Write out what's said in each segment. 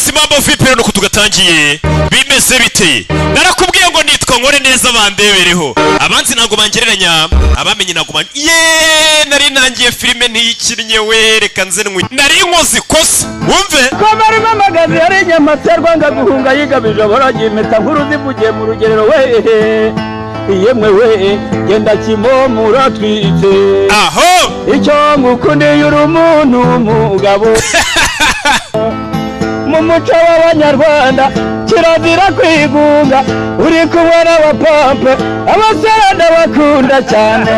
Yes, mambo vipi rero nuko tugatangiye bimeze bite? Narakubwiye ngo nitwa nkore neza bandebereho. Abanzi ntago bangereranya, abamenye ntago nari nangiye filime ntiyikinnye we reka nze nkwi. Nari nkozi kosa. Wumve? Ko bari mamagazi yari nyamaterwa ngaguhunga yigabije baragiye meta nkuru zivugiye mu rugerero we. Yemwe we genda kimomura twite. Aho! Icyo ngukundiye uri umuntu mugabo. Mu muco w'abanyarwanda kirazira kwigunga uri kumwe n'abapampe abasore ndabakunda cyane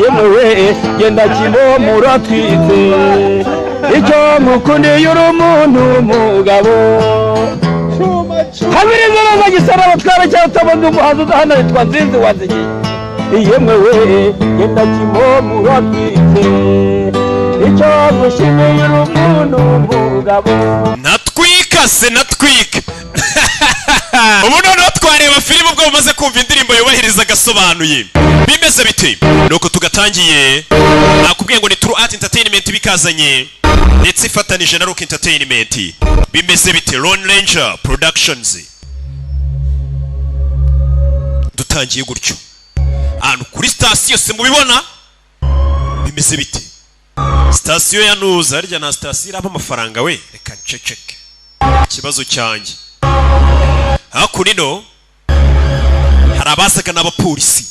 yemwe we genda kimomura twite icyo ngukundiye uri umuntu mugabo habiri neza gisara batwara cyangwa utabona umuhanzi udahana yitwa Nzinzi wazigiye yemwe we genda kimomura twite icyo ngushimiye uri umuntu mugabo natwika ubu noneho twareba filime ubwo bumaze kumva indirimbo yubahiriza agasobanuye bimeze bite nuko tugatangiye nakubwiye ngo ni True Art Entertainment bikazanye ndetse ifatanije na Rock Entertainment bimeze bite Lone Ranger Productions dutangiye gutyo ahantu kuri station se mubibona bimeze bite station ya Nuza harya na station iraba amafaranga we reka nceceke ikibazo cyanjye hakurino hari abasaga n'abapolisi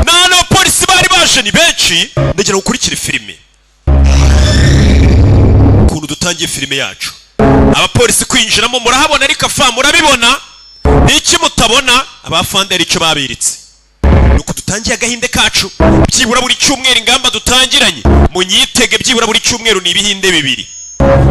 n'abapolisi bari baje ni benshi ndagira gukurikira filime ukuntu dutangiye filime yacu abapolisi kwinjiramo murahabona ariko afa murabibona n'iki mutabona abafande ari cyo babiritse nuko dutangiye agahinde kacu byibura buri cyumweru ingamba dutangiranye munyitege byibura buri cyumweru ni ibihinde bibiri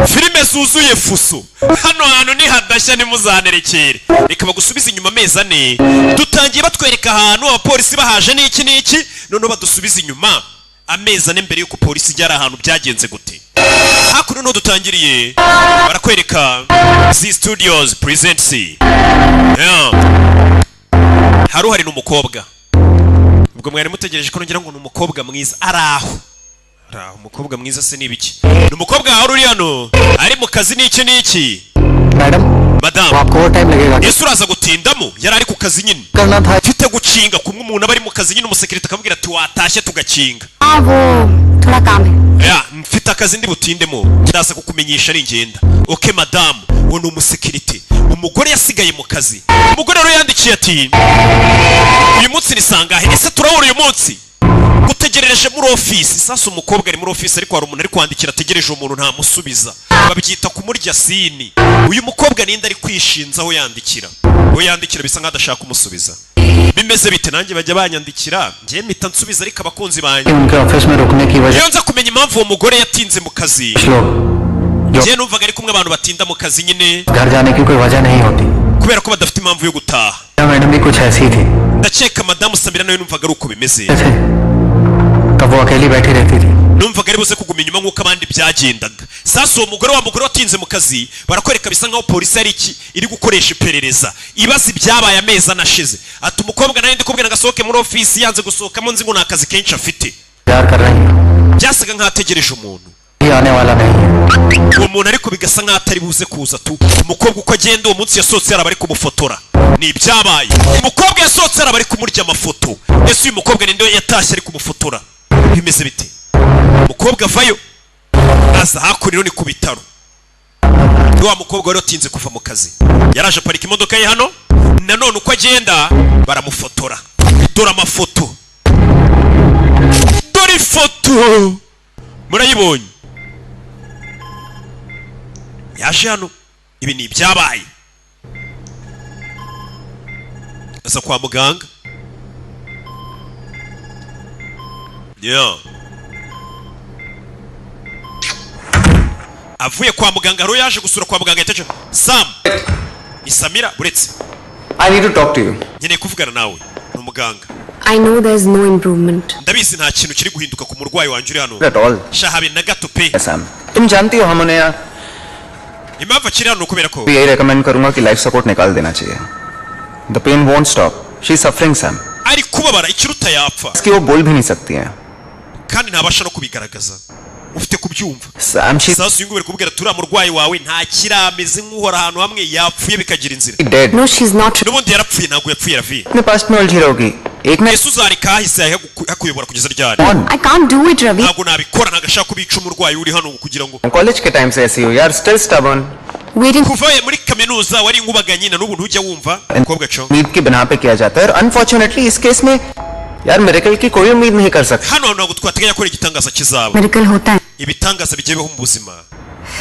filime zuzuye fuso hano hantu ni hadashya nimuzanerekere reka bagusubiza inyuma amezi 4 dutangiye batwereka ahantu abapolisi bahaje n'iki none badusubiza inyuma amezi 4 mbere yuko polisi ijya ahantu byagenze gute hakuno no dutangiriye barakwereka Z Studios presents hari n'umukobwa ubwo mwari mutegereje ko ngira ngo ni umukobwa mwiza araho umukobwa mwiza se nibiki ni umukobwa aho uri hano ari mu kazi n'iki madam आपको टाइम लगेगा Yesu uraza gutindamo yari ari ku kazi nyine mfite gucinga kumwe umuntu abari mu kazi nyine umusekirite akamubwira ati watashye tugacinga वो थोड़ा काम है ya mfite akazi ndi butindemo ndaza kukumenyesha ari ngenda okay madam wo ni umusekirite umugore yasigaye mu kazi umugore rero yandikiye ati uyu munsi ni sangahe ese turahura uyu munsi gutegerereje muri office sasa umukobwa ari muri office ariko hari umuntu ari kwandikira ategereje umuntu nta musubiza babyita kumurya sini uyu mukobwa ninde ari kwishinza aho yandikira bisa nk'adashaka umusubiza bimeze bite nanjye bajya banyandikira ngiye mpita nsubiza ariko abakunzi banjye उनके ऑफिस में रुकने की वजह iyo nza kumenya impamvu uwo mugore yatinze mu kazi ngiye numvaga ari kumwe abantu batinda mu kazi nyine घर जाने की कोई वजह नहीं होती kubera ko badafite impamvu yo gutaha madam भी कुछ ऐसी थी ndakeka madamu Samira nawe numvaga ari uko bimeze तब वो अकेली बैठी रहती थी numvaga ari buze kuguma inyuma nk'uko abandi byagendaga sasa uwo mugore watinze mu kazi barakwereka bisa nkaho polisi ari iri gukoresha iperereza ibaza ibyabaye amezi anashize ati umukobwa nawe ndikubwira ngasohoke muri office yanze gusohokamo nzi ngo nta kazi kenshi afite प्यार कर रही है byasaga nk'ategereje umuntu ये आने वाला नहीं है uwo muntu ariko bigasa nk'aho atari buze kuza tu umukobwa uko agenda uwo munsi yasohotse yaraba ari kumufotora ni ibyabaye umukobwa yasohotse yaraba ari kumurya amafoto ese uyu mukobwa ninde yatashye ari kumufotora bimeze bite umukobwa avayo aza hakuriro ni ku bitaro wa mukobwa wari watinze kuva mu kazi yaraje parika imodoka ye hano nanone uko agenda baramufotora dore amafoto dore ifoto murayibonye yaje hano ibi ni ibyabaye aza kwa muganga avuye kwa muganga rero yaje gusura kwa muganga yataje Sam Isamira buretse I need to talk to you. nkeneye kuvugana nawe ni umuganga I know there's no improvement. ndabizi nta kintu kiri guhinduka ku murwayi wanje uri hano At all. shahabe na gato pe Sam, तुम जानती हो हम उन्हें यहाँ impamvu akiri hano kubera ko यही recommend करूँगा कि life support निकाल देना चाहिए. The pain won't stop. She's suffering, Sam. ari kubabara ikiruta yapfa इसकी वो बोल भी नहीं सकती हैं. kandi ntabasha no kubigaragaza ufite kubyumva Sam, she's sasa uyu nguyu bari kubwira turiya murwayi wawe nta kirameze nk'uhora ahantu hamwe yapfuye bikagira inzira dead. No, she's not. n'ubundi yarapfuye ntabwo yapfuye Ravi अपने पास में उलझी रहोगी एक minute yesu uzareka hahise hakuyobora kugeza ryari on I can't do it, Ravi. ntabwo nabikora ntabwo ashaka kubica umurwayi uri hano kugira ngo college के टाइम से ऐसी हो यार still stubborn Waiting. kuva muri kaminuza wari inkubaganye na n'ubu ntujya wumva umukobwa co उम्मीद की बिना पे किया जाता है और अनफॉर्चुनेटली इस केस में यार मिरेकल की कोई उम्मीद नहीं कर सकता hano ntabwo twateganya ko igitangaza kizaba Miracle होता है. ibitangaza bigiye bibaho mu buzima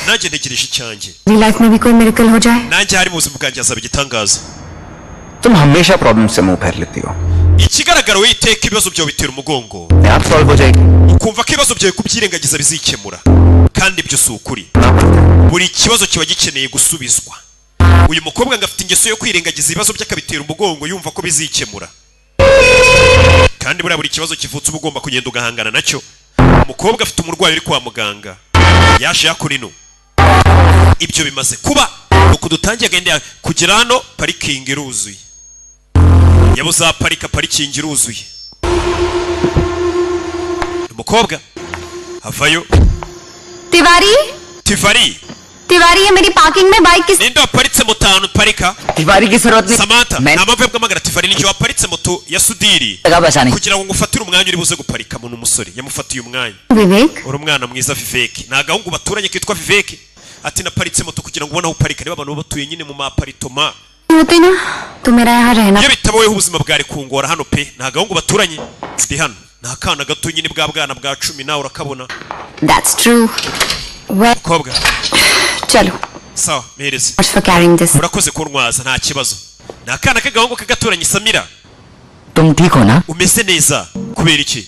nanjye ntegereje icyanjye मेरी लाइफ में भी कोई मिरेकल हो जाए. nanjye hari mu buzima bwanjye hazaba igitangaza तुम हमेशा प्रॉब्लम से मुंह फेर लेती हो ikigaragara wowe iteka ibibazo byawe bitera umugongo आप सॉल्व हो जाएगी ukumva ko ibibazo byawe kubyirengagiza bizikemura kandi ibyo si ukuri buri kibazo kiba gikeneye gusubizwa uyu mukobwa ngo afite ingeso yo kwirengagiza ibibazo bye akabitera umugongo yumva ko bizikemura kandi buri kibazo kivutse uba ugomba kugenda ugahangana nacyo umukobwa afite umurwayi uri kwa muganga yaje yakora ino ibyo bimaze kuba nuko dutangiye agenda kugera hano parikingi iruzuye yabuze parika parikingi iruzuye umukobwa avayo Tiwari Tivari तिवारी ये मेरी पार्किंग में बाइक किस ninde waparitse moto ahantu parika Tiwari की जरूरत नहीं Samantha मैं nta mpamvu yo guhamagara Tivari n'igihe waparitse moto ya Sudiri लगा बसाने kugira ngo ngufatire umwanya uri buze guparika mu umusore yamufatiye umwanya विवेक uri umwana mwiza Vivek nta gahungu baturanye kitwa Vivek ati naparitse moto kugira ngo ubone aho uparika niba abantu batuye nyine mu maparitoma होते ना तो मेरा यहाँ रहना iyo bitabayeho ubuzima bwari kungora hano pe nta gahungu baturanye ndi hano nta kana gato nyine bwa bwana bwa 10 nawe urakabona That's true. Well, mukobwa चलो. sawa mehereze Much for carrying this. urakoze kuntwaza nta kibazo ni akana k'agahungu k'agaturanye Samira तुम ठीक हो ना umeze neza kubera iki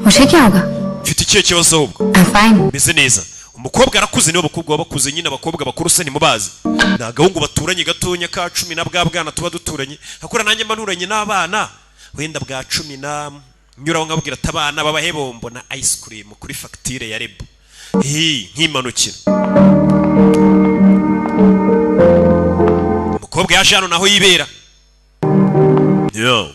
मुझे क्या होगा? mfite ikihe kibazo ahubwo I'm fine. umeze neza umukobwa arakuze nibo bakobwa bakuze nyine abakobwa bakuru se ntimubazi ni agahungu baturanye gatonya ka 10 na bwa bwana tuba duturanye hakora nanjye manuranye n'abana wenda bwa 10 na nyuraho nkabwira atabana babahebombo na ice cream kuri facture ya Rebo nkimanukira umukobwa yaje hano naho yibera yo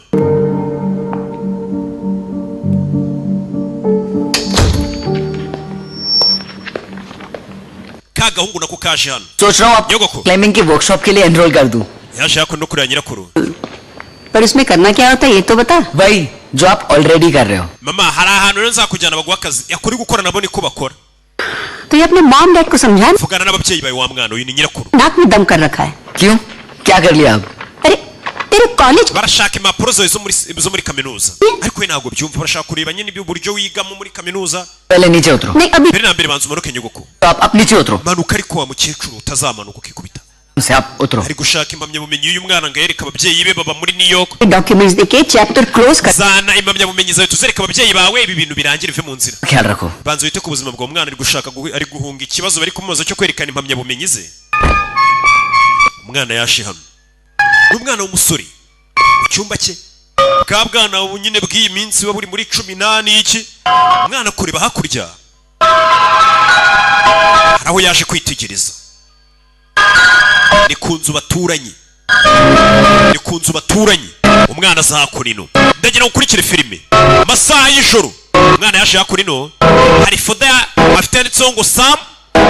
kagahungu nako kaje hano सोच रहा हूँ योगो को। आप क्लाइंबिंग की वर्कशॉप के लिए एनरोल कर दूं yaje hako no kurira nyirakuru पर इसमें करना क्या होता है ये तो बता. वही जो आप ऑलरेडी कर रहे हो mama hari ahantu rero nzakujyana baguha akazi yakuri gukora nabo niko bakora तो ये अपने मॉम डैड को समझा vugana n'ababyeyi bawe wa mwana uyu ni nyirakuru नाक में दम कर रखा है. क्यों क्या कर लिया आप अरे तेरे college barashaka impapuro zawe zo muri kaminuza ariko we ntabwo byumva barashaka kureba nyine uburyo wigamo muri kaminuza पहले नीचे उतरो नहीं अभी mbere na mbere banza umanuke nyogoko तो आप नीचे उतरो manuka ariko wa mukecuru utazamanuka ukikubita से आप उतरो ari gushaka impamyabumenyi y'uyu mwana ngo yereke ababyeyi be baba muri New York documents देके चैप्टर क्लोज कर. zana impamyabumenyi zawe tuzereka ababyeyi bawe ibi bintu birangira ive mu nzira ख्याल रखो banza wite ku buzima bwa mwana ari gushaka ari guhunga ikibazo bari kumubaza cyo kwerekana impamyabumenyi ze umwana yashi hano n'umwana w'umusore mu cyumba cye bwa bwana ubu nyine bw'iyi minsi buba buri muri 18 iki umwana kureba hakurya hari aho yaje kwitegereza ni ku nzu baturanye umwana azahakora ino ndagira ngo ukurikire filime amasaha y'ijoro umwana yaje yakora ino hari foda afite yanditseho ngo Sam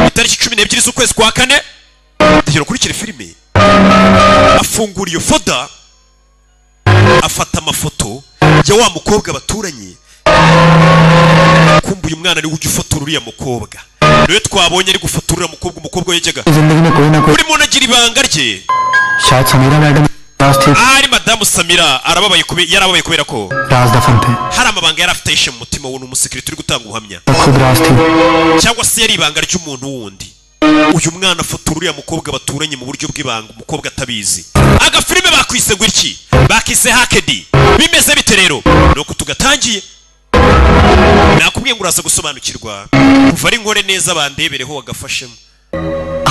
itariki 12 z'ukwezi kwa kane ndagira ngo ukurikire filime afungura iyo foda afata amafoto ya wa mukobwa baturanye kumbuye umwana ari ujya ufotora uriya mukobwa niwe twabonye ari gufotora umukobwa yajyaga जिंदगी में कोई ना कोई buri muntu agira ibanga rye शायद समीरा मैडम राज थे ahari madamu Samira yarababaye kubera ko राज दफन थे hari amabanga yari afite yishe mu mutima we n'umusekirite uri gutanga ubuhamya तब खुद राज थी cyangwa se yari ibanga ry'umuntu wundi uyu mwana afotora uriya mukobwa baturanye mu buryo bw'ibanga umukobwa atabizi agafilime bakwise gutya bakise hakedi bimeze bite rero nuko tugatangiye nakubwiye ngo uraza gusobanukirwa kuva ari nkore neza bandebereho wagafashemo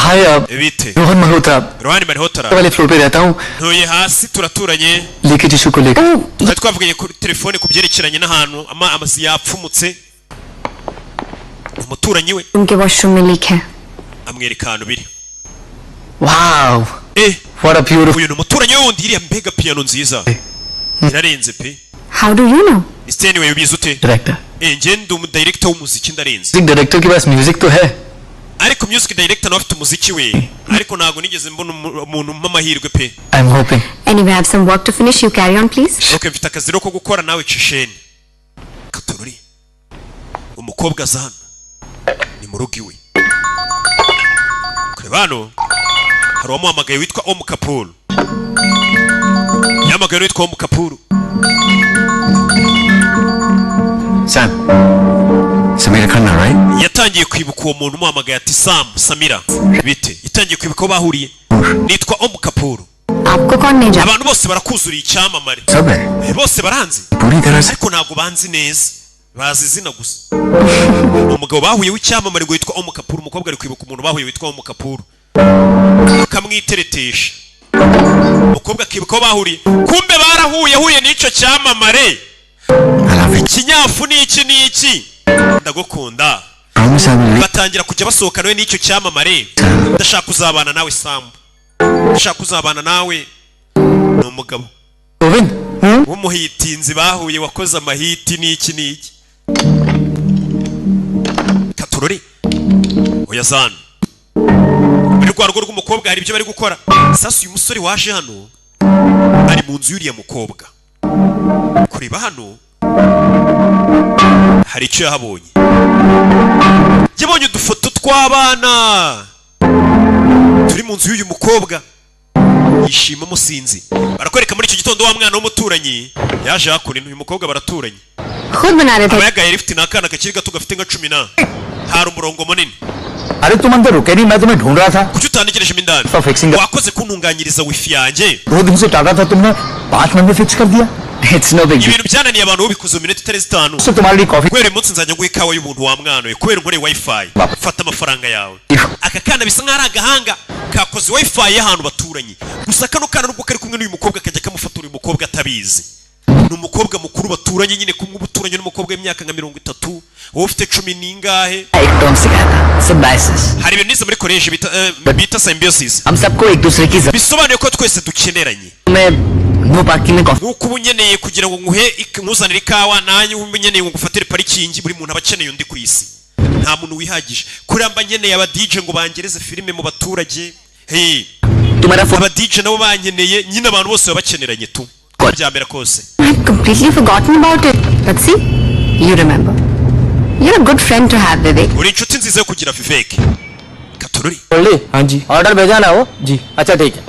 हाय आप bite Rohan Malhotra Rohani Malhotra वाले फ्लोर पे रहता हूँ ntuye hasi turaturanye leakage issue को लेकर twari twavuganye kuri telefone ku byerekeranye n'ahantu amazi yapfumutse umuturanyi we उनके वॉशरूम में लीक है. amwereka ahantu biri wow eh what a beautiful uyu ni umuturanyi we wundi iriya mbega piano nziza irarenze pe How do you know? ese anyway ubizi ute? Director njye ndi umudirector w'umuziki ndarenze. Music director के पास म्यूजिक तो है ariko music director nawe afite umuziki we, ariko ntago nigeze mbona umuntu m'amahirwe pe. I am hoping Anyway, I have some work to finish. You carry on, please. Okay, mfite akazi ko gukora nawe cisheni. Katorori. Umukobwa aza hano. Ni mu rugo iwe. Kureba hano hari uwamuhamagaye witwa Om Kapoor. Yamagaye witwa Om Kapoor. Sam Sameer Khanna right Yatangiye kwibuka uwo muntu umuhamagaye ati Samira. Bite? Yatangiye kwibuka ko bahuriye. Nitwa Om Kapoor. आपको कौन नहीं जानता? Abantu bose barakuzuriye icyamamare. सब है Bose baranzi. पूरी तरह से Ariko ntabwo banzi neza. Bazi izina gusa. Umugabo bahuye w'icyamamare ngo yitwa Om Kapoor, umukobwa ari kwibuka umuntu bahuye witwa Om Kapoor. Akamwiteretesha. Umukobwa akibuka ko bahuriye. Kumbe barahuye n'icyo cyamamare. Ikinyafu ni iki? Ndagukunda. Promise I will Batangira kujya basohokana we n'icyo cyamamare. Ndashaka kuzabana nawe Sam. Ndashaka kuzabana nawe. Ni umugabo Govind w'umuhitinzi bahuye wakoze amahiti n'iki. Katorori. Oya zana. Muri rwa rugo rw'umukobwa hari ibyo bari gukora. Sasa uyu musore waje hano ari mu nzu y'uriya mukobwa. Kureba hano hari icyo yahabonye. Yabonye udufoto tw'abana turi mu nzu y'uyu mukobwa. Yishima musinzi. Barakwereka muri icyo gitondo wa mwana w'umuturanyi yaje hakora uyu mukobwa baraturanye. खुद बना रहे थे. Abayagaye rifite n'akana kakiri gato gafite nka 10 hari umurongo munini. अरे तुम अंदर रुके नहीं, मैं तुम्हें ढूंढ रहा था। Kuki utantegereje indani? For fixing the- Wakoze kuntunganyiriza wifi yanjye. 2 दिन से टाटा था तुमने, 5 मिनट में फिक्स कर दिया। It's no big deal. Ibintu byananiye abantu bubikuze mu minota itari 5. उससे तुम्हारे लिए coffee Kubera uyu munsi nzajya nguha ikawa y'ubuntu wa mwana we kubera unkoreye wifi. Fata amafaranga yawe. Aka kana bisa nk'ari agahanga kakoze wifi y'ahantu baturanye. Gusa kano kana nubwo kari kumwe n'uyu mukobwa kajya kamufatura uyu mukobwa atabizi. Ni umukobwa mukuru baturanye nyine kumwe ubuturanye n'umukobwa w'imyaka nka 30, wowe ufite 10 n'ingahe. एक टर्म सिखाया था, symbiosis। Hari ibintu nize muri college bita symbiosis. हम सबको एक दूसरे की जरूरत Bisobanuye ko twese dukeneranye. में नो पार्किंग में coffee Nuko uba unyeneye kugira ngo nguhe nkuzanire ikawa nanjye uba unyeneye ngo ngufatire parikingi, buri muntu aba akeneye undi ku isi. Nta muntu wihagije. Kuri mba nyeneye aba DJ ngo bangereze filime mu baturage. Hey, तुम्हारा phone aba DJ nabo banyeneye, nyine abantu bose baba bakeneranye tu. Byambera kose. I've completely forgotten about it. But see, you remember. You're a good friend to have, Vivek. Uri inshuti nziza yo kugira Vivek. Katorori. बोली हाँ जी ऑर्डर भेजा ना वो जी अच्छा ठीक है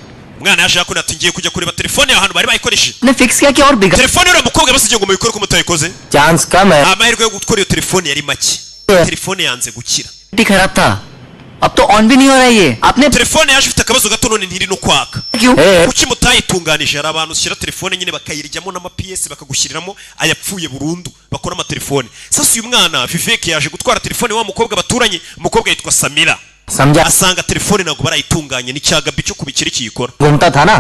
Umwana yaje yakora ati ngiye kujya kureba telefone yawe ahantu bari bayikoresheje. ने फिक्स किया कि और बिगड़ Telefone uriya mukobwa basigiye ngo mubikore ko mutayikoze. Chance कम है Amahirwe yo gutwara iyo telefone yari make. Telefone yanze gukira. खराब था, अब तो ऑन भी नहीं हो रहा है ये। आपने Telefone yaje ifite akabazo gato none ntiri no kwaka. क्यों? Kuki mutayitunganije? Hari abantu ushyira telefone nyine bakayirijyamo n'ama-PS bakagushyiriramo ayapfuye burundu bakora amatelefone. Sasa uyu mwana Vivek yaje gutwara telefone wa mukobwa baturanye, umukobwa yitwa Samira. समझा Asanga telefone ntabwo barayitunganye n'icyagabi cyo kubikira ikiyikora. घूमता था ना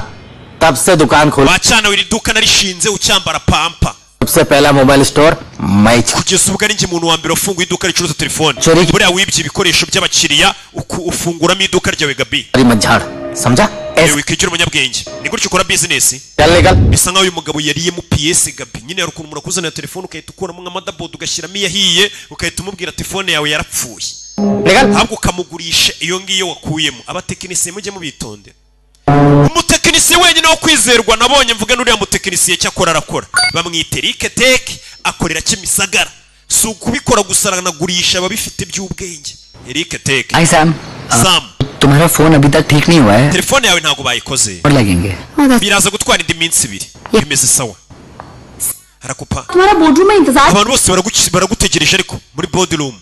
तब से दुकान खोला Wacana wiri duka narishinze ucyambara pampa. सबसे पहला मोबाइल स्टोर मैं ही Kugeza ubwo ari njye muntu wa mbere wafunguye iduka ricuruza telefone. Chori. Buriya wibye ibikoresho by'abakiriya ufunguramo iduka ryawe Gabi. मत झाड़ समझा ऐसे Wikigira umunyabwenge. Ni gutyo ukora business. चल निकल Bisa nkaho uyu mugabo yariyemo PS Gabi. Nyine hari ukuntu umuntu akuzanira telefone ukahita ukuramo nka motherboard ugashyiramo iyahiye ukahita umubwira telefone yawe yarapfuye. निकल Ahubwo ukamugurisha iyo ngiyo wakuyemo. Abatekinisiye mujye mubitondera. Umutekinisiye wenyine wo kwizerwa nabonye mvuga n'uriya mutekinisiye cyakora arakora. Bamwita Eric Tech akorera Kimisagara. Si ukubikora gusa aranagurisha ababifite by'ubwenge. Eric Tech. आई Sam, Sam, तुम्हारा फोन अभी तक ठीक नहीं हुआ है telefone yawe ntabwo bayikoze. और लगेंगे। Oh, that's... Biraza gutwara indi minsi 2. Bimeze sawa. Harakupa. तुम्हारा बोर्डरूम में इंतजार Abantu bose baragutegereje ariko muri boardroom.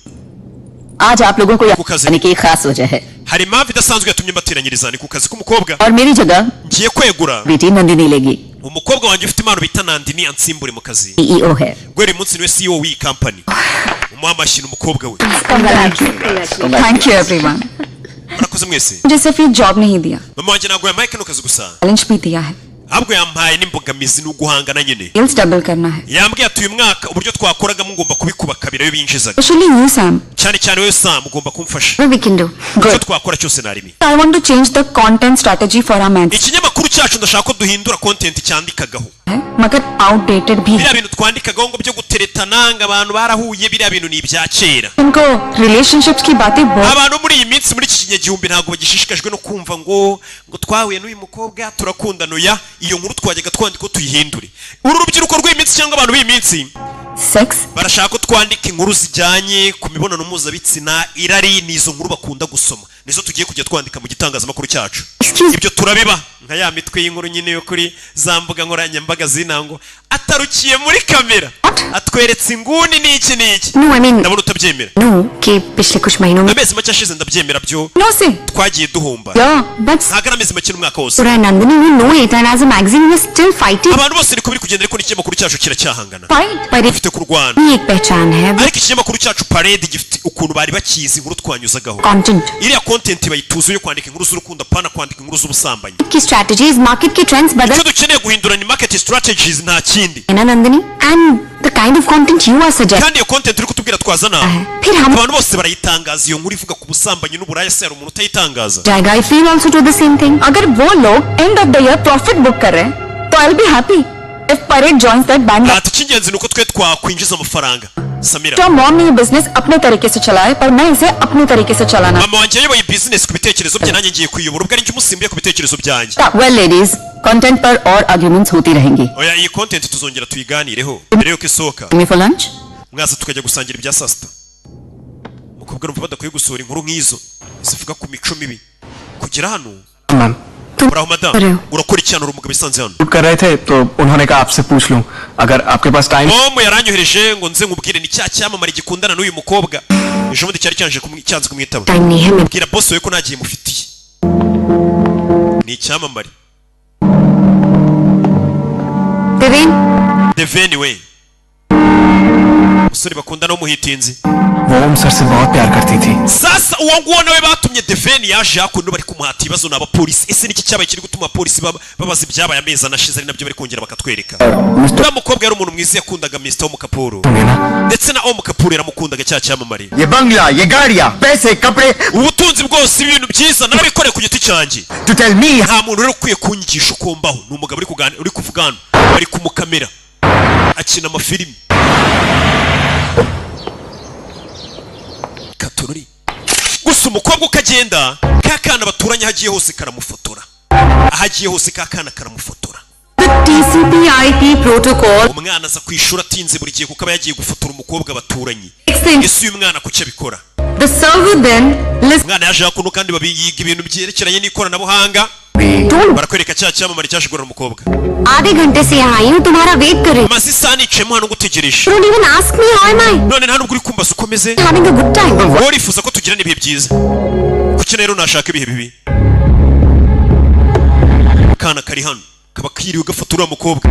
आज आप लोगों को Ku kazi. यानी कि एक खास वजह है Hari impamvu idasanzwe yatumye mbateranyiriza ni ku kazi k'umukobwa. और मेरी जगह Ngiye kwegura बेटी नंदिनी लेगी umukobwa wanjye ufite impano bita Nandini ansimbure mu kazi. CEO है Gweri munsi niwe CEO w'iyi company. Umuhamashyira umukobwa we. Thank you everyone. Murakoze mwese. मुझे सिर्फ ये जॉब नहीं दिया, Mama wanjye ntabwo yamaye kano kazi gusa. Challenge भी दिया है। ahubwo yampaye n'imbogamizi n'uguhangana nyine Sales double करना है. yambwiye ati uyu mwaka uburyo twakoraga mugomba kubikuba kabiri yo binjizaga Especially you, Sam. cyane cyane wewe Sam ugomba kumfasha What we can do? icyo Good. twakora cyose narimi I want to change the content strategy for our magazine. ikinyamakuru cyacu ndashaka ko duhindura content cyandikagaho मगर outdated भी. biriya bintu twandikagaho ngo byo guteretana ngo abantu barahuye biriya bintu ni ibya kera इनको relationships की बातें बहुत abantu muri iyi minsi muri iki kinyagihumbi ntabwo bagishishikajwe no kumva ngo twahuye n'uyu mukobwa turakundana oya iyo nkuru twajyaga twandika ko tuyihindure uru rubyiruko rw'iyi minsi cyangwa abantu b'iyi minsi sex. barashaka ko twandika inkuru zijyanye ku mibonano mpuzabitsina irari n'izo nkuru bakunda gusoma nizo tugiye kujya twandika mu gitangazamakuru cyacu Excuse ibyo turabiba nka ya mitwe y'inkuru nyine yo kuri za mbuga nkoranyambaga zinango atarukiye muri kamera atweretse inguni n'iki n'iki No, I mean ndabona utabyemera no कि पिछले कुछ महीनों में amezi make ashize ndabyemera byo no से twagiye duhomba yeah but ntabwo ari amezi make n'umwaka wose Surya Nandini we know it and as a magazine we are still fighting abantu bose niko biri kugenda ariko n'ikinyamakuru cyacu kiracyahangana fight पर dufite kurwana भी एक पहचान है ariko ikinyamakuru cyacu parade gifite ukuntu bari bakizi inkuru twanyuzagaho content iriya content bayituzuye kwandika inkuru z'urukundo pana kwandika inkuru z'ubusambanyi की strategies market के trends icyo बदल dukeneye guhindura ni market strategies nta kindi है ना Nandini and the kind of content you are suggesting kandi iyo content uri kutubwira twazana फिर हम abantu bose barayitangaza iyo nkuru ivuga ku busambanyi n'uburaya se hari umuntu utayitangaza जाएगा I feel also do the same thing अगर वो लोग end of the year profit book कर रहे हैं तो I'll be happy if Parade joins that band ati icy'ingenzi ni uko twe twakwinjiza amafaranga Samira तो मॉम ने ये बिजनेस अपने तरीके से चलाए पर मैं इसे अपने तरीके से चलाना mama wanjye yayoboye business ku bitekerezo bye nanjye ngiye kuyobora ubwo ari njye umusimbuye ku bitekerezo byanjye well ladies content पर और arguments होती रहेंगी oya iyi content tuzongera tuyiganireho mbere yuko isohoka me for lunch mwaza tukajya gusangira ibya saa sita mukobwa urumva badakwiye gusohora inkuru nk'izo zivuga ku mico mibi kugera hano ma'am uraho madamu urakora icyana uri umugabo isanze hano कर रहे थे तो उन्होंने कहा आपसे पूछ लूं अगर आपके पास time mom yaranyohereje ngo nze nkubwire ni cya cyamamare gikundana n'uyu mukobwa ejo bundi cyari cyanze kumwitaba time नहीं है bwira boss we ko nagiye mufitiye ni icyamamare Deven Deveni we umusore bakundana w'umuhitinzi वो ओम सर से बहुत प्यार करती थी sasa uwo nguwo nawe batumye Deveni yaje hakuno bari kumuhata ibibazo n'abapolisi ese niki cyabaye kiri gutuma abapolisi babaza ibyabaye amezi anashize ari nabyo bari kongera bakatwereka uriya mukobwa yari umuntu mwiza yakundaga Mr. Om Kapuru ndetse na Om Kapuru yaramukundaga cya cyamamare ये बंगला ये गाड़ियां पैसे कपड़े ubutunzi bwose ibintu byiza narabikoreye ku giti cyanjye to tell me nta muntu rero ukwiye kunyigisha uko mbaho ni umugabo uri kuvuga hano bari kumukamera akina amafilimi katorori gusa umukobwa ukagenda ka kana baturanye hagiye hose karamufotora ahagiye hose ka kana karamufotora The TCP/IP protocol umwana aza kwishura atinze buri gihe kuko aba yagiye gufotora umukobwa baturanye extends. ese uyu mwana kuki abikora The server then lists umwana yaje hakuno kandi babiyiga ibintu byerekeranye n'ikoranabuhanga barakwereka cya cyamamare cyaje kugura umukobwa आधे घंटे से यहाँ आई हूँ तुम्हारा वेट कर रही हूँ. amaze isaha nicayemo hano ngutegereje Don't even ask me how am I. none nta nubwo uri kumbaza uko umeze Having a good time. wowe urifuza ko tugirana ibihe byiza kuki rero nashaka ibihe bibi akana kari hano kaba kiriwe gafotora umukobwa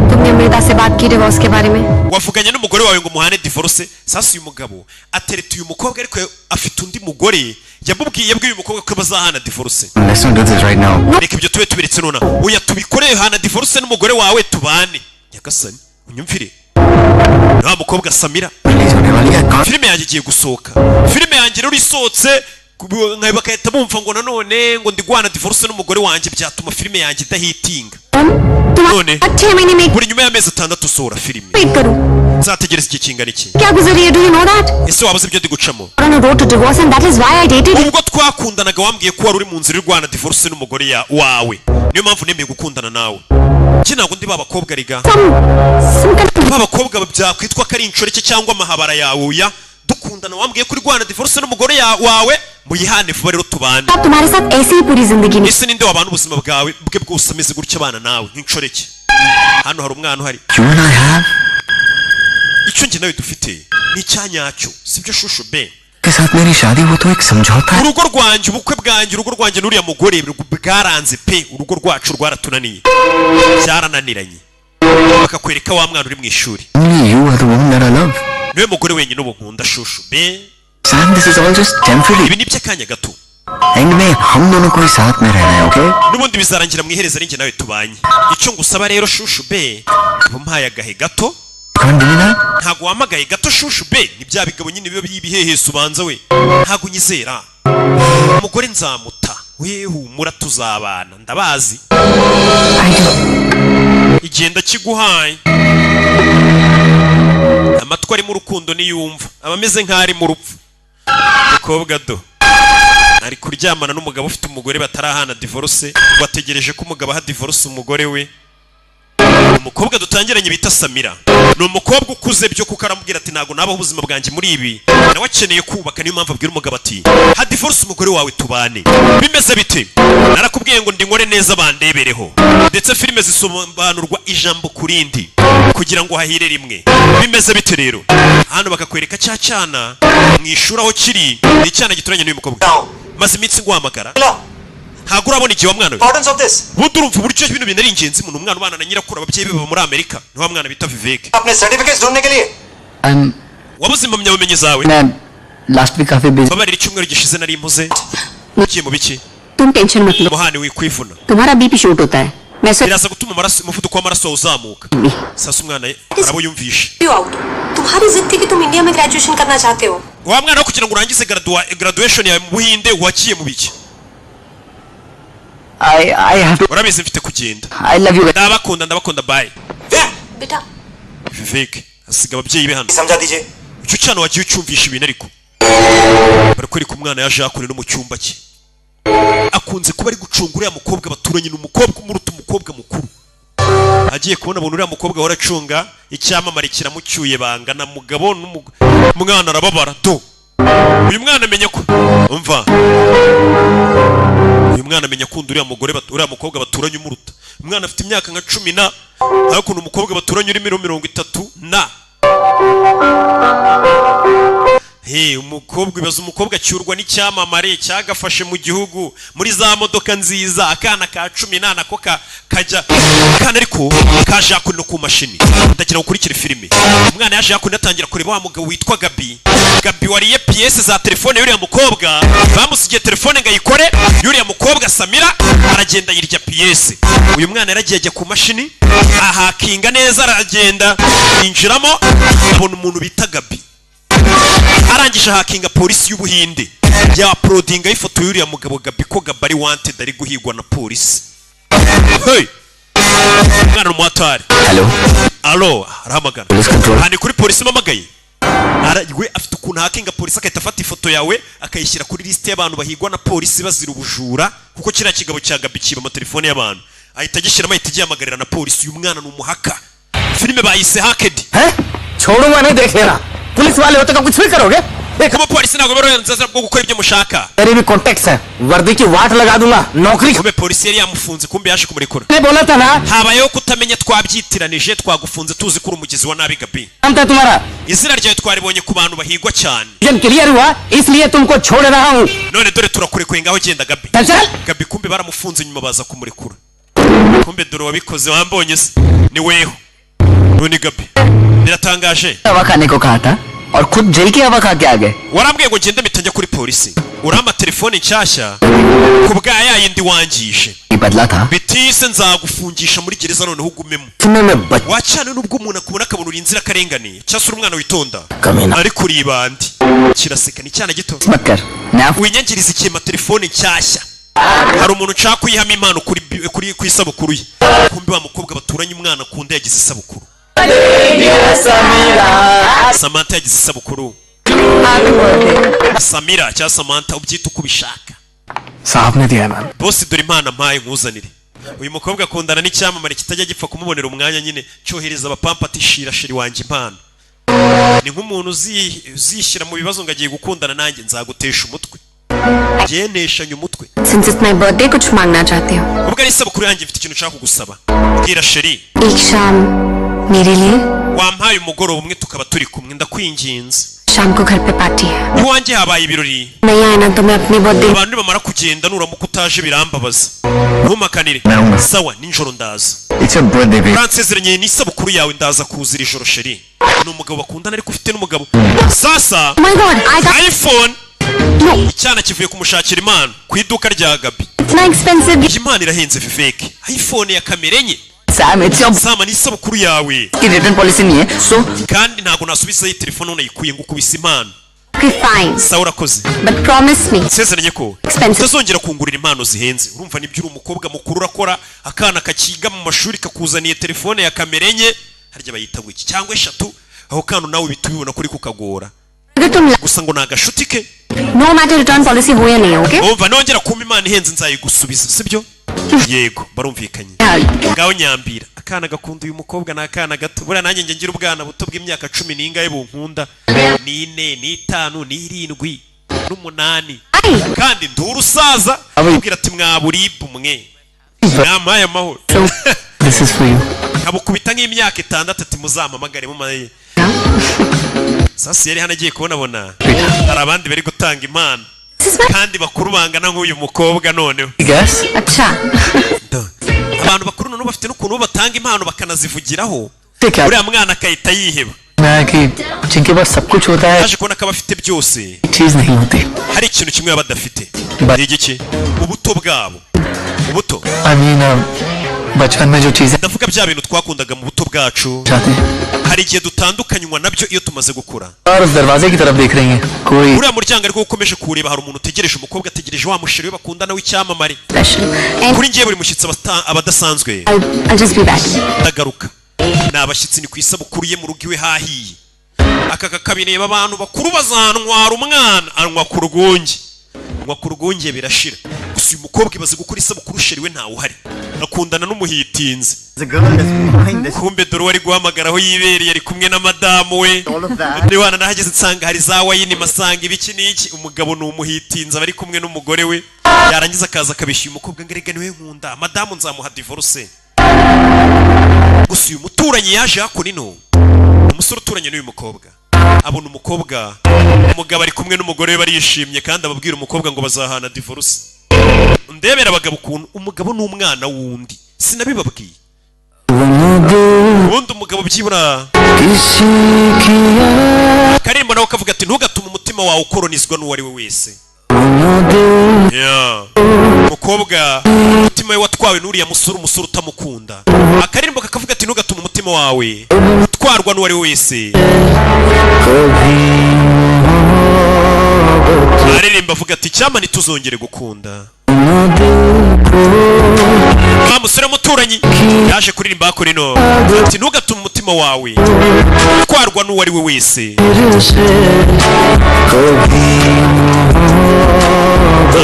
तुमने अमृता से बात की डिवोर्स के बारे में. wavuganye n'umugore wawe ngo muhane divorce sasa uyu mugabo atereta uyu mukobwa ariko afite undi mugore yabwiye uyu mukobwa ko bazahana divorce Let's not do this right now. reka ibyo tube tubiretse nona oya tubikoreye hana divorce n'umugore wawe tubane nyagasani unyumvire nta mukobwa Samira Release होने वाली है कौन filime yanjye igiye gusohoka filime yanjye rero isohotse nkabe bakahita bumva ngo nanone ngo ndigwana divorce n'umugore wanjye byatuma filime yanjye idahitinga तुम्हारे 6 महीने में buri nyuma y'amezi 6 usohora filime wait करूँ. nzategereza igihe kingana iki क्या गुजर रही है? Do you know that? ese waba uzi ibyo ndi gucamo On a road to divorce and that is why I dated you. ubwo twakundanaga wambwiye ko wari uri mu nzira irwana divorce n'umugore wawe niyo mpamvu nemeye gukundana nawe njye ntabwo ndi babakobwa riga Some kind of babakobwa byakwitwa ko ari inshoreke cyangwa amahabara yawe uya dukundana wambwiye ko urwana divorce n'umugore wawe muyihane vuba rero tubane आप तुम्हारे साथ ऐसे ही पूरी जिंदगी नहीं. ese ninde wabana ubuzima bwawe bwe bwose ameze gutya abana nawe nk'inshoreke hano hari umwana uhari You and I have icyo njye nawe dufite ni icyanyacyo sibyo shushu be के साथ मेरी शादी वो तो एक समझौता है urugo rwanjye ubukwe bwanjye urugo rwanjye n'uriya mugore bwaranze pe urugo rwacu rwaratunaniye byarananiranye bakakwereka wa mwana uri mu ishuri Only you are the woman that I love. niwe mugore wenyine ubu nkunda shushu be Sam, this is all just temporary. ibi ni by'akanya gato and में हम दोनों को ही साथ में रहना है, okay? n'ubundi bizarangira mu iherezo ari njye nawe tubanye. Icyo ngusaba rero shushu be, umpaye agahe gato. Ntago wamagaye gato shushu be, ni bya bigabo nyine biba byibihehese ubanza we. Ntago nyizera. Umugore nzamuta. We humura tuzabana, ndabazi. Igenda kiguhaye. Amatwi ari mu rukundo niyumva, abameze nk'ari mu rupfu. Umukobwa do ari kuryamana n'umugabo ufite umugore batarahana divorce, bategereje ko umugabo aha divorce umugore we. Umukobwa dutangiranye bita Samira, ni umukobwa ukuze byo kuko aramubwira ati ntago nabaho ubuzima bwanjye muri ibi, nawe akeneye kubaka, niyo mpamvu abwira umugabo ati ha divorce umugore wawe tubane. Bimeze bite? Narakubwiye ngo ndi nkore neza bandebereho, ndetse filime zisobanurwa ijambo kurindi kugira ngo hahire rimwe. Bimeze bite rero? Hano bakakwereka cyacana mwishura aho kiri, ni cyana gituranye n'uyu mukobwa. Maze iminsi nguhamagara ntago urabona igihe wa mwana we. Bundi urumva uburyo ibintu binari ingenzi mu umwana ubana na nyirakuru, ababyeyi baba muri Amerika, ni wa mwana bita Vivek. Wabuze impamyabumenyi zawe? Last week काफी busy. babarira icyumweru gishize nari mpuze. Ugiye mu biki? तुम tension मत लो, Muhani wikwivuna. तुम्हारा BP shoot होता है। मैं sir Biraza gutuma umuvuduko w'amaraso uzamuka. Sasa umwana arabo yumvishe. तुम्हारी जिद थी कि तुम इंडिया में ग्रेजुएशन करना चाहते हो। Wa mwana wo kugira ngo urangize graduation yawe mu Buhinde wakiye mu biki? I have to. Urabizi mfite kugenda. I love you. Ndabakunda bye. बेटा Vivek asiga ababyeyi be hano. समझा दीजिए। Icyo cyano wagiye ucyumvisha ibintu ariko. Barakwereka umwana yaje akure no mu cyumba cye. Akunze kuba ari gucungura ya mukobwa baturanye n'umukobwa umuruta umukobwa mukuru. Agiye kubona abantu uriya mukobwa waracunga icyamamare kiramucyuye bangana mugabo n'umwana arababara do. Uyu mwana amenya ko umva. Uyu mwana amenya ko uriya mugore uriya mukobwa baturanye umuruta. Umwana afite imyaka nka 10 ariko n'umukobwa baturanye uri 30 na. Umukobwa ibaza umukobwa cyurwa n'icyamamare cyagafashe mu gihugu muri za modoka nziza, akana ka 18 ko kajya kana ariko kaje akuno ku mashini. Ndagira gukurikira filime. Umwana yaje akuno atangira kureba wa mugabo witwa Gabi wariye PS za telefone y'uriya mukobwa, bamusigiye telefone ngayikore, y'uriya mukobwa Samira aragenda yirya PS. Uyu mwana yaragiye ajya ku mashini ahakinga neza, aragenda yinjiramo abona umuntu bita Gabi. Arangije hakinga polisi y'Ubuhinde ya uploadinga ifoto y'uriya mugabo Gabi ko Gabi ari wanted ari guhigwa na polisi. Hey, mwana n'umwatari. Allo arahamagara. Hani kuri polisi mamagaye. Aragwe afite ukuntu hakinga polisi akahita afata ifoto yawe akayishyira kuri liste y'abantu bahigwa na polisi bazira ubujura, kuko kiriya kigabo cya Gabi kiba mu telefone y'abantu. Ahita agishyiramo ahita agihamagarira na polisi. Uyu mwana n'umuhaka. Filime bayise Hacked. छोड़ो मैंने देखेगा पुलिस वाले होते तो कुछ भी करोगे Kama polisi ntabwo baroyanzaza bwo gukora ibyo mushaka. तेरे भी कॉन्टेक्ट्स है वर्दी की वाट लगा दूंगा नौकरी Kome polisi yari yamufunze kumbe yaje kumurekura. ने बोला था ना Habayeho kutamenya twabyitiranije twagufunze tuzi kuri umugizi wa nabi Gabi. नाम था तुम्हारा Izina ryawe twaribonye ku bantu bahigwa cyane. जन क्लियर हुआ इसलिए तुमको छोड़ रहा हूँ None dore turakurekuye ngaho genda Gabi. चल Gabi kumbe baramufunze nyuma baza kumurekura. Kumbe dore wabikoze wambonye se ni weho. None Gabi biratangaje. हवा खाने को कहा था और खुद जेल की हवा खा के आ गए Warambwiye ngo ngende mitajya kuri polisi. Urama telefone nshyashya kubwa yayindi wangije. बदला था Bitise nzagufungisha muri gereza noneho ugumemo. तुम्हें मैं बच Wacana nubwo umuntu akubona akabona uri inzira karengane. Cyasura umwana witonda. कमीना Ari kuri bandi. Kiraseka ni cyana gito. मत कर मैं Winyangiriza ikema telefone nshyashya. Hari umuntu nshaka kuyihama impano kuri ku isabukuru ye. Kumbe wa mukobwa baturanye umwana akunda yagize isabukuru. Samantha yagize isabukuru. Samira cyangwa Samantha ubyita uko ubishaka. साहब ने दिया ma'am Boss dore impano mpaye nkuzanire. Uyu mukobwa akundana n'icyamamare kitajya gipfa kumubonera umwanya nyine cyohereza abapampa ati shira shiri wanjye impano. Ni nk'umuntu uzishyira mu bibazo ngo agiye gukundana nanjye nzagutesha umutwe. Ngeneshanye umutwe. Since it's my birthday कुछ मांगना चाहते हो? Ubwo ari isabukuru yanjye mfite ikintu nshaka kugusaba. Bwira sheri. एक शाम मेरे लिए Wampaye umugoroba umwe tukaba turi kumwe ndakwinginze. शाम को घर पे पार्टी है Iwanjye habaye ibirori. नहीं आया ना तो मैं अपनी birthday Abantu bamara kugenda nuramuka utaje birambabaza. Ntumakanire. Sawa ninjoro ndaza. It's a birthday babe. Fransezeranye ni isabukuru yawe ndaza kuzira ijoro sheri. Ni umugabo bakundana ariko ufite n'umugabo. Sasa Oh my God, I got iPhone icyana kivuye kumushakira impano ku iduka rya Gabi. It's not expensive. Iyi mpano irahenze Fifeke. iPhone ya kamera enye. Sam, it's your Sama ni isabukuru yawe. return policy नहीं है, so Kandi ntago nasubiza iyi telefone unayikuye ngo ukubise impano. Okay, fine. Sawa urakoze. But promise me. Sezeranye ko Expensive. utazongera kungurira impano zihenze. Urumva nibyo uri umukobwa mukuru urakora akana kakiga mu mashuri kakuzaniye telefone ya kamera enye harya bayita ngo iki cyangwa eshatu aho kano nawe bitubibona kuri kukagora. अगर तुम Gusa ngo nagashuti ke. no matter return policy हो या नहीं, okay? Umva nongera kumpa impano ihenze nzayigusubiza sibyo? Yego barumvikanye. Ngaho nyambira akana gakunda uyu mukobwa na akana gato buriya nanjye ngira ubwana buto bw'imyaka 10 n'ingahe bunkunda ni 4 ni 5 ni 7 n'umunani kandi ndurusaza abwira ati mwaburibu mwe mwamaye amahoro. this is for you. kabukubita nk'imyaka 6 ati muzampamagare mu maye. Sasa yari hanagiye kubona hari abandi bari gutanga impano kandi bakuru bangana nk'uyu mukobwa noneho. Yes. अच्छा. Abantu bakuru noneho bafite n'ukuntu batanga impano bakanazivugiraho. क्या Uriya mwana akahita yiheba. मैं कि जिनके पास सब कुछ होता है Yaje kubona ko abafite byose चीज नहीं होती. hari ikintu kimwe baba badafite. But- Ni igiki? Ubuto bwabo. Ubuto. I mean, बचपन में जो चीजें Ndavuga bya bintu twakundaga mu buto bwacu. चाहते हैं Hari igihe dutandukanywa nabyo iyo tumaze gukura. और उस दरवाजे की तरफ देख रही हैं कोई Uriya muryango ariko ukomeje kureba hari umuntu utegereje umukobwa ategereje wa mushiri we bakundana w'icyamamare. Special. And Kuri ngiye buri mushyitsi abadasanzwe. I'll just be back. Ndagaruka. Ni abashyitsi ni ku isabukuru ye mu rugo iwe hahiye. Aka kakabineba abantu bakuru bazantwara umwana anywa ku rwunge. Anywa ku rwunge birashira. Gusa uyu mukobwa ibaze gukora isabukuru sheri we ntawe uhari. Akundana n'umuhitinze. The girl is behind this. Kumbe dore wari guhamagaraho yibereye ari kumwe na madamu we. All of that. Ndi wana nahageze nsanga hari za wayini masanga ibiki n'iki umugabo ni umuhitinze bari kumwe n'umugore we. Yarangiza akaza akabishyuye umukobwa ngarega niwe nkunda. Madamu nzamuha divorce. Gusa uyu muturanyi yaje hakuri no. Umusore uturanye n'uyu mukobwa. Abona umukobwa umugabo ari kumwe n'umugore we barishimye kandi ababwira umukobwa ngo bazahana divorce. Ndebera abagabo ukuntu umugabo n'umwana wundi sinabibabwiye. Ubundi umugabo byibura Karimbo nawe kavuga ati ntugatume umutima wawe ukoronizwa n'uwari we wese. Umukobwa umutima we watwawe n'uriya musore umusore utamukunda. Akarimbo kakavuga ati ntugatume umutima wawe utwarwa n'uwari we wese. Aririmba avuga ati cyama ntituzongere gukunda. Wa musore muturanyi yaje kuririmba akora ino ati ntugatume umutima wawe utwarwa n'uwari we wese.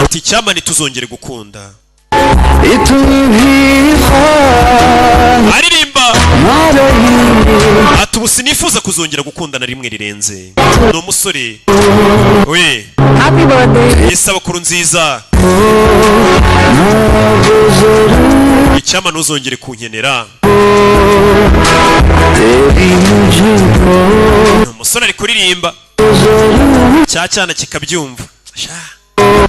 Ati cyama ntituzongere gukunda. Aririmba ati ubu sinifuza kuzongera gukundana rimwe rirenze. Ni umusore we Happy birthday. isabukuru nziza. Icyama ntuzongere kunkenera. Umusore ari kuririmba cya cyana kikabyumva.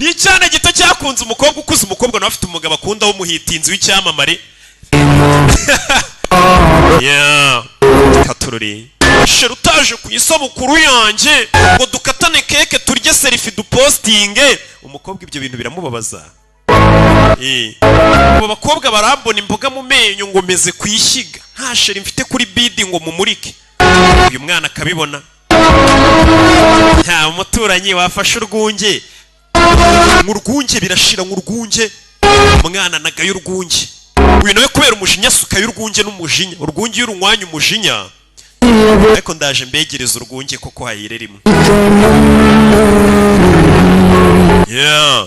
Ni icyana gito cyakunze umukobwa ukuze umukobwa nawe afite umugabo akunda w'umuhitinzi w'icyamamare. Yeah. Katururi. Sheri utaje ku isabukuru yanjye ngo dukatane keke turye selfie dupostinge. Umukobwa ibyo bintu biramubabaza. Abo bakobwa barambona imboga mu menyo ngo meze kwishyiga. Nta sheri mfite kuri bidi ngo mumurike. Uyu mwana akabibona. Nta umuturanyi wafashe urwunge. Urwunge birashira nk'urwunge. Umwana nagaye urwunge. Uyu nawe kubera umujinya suka y'urwunge n'umujinya. Urwunge y'urunywanya umujinya. Ariko ndaje mbegereza urwunge koko hayire rimwe. Yeah.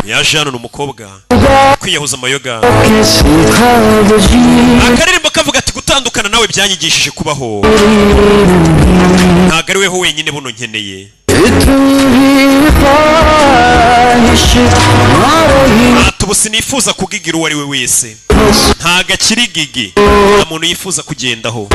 Yaje hano n'umukobwa kwiyahuza amayoga. Akaririmbo kavuga ati gutandukana nawe byanyigishije kubaho. Ntago ari weho wenyine buno nkeneye. Ati ubu sinifuza kugigira uwo ari we wese. nta gakiri gigi umuntu yifuza kugendaho.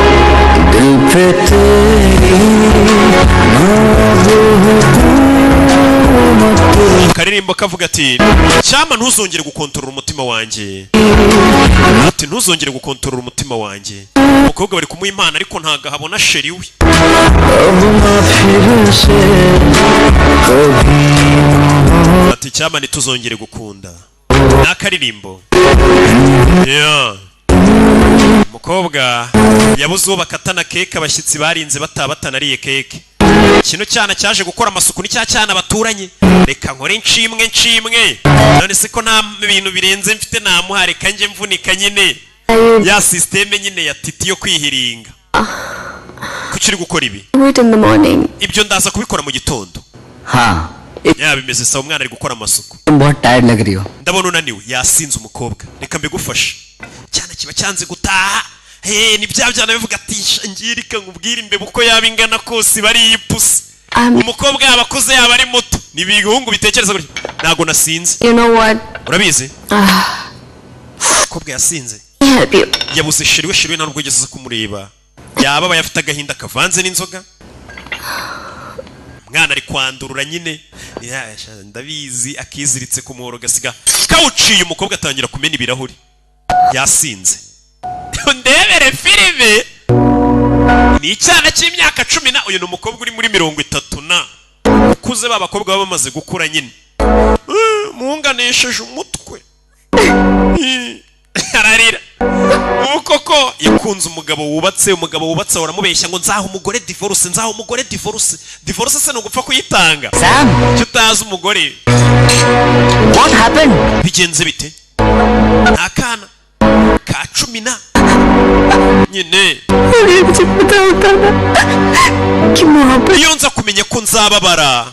Karirimbo kavuga ati cyama ntuzongere gukontorora umutima wanjye, ati ntuzongere gukontorora umutima wanjye. Umukobwa bari kumuha impano ariko ntago habona sheri we. Ati cyama ntituzongere gukunda. Nakaririmbo umukobwa yabuze uwo bakatana keke, abashyitsi barinze batabatanariye keke. Kino cyana cyaje gukora amasuku ni cya cyana baturanye. Reka nkore nshimwe none se ko nta bintu birenze mfite namuha, reka nje mvunika nyine ya systeme nyine ya titi yo kwihiringa. Kuki uri gukora ibi? Wait in the morning. Ibyo ndaza kubikora mu gitondo. हाँ Bimeze sawa, umwana ari gukora amasuku. तुम बहुत टायर्ड लग रही हो. Ndabona unaniwe. Yasinze umukobwa. Reka mbigufashe. Cyana kiba cyanze gutaha. Ni bya byana bivuga ati ngirika ngubwira imbe uko yabingana kose bari ipusi. Umukobwa yabakuze yaba ari muto. Ni bihungu bitekereza gutyo. Nago nasinze. You know what? Urabizi? Umukobwa yasinze. Help you. Yabuze shiriwe ntabwo yigeze kumureba. Yaba bayafite agahinda kavanze n'inzoga. Mwana ari kwandurura nyine. Ndabizi akiziritse ku muhoro gasiga kawuciye. Umukobwa atangira kumena ibirahuri. Yasinze. Ndebere filime ni icyana cy'imyaka 10 na uyu numukobwa uri muri 30 na ukuze babakobwa baba bamaze gukura nyine. Muunganisheje umutwe. Ararira. Ukoko yakunze umugabo wubatse waramubeshya ngo nzaho umugore divorce. Divorce se no gupfa kuyitanga. Sam, Cyutaza umugore. what happened? Bigenze bite? Nakana ka 10 na nyine. Iyo nza kumenya ko nzababara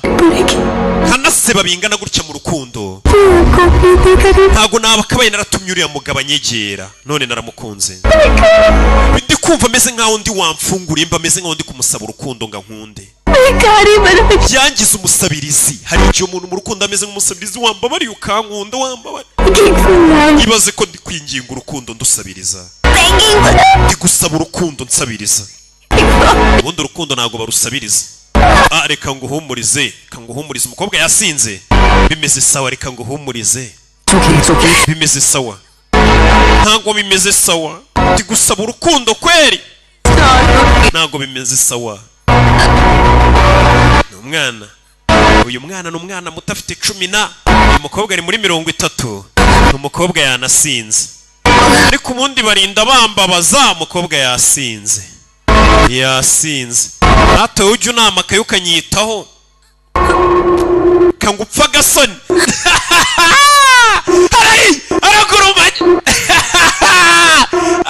kanaseba bingana gutya mu rukundo, ntago nabakabaye naratumye uriya mugabo anyegera. None naramukunze. Ndi kumva meze nkaho ndi wamfunguriye, mba meze nkaho ndi kumusaba urukundo nga nkunde. Byangize umusabirizi. Hari icyo umuntu mu rukundo ameze nk'umusabirizi, wambabariye ukankunda wambabari. Ibaze ko ndi kwinginga urukundo ndusabiriza. Ndi gusaba urukundo nsabiriza. Ubundi urukundo ntago barusabiriza. Reka nguhumurize, umukobwa yasinze. Bimeze sawa, reka nguhumurize. Bimeze sawa. Ntago bimeze sawa. Ndi gusaba urukundo kweri. Ntago bimeze sawa. Umwana. Uyu mwana ni umwana muto afite 10 na. Uyu mukobwa ari muri 30. Umukobwa yanasinze. Ariko ubundi barinda bambabaza. Umukobwa yasinze. Hato ujya unama kayukanyitaho kangupfa gasoni. Aragurumanye.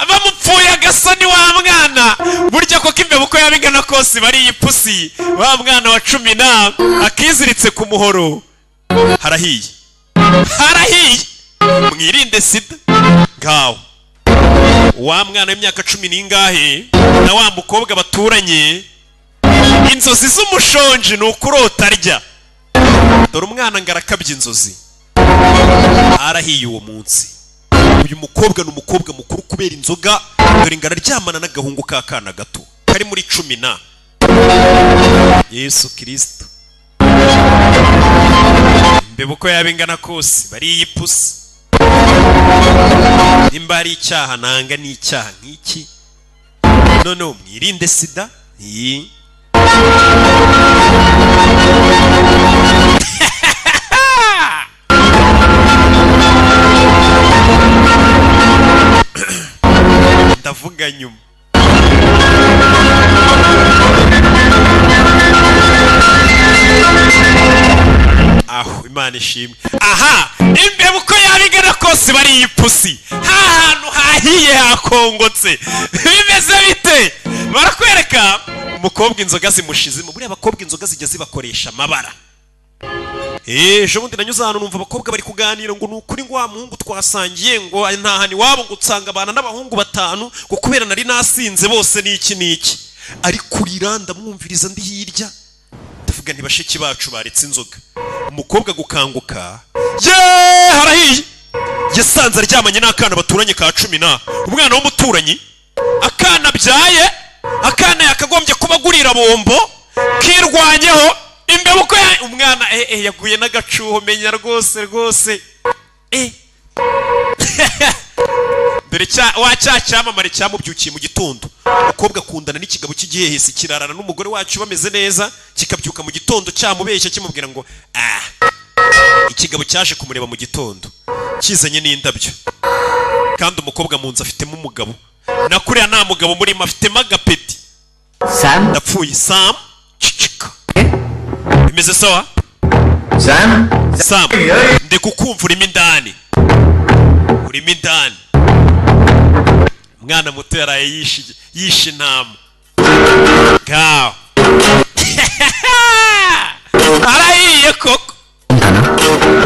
Bamupfuye agasoni wa mwana. Burya ko kimbe buko yabingana kose bari ipusi. Wa mwana wa 10 na akiziritse ku muhoro. Harahiye. Mwirinde sida. Ngaho. Wa mwana w'imyaka 10 n'ingahe na wa mukobwa baturanye. Inzozi z'umushonje nukurota arya. Dore umwana ngarakabye inzozi. Arahiye uwo munsi. Uyu mukobwa ni umukobwa mukuru kubera inzoga. Dore ngararyamana n'agahungu k'akana gato kari muri 10 na. Yesu Kristo. Mbebuko yabingana kose bari ipusi. Nimba ari icyaha nanga ni icyaha nk'iki. None mwirinde sida. Ndavuga nyuma. Imana ishimwe. Imbe buko yabigana kose bari ipusi. Ahantu hahiye hakongotse. Bimeze bite? Barakwereka umukobwa inzoga zimushizemo. Buriya abakobwa inzoga zijya zibakoresha amabara. Ejo bundi nanyuze ahantu numva abakobwa bari kuganira ngo nukuri ngo wa muhungu twasangiye ngo ntahani wabo ngo utsanga abana n'abahungu 5 ngo kubera nari nasinze bose niki. Ari kurira ndamwumviriza ndi hirya. Ndavuga ntibashiki bacu baretse inzoga. Umukobwa gukanguka. Harahiye. yasanze aryamanye n'akana baturanye ka 10 umwana w'umuturanyi akana byaye akana yakagombye kubagurira bombo kirwanyeho imbeba uko umwana yaguye n'agacuho menya rwose dore wacyamamare cyamubyukiye mu gitondo umukobwa akundana n'ikigabo cy'igihehesi kirarana n'umugore wacu bameze neza kikabyuka mu gitondo cyamubeshya kimubwira ngo ikigabo cyaje kumureba mu gitondo kizanye n'indabyo kandi umukobwa mu nzu afitemo umugabo nakuriya nta mugabo murimo afitemo agapeti Sam? ndapfuye Sam cicika bimeze sawa Sam ndi kukumva urimo indani umwana muto yaraye yishe intama ngaho arahiye koko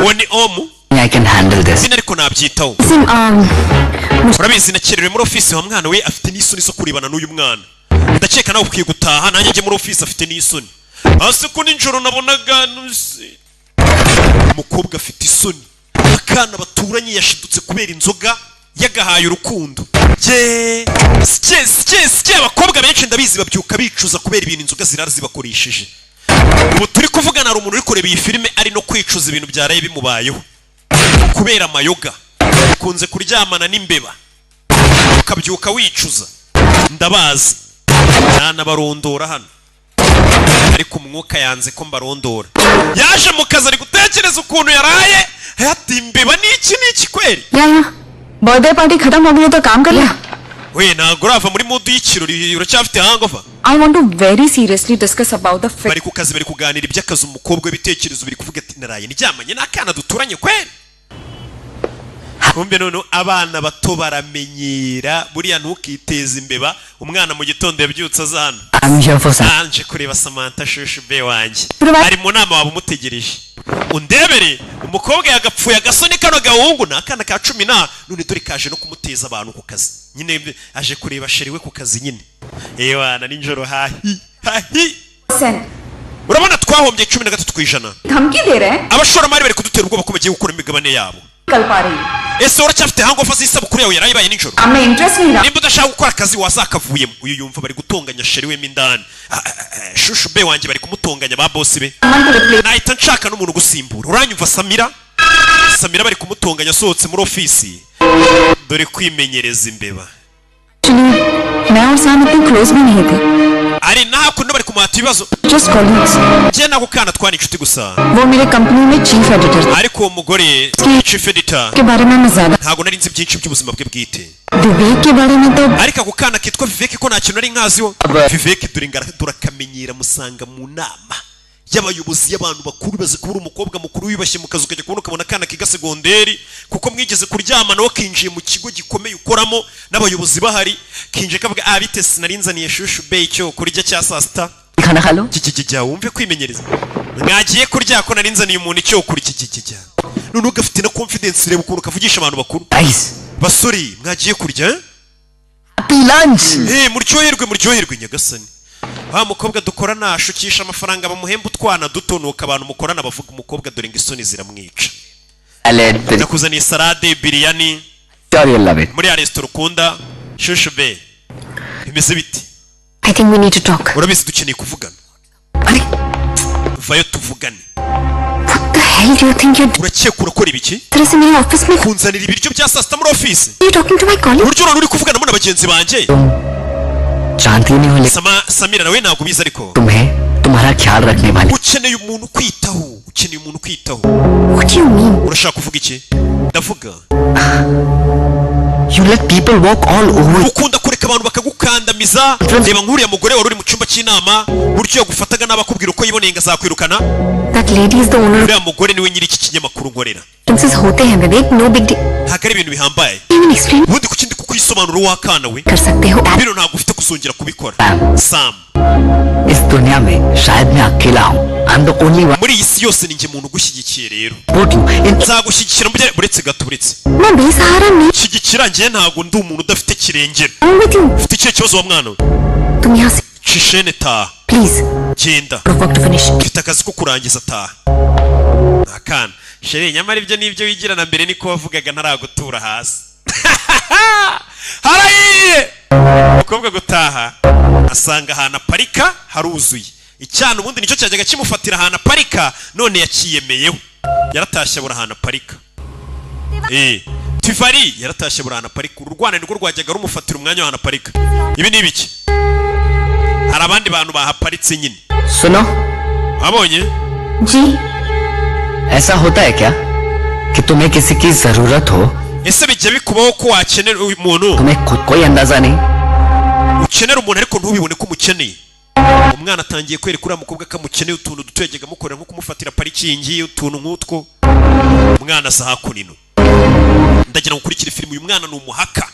uwo ni omu I can handle this. zina ariko nabyitaho urabizi nakererewe muri ofisi wa mwana we afite n'isoni zo kurebana n'uyu mwana ndakeka nawe ukwiye gutaha nanjye njye muri ofisi afite n'isoni hasi ko nijoro nabonaga umukobwa afite isoni akana baturanye yashidutse kubera inzoga yagahaye urukundo sike abakobwa benshi ndabizi babyuka bicuza kubera ibintu inzoga zirara zibakoresheje ubu turi kuvugana hari umuntu uri kureba iyi filime ari no kwicuza ibintu byaraye bimubayeho kubera amayoga ukunze kuryamana n'imbeba ukabyuka wicuza ndabazi nanabarondora hano ariko umwuka yanze ko mbarondora yaje mu kazi ari gutekereza ukuntu yaraye ati imbeba n'iki kweri birthday party खत्म हो गई तो काम कर लिया we ntabwo urava muri mood y'ikirori uracyafite hangover I want to very seriously discuss about the bari ku kazi bari kuganira iby'akazi umukobwa w'ibitekerezo biri kuvuga ati naraye ndyamanye n'akana duturanye kweri kumbe none abana bato baramenyera buriya ntukiteze imbeba umwana mu gitondo yabyutse azana anje kureba Samantha shushu be wanjye ari mu nama waba umutegereje undebere umukobwa yagapfuye agasoni kano gahungu n'akana ka 10 none dore kaje no kumuteza abantu ku kazi nyine aje kureba sheri we ku kazi nyine wana ninjoro hahi urabona twahombye 13% धमकी दे रहे हैं abashoramari bari kudutera ubwoba ko bagiye gukora imigabane yabo कल पा रही ese uracyafite hangover z'isabukuru yawe yarayibaye nijoro हमें इंटरेस्ट नहीं रहा nimba udashaka gukora akazi wazakavuyemo uyu yumva bari gutonganya sheri we mindani shushu be wanjye bari kumutonganya ba boss be nahita nshaka n'umuntu gusimbura uranyumva Samira bari kumutonganya asohotse muri ofisi dore kwimenyereza imbeba मैं और सैम इतने क्लोज भी नहीं थे ari naho kuno bari kumuhata ibibazo just colleagues je nako kana twani inshuti gusa वो मेरे कंपनी में chief editor थे ariko uwo mugore chief editor के बारे में मैं ज्यादा ntago nari nzi byinshi by'ubuzima bwe bwite विवेक के बारे में तो ariko ako kana kitwa Vivek ko nta kintu ari nkaziho Vivek durakamenyera musanga mu nama y'abayobozi y'abantu bakuru baze kubura umukobwa mukuru wibashye mu kazu kajya kubona ukabona kana kiga segonderi kuko mwigeze kuryama nawe kinjiye mu kigo gikomeye ukoramo n'abayobozi bahari kinje kavuga bite sinarinzaniye shushu be cyo kurya cya sasta खाना खा लो kijya wumve kwimenyereza mwagiye kurya ko narinzaniye umuntu cyo kuri kijya none ugafite na confidence reba ukuntu kavugisha abantu bakuru basori mwagiye kurya happy lunch muryoherwe nyagasani wa mukobwa dukora nashukisha amafaranga bamuhemba utwana duto nuko abantu mukorana bavuga umukobwa dore ngo isoni ziramwica nakuzaniye salade biryani muri ya restaurant ukunda shushu be bimeze biti I think we need to talk. urabizi dukeneye kuvugana vayo tuvugane What the hell do you think you're doing? urakeka urakora ibiki तरह से मेरे ऑफिस में kunzanira ibiryo bya saa sita muri ofisi you talking to my colleague? uburyo urabona uri kuvugana na bagenzi banjye जानती नहीं हो लेकिन Samira nawe ntabwo ubizi ariko तुम्हें तुम्हारा ख्याल रखने वाली ukeneye umuntu kwitaho What do you mean? urashaka kuvuga iki ndavuga you let people walk all over ukunda kureka abantu bakagukandamiza reba nk'uriya mugore wari uri mu cyumba cy'inama buryo yagufataga n'abakubwira uko yiboneye ngo azakwirukana That lady is the owner of uriya mugore niwe nyiri iki kinyamakuru nkorera Princess होते हैं विवेक no big deal. ntabwo ari ibintu bihambaye Even explain ubundi ku kindi kukwisobanura wakana we कर सकते हो. bino ntabwo ufite kuzongera kubikora Sam इस दुनिया में शायद मैं अकेला हूँ I'm the only one muri iyi si yose ni njye muntu ugushyigikiye rero support you in nzagushyigikira buretse gato buretse मैं बेसहारा नहीं shyigikira njye ntabwo ndi umuntu udafite kirengera हूँ with you. ufite ikihe kibazo wa mwana we तुम यहाँ से Shishene taha. Please. Genda. Work to finish. Mfite akazi ko kurangiza taha. Akana. Sheri nyamara ibyo nibyo wigirana mbere niko wavugaga ntaragutura hasi. Harayiye. Umukobwa gutaha asanga ahantu aparika haruzuye. Icyana ubundi nicyo cyajyaga kimufatira ahantu aparika none yakiyemeyeho. Yaratashye bura ahantu aparika. Tivari yaratashye bura ahantu aparika. Urwana nirwo rwajyaga rumufatira umwanya ahantu aparika. Ibi ni ibiki? Hari abandi bantu bahaparitse nyine. सुनो Abonye? जी ऐसा होता है क्या कि तुम्हें किसी की जरूरत हो Ese bijya bikubaho ko wakenera umuntu तुम्हें खुद कोई अंदाजा नहीं ukenera umuntu ariko ntubibone ko umukeneye. Umwana atangiye kwereka uriya mukobwa ko amukeneye utuntu duto yajyaga amukorera nko kumufatira parikingi utuntu nk'utwo. Umwana asa hakunino. Ndagira ngo ukurikire filime. Uyu mwana ni umuhaka,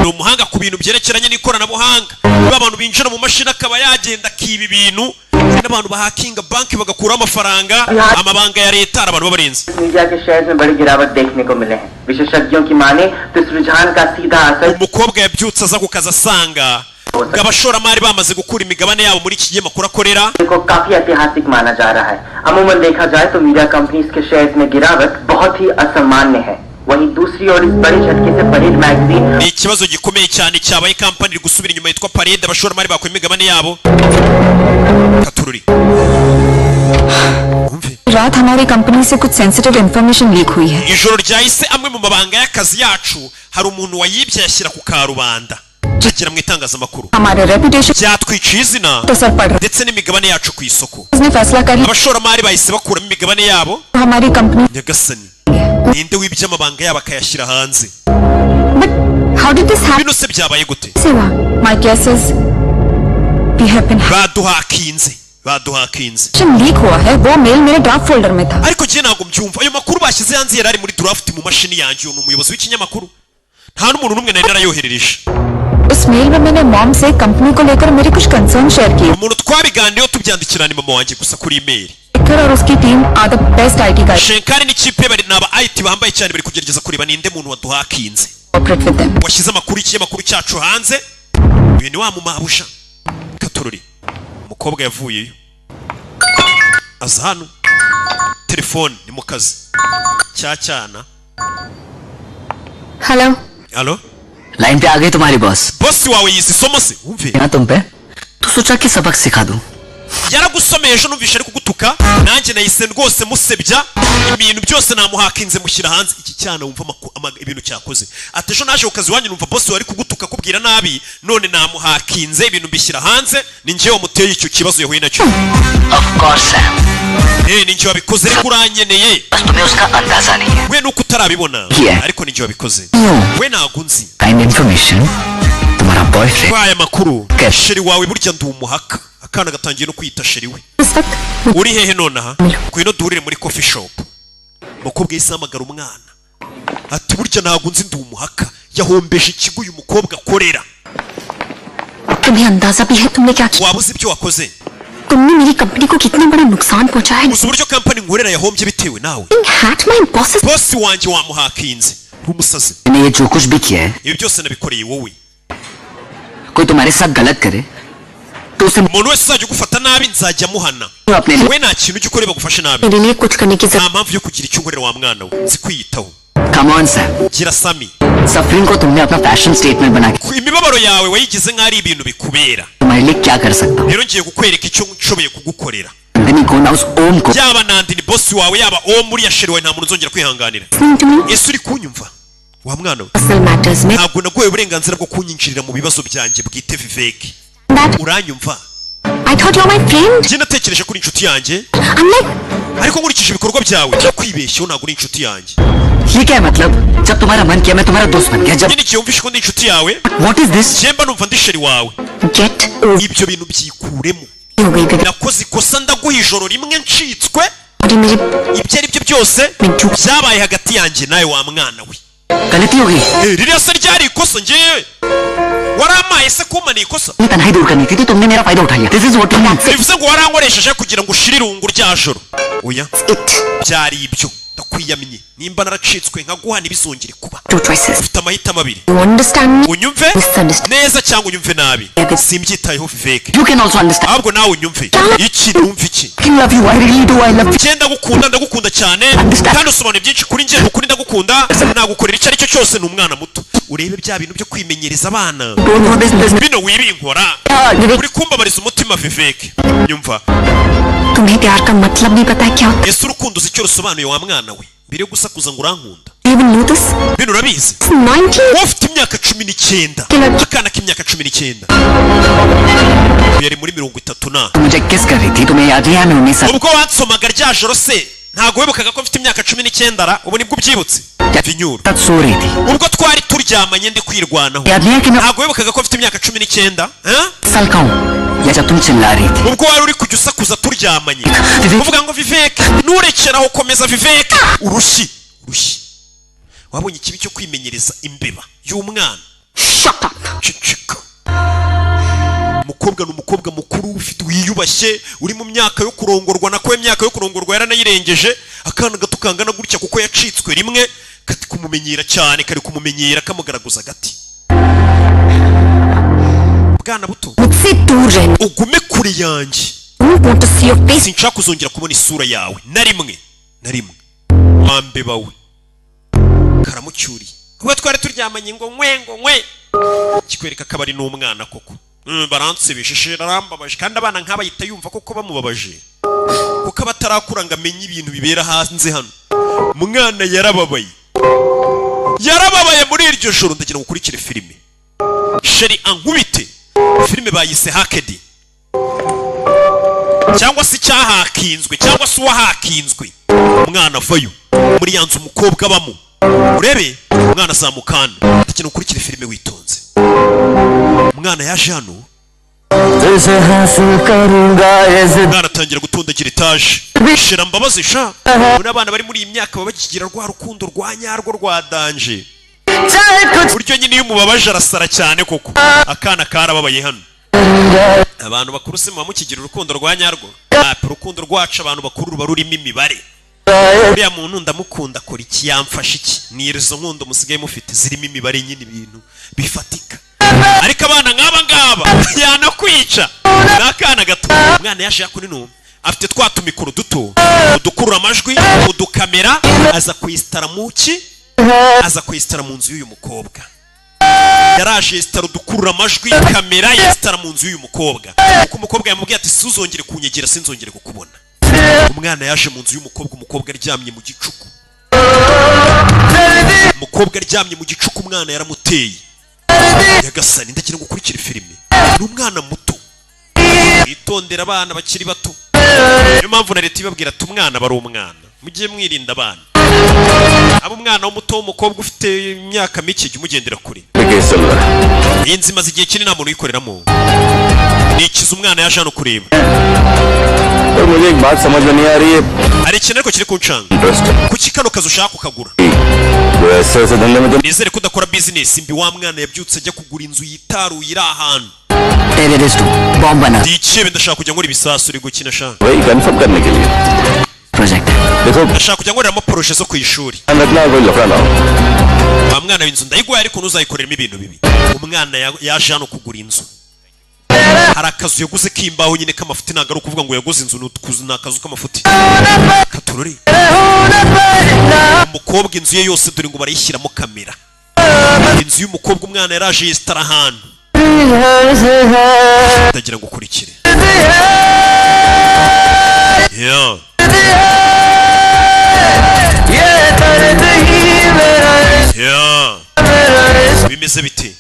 ni umuhanga ku bintu byerekeranye n'ikoranabuhanga. Niba abantu binjira mu mashini akaba yagenda akiba ibintu, n'abantu bahakinga banki bagakuraho amafaranga, amabanga ya leta abantu babarenze. Media के शेयर्स में बड़ी गिरावट देखने को मिले हैं। विशेषज्ञों की माने तो इस रुझान का सीधा असर Umukobwa yabyutse aza ku kazi asanga abashoramari bamaze gukura imigabane yabo muri iki kinyamakuru akorera. को काफी ऐतिहासिक माना जा रहा है। अमूमन देखा जाए तो मीडिया कंपनीज के शेयर्स में गिरावट बहुत ही असामान्य है। वहीं दूसरी ओर इस बड़े झटके से parade magazine Ni ikibazo gikomeye cyane cyabaye kampani iri gusubira inyuma yitwa Parade abashoramari bakuye imigabane yabo. Katururi. रात हमारी कंपनी से कुछ सेंसिटिव इंफॉर्मेशन लीक हुई है। Ijoro ryahise amwe mu mabanga y'akazi yacu hari umuntu wayibye yashyira ku karubanda. Agira mu itangazamakuru. हमारे reputation Byatwiciye izina तो सर पड़ रहा ndetse n'imigabane yacu ku isoko. है। उसने फैसला कर लिया Abashoramari bahise bakuramo imigabane yabo. हमारी company. Nyagasani. Ninde wibye amabanga yabo akayashyira hanze? But how did this happen? Bino se byabaye gute? सेवा, my guess is we have been Baduhakinze. Baduhakinze. Leak हुआ है। वो मेल मेरे draft folder में था। Ariko je ntabwo mbyumva. Ayo makuru bashyize hanze yari ari muri draft mu mashini yanjye. Uyu ni umuyobozi w'ikinyamakuru. Nta n'umuntu n'umwe nari narayoherereje. उस mail में मैंने mom से कंपनी को लेकर मेरे कुछ कंसर्न शेयर किए। Umuntu twabiganiriyeho tubyandikirana mama wanjye gusa kuri email. Shekhar और उसकी team are the best IT guide. Shenkari n'ikipe bari naba IT bambaye cyane bari kugerageza kureba ninde muntu waduhakinze. Cooperate with them. Washyize amakuru y'ikinyamakuru cyacu hanze. Uyu ni wa mumabusha. Katururi. Umukobwa yavuyeyo. Aza hano. Telefone ni mu kazi. Cyacyana. Hello Allo? Line पे आ गई तुम्हारी boss Boss wawe yizi somo se? Umve. यहाँ तुम पे तो सोचा कि सबक सिखा दूं Yaragusomeye ejo numvishe ari kugutuka nanjye nahise rwose musebya ibintu byose namuhakinze mushyira hanze iki cyana wumva ibintu cyakoze ati ejo naje ukazi wanyu numva boss wari kugutuka kubwira nabi none namuhakinze ibintu mbishyira hanze ni njye wamuteye icyo kibazo yahuye nacyo Of course Sam ni njye wabikoze ariko uranyeneye बस तुम्हें उसका अंदाजा नहीं है we nuko utarabibona Yeah. ariko ni njye wabikoze we ntabwo nzi kind information तुम्हारा boyfriend kwa aya makuru Okay. sheri wawe burya ndi umuhaka akana gatangiye no kwita sheri we इस वक्त uri hehe nonaha kwino duhurire muri coffee shop mukobwa yise amagara umwana ati burya ntabwo nzi ndi umuhaka yahombeje ikigo uyu mukobwa akorera तुम्हें अंदाजा भी है तुमने क्या किया waba uzi ibyo wakoze तुमने मेरी कंपनी को कितना बड़ा नुकसान पहुंचाया है uzi uburyo kampani nkorera yahombye bitewe nawe hat my bosses bosi wanjye wamuhakinze ntumusaze मैंने ये जो कुछ भी किया है ibi byose nabikoreye wowe कोई तुम्हारे साथ गलत करे तो उसे umuntu wese uzajya ugufata nabi nzajya muhana अपने लिए we nta kintu ujya ukora bagufashe nabi मेरे लिए कुछ करने की nta mpamvu yo kugira icyo unkorera wa mwana we nzi kwiyitaho come on Sam gira sami suffering को तुमने अपना फैशन स्टेटमेंट बना के imibabaro yawe wayigize nk'ari ibintu bikubera तुम्हारे लिए क्या कर सकता हूँ rero ngiye kukwereka icyo nshoboye kugukorera Nandini को ना उस ओम को yaba nandi ni bosi wawe yaba uwo muri ya sheri wawe nta muntu uzongera kwihanganira to me ese uri kunyumva wa mwana we personal matters में ntabwo naguhaye uburenganzira bwo kunyinjirira mu bibazo byanjye bwite viveki that uranyumva I thought you're my friend njye natekereje kuri inshuti yanjye I'm like ariko nkurikije ibikorwa byawe nakwibeshyeho ntabwo uri inshuti yanjye ये क्या है मतलब जब तुम्हारा मन किया मैं तुम्हारा दोस्त बन गया जब njye n'igihe wumvishe ko ndi inshuti yawe what is this njye mba numva ndi sheri wawe get over ibyo bintu byikuremo हो गई गई nakoze ikosa ndaguha ijoro rimwe ncitswe और मेरे ibyo ari byo byose byabaye hagati yanjye nawe wa mwana we गलती हो गई ririya se ryari ikosa njyewe warampaye se kumana ikosa ये तन्हाई दूर करनी थी तो तुमने मेरा फायदा उठा लिया this is what you bivuze ngo warankoresheje kugira ngo ushire irungu rya joro oya it byari ibyo ndakwiyamye nimba naracitswe nkaguha ntibizongere kuba Two choices. ufite amahitamo abiri You understand me? unyumve Misunderstand. neza cyangwa unyumve nabi simbyitayeho Vivek You can also understand. ahubwo nawe unyumve iki numva iki I love you. I really do. I love you. cyenda ndagukunda cyane kandi usobanura byinshi kuri njye ukuri ndagukunda nagukorera icyo aricyo cyose ni umwana muto urebe bya bintu byo kwimenyereza abana Don't know this business. bino wibinkora uri kumbabariza umutima Vivek nyumva तुम्हें प्यार का मतलब भी पता है क्या होता ese urukundo uzi icyo rusobanuye wa mwana we mbere yo gusakuza ngo urankunda है? You even knew this? bino urabizi 19. wowe ufite imyaka 19 akana k'imyaka 19 yari muri 30 na मुझे किस कर रही थी तुम्हें याद नहीं है मैं 19 ubwo wansomaga rya joro se ntago wibukaga ko mfite imyaka 19 ra ubu nibwo ubyibutse vinyuru तक सो रही थी ubwo twari turyamanye ndi kwirwanaho याद नहीं है कि मैं ntago wibukaga ko mfite imyaka 19 साल का हूँ या जब तुम चिल्ला रही थी ubwo wari uri kujya usakuza turyamanye uvuga ngo Vivek nurekeraho komeza Vivek urushyi wabonye ikibi cyo kwimenyereza imbeba y'umwana Shut up. cicika umukobwa n'umukobwa mukuru ufite wiyubashye uri mu myaka yo kurongorwa nako imyaka yo kurongorwa yaranayirengeje akana gato kangana gutya kuko yacitswe rimwe kati kumumenyera cyane kari kumumenyera kamugaragaza gati bwana buto मुझसे दूर रहना. ugume kure yanjye Don't want to see your face. sinshaka kuzongera kubona isura yawe na rimwe wambeba we karamucyuriye kuba twari turyamanye ngo nkwe kikwereka ko ari n'umwana koko baransebesheje arambabaje kandi abana nk'aba yita yumva koko bamubabaje kuko abatarakura ngo amenye ibintu bibera hanze hano umwana yarababaye muri iryo joro ndagira ngo ukurikire filime sheri ankubite filime bayise Hacked cyangwa se cyahakinzwe cyangwa se uwahakinzwe umwana avayo muri yanzu umukobwa abamo urebe umwana azamukana ndagira ngo ukurikire filime witonze umwana yaje hano umwana atangira gutondagira etaje shira mbabazi sha muri abana bari muri iyi myaka baba bakigira rwa rukundo rwa nyarwo rwa danje buryo nyine iyo umubabaje arasara cyane koko akana karababaye hano abantu bakuru se muba mukigira urukundo rwa nyarwo urukundo rwacu abantu bakuru ruba rurimo imibare uriya muntu ndamukunda akora iki yamfasha iki ni izo nkundo musigaye mufite zirimo imibare nyine ibintu bifatika ariko abana nk'aba ngaba yanakwica n'akana gato umwana yaje kuri n'umwe afite twa tumikoro duto udukurura amajwi udukamera aza kwistara muki aza kwistara mu nzu y'uyu mukobwa yaraje yestara udukurura amajwi kamera yestara mu nzu y'uyu mukobwa kuko umukobwa yamubwiye ati suzongere kunyegera sinzongere kukubona umwana yaje mu nzu y'umukobwa umukobwa aryamye mu gicuku umwana yaramuteye yagasani ndagira ngo ukurikire filime ni umwana muto witondera abana bakiri bato niyo mpamvu na leta ibabwira ati umwana bari umwana mujye mwirinda abana abo umwana w'umuto w'umukobwa ufite imyaka mike jya umugendera kure iyi nzu imaze igihe kinini nta muntu uyikoreramo ni ikiza umwana yaje hano kureba hari ikintu ariko kiri kuncanga kuki kano kazi ushaka kukagura nizere ko udakora bizinesi mbi wa mwana yabyutse ajya kugura inzu yitaruye iri ahantu ndikebe ndashaka kujya nkora ibisasu uri gukina shaka ndashaka kujya nkoreramo poroje zo ku ishuri wa mwana w'inzu ndayiguhaye ariko ntuzayikoreremo ibintu bibi umwana yaje hano kugura inzu hari akazu yaguze k'imbaho nyine k'amafuti ntabwo ari ukuvuga ngo yaguze inzu ni akazu k'amafuti katurore umukobwa inzu ye yose dore ngo barayishyiramo kamera inzu y'umukobwa umwana yaraje yesitara ahantu ndagira ngo ukurikire bimeze bite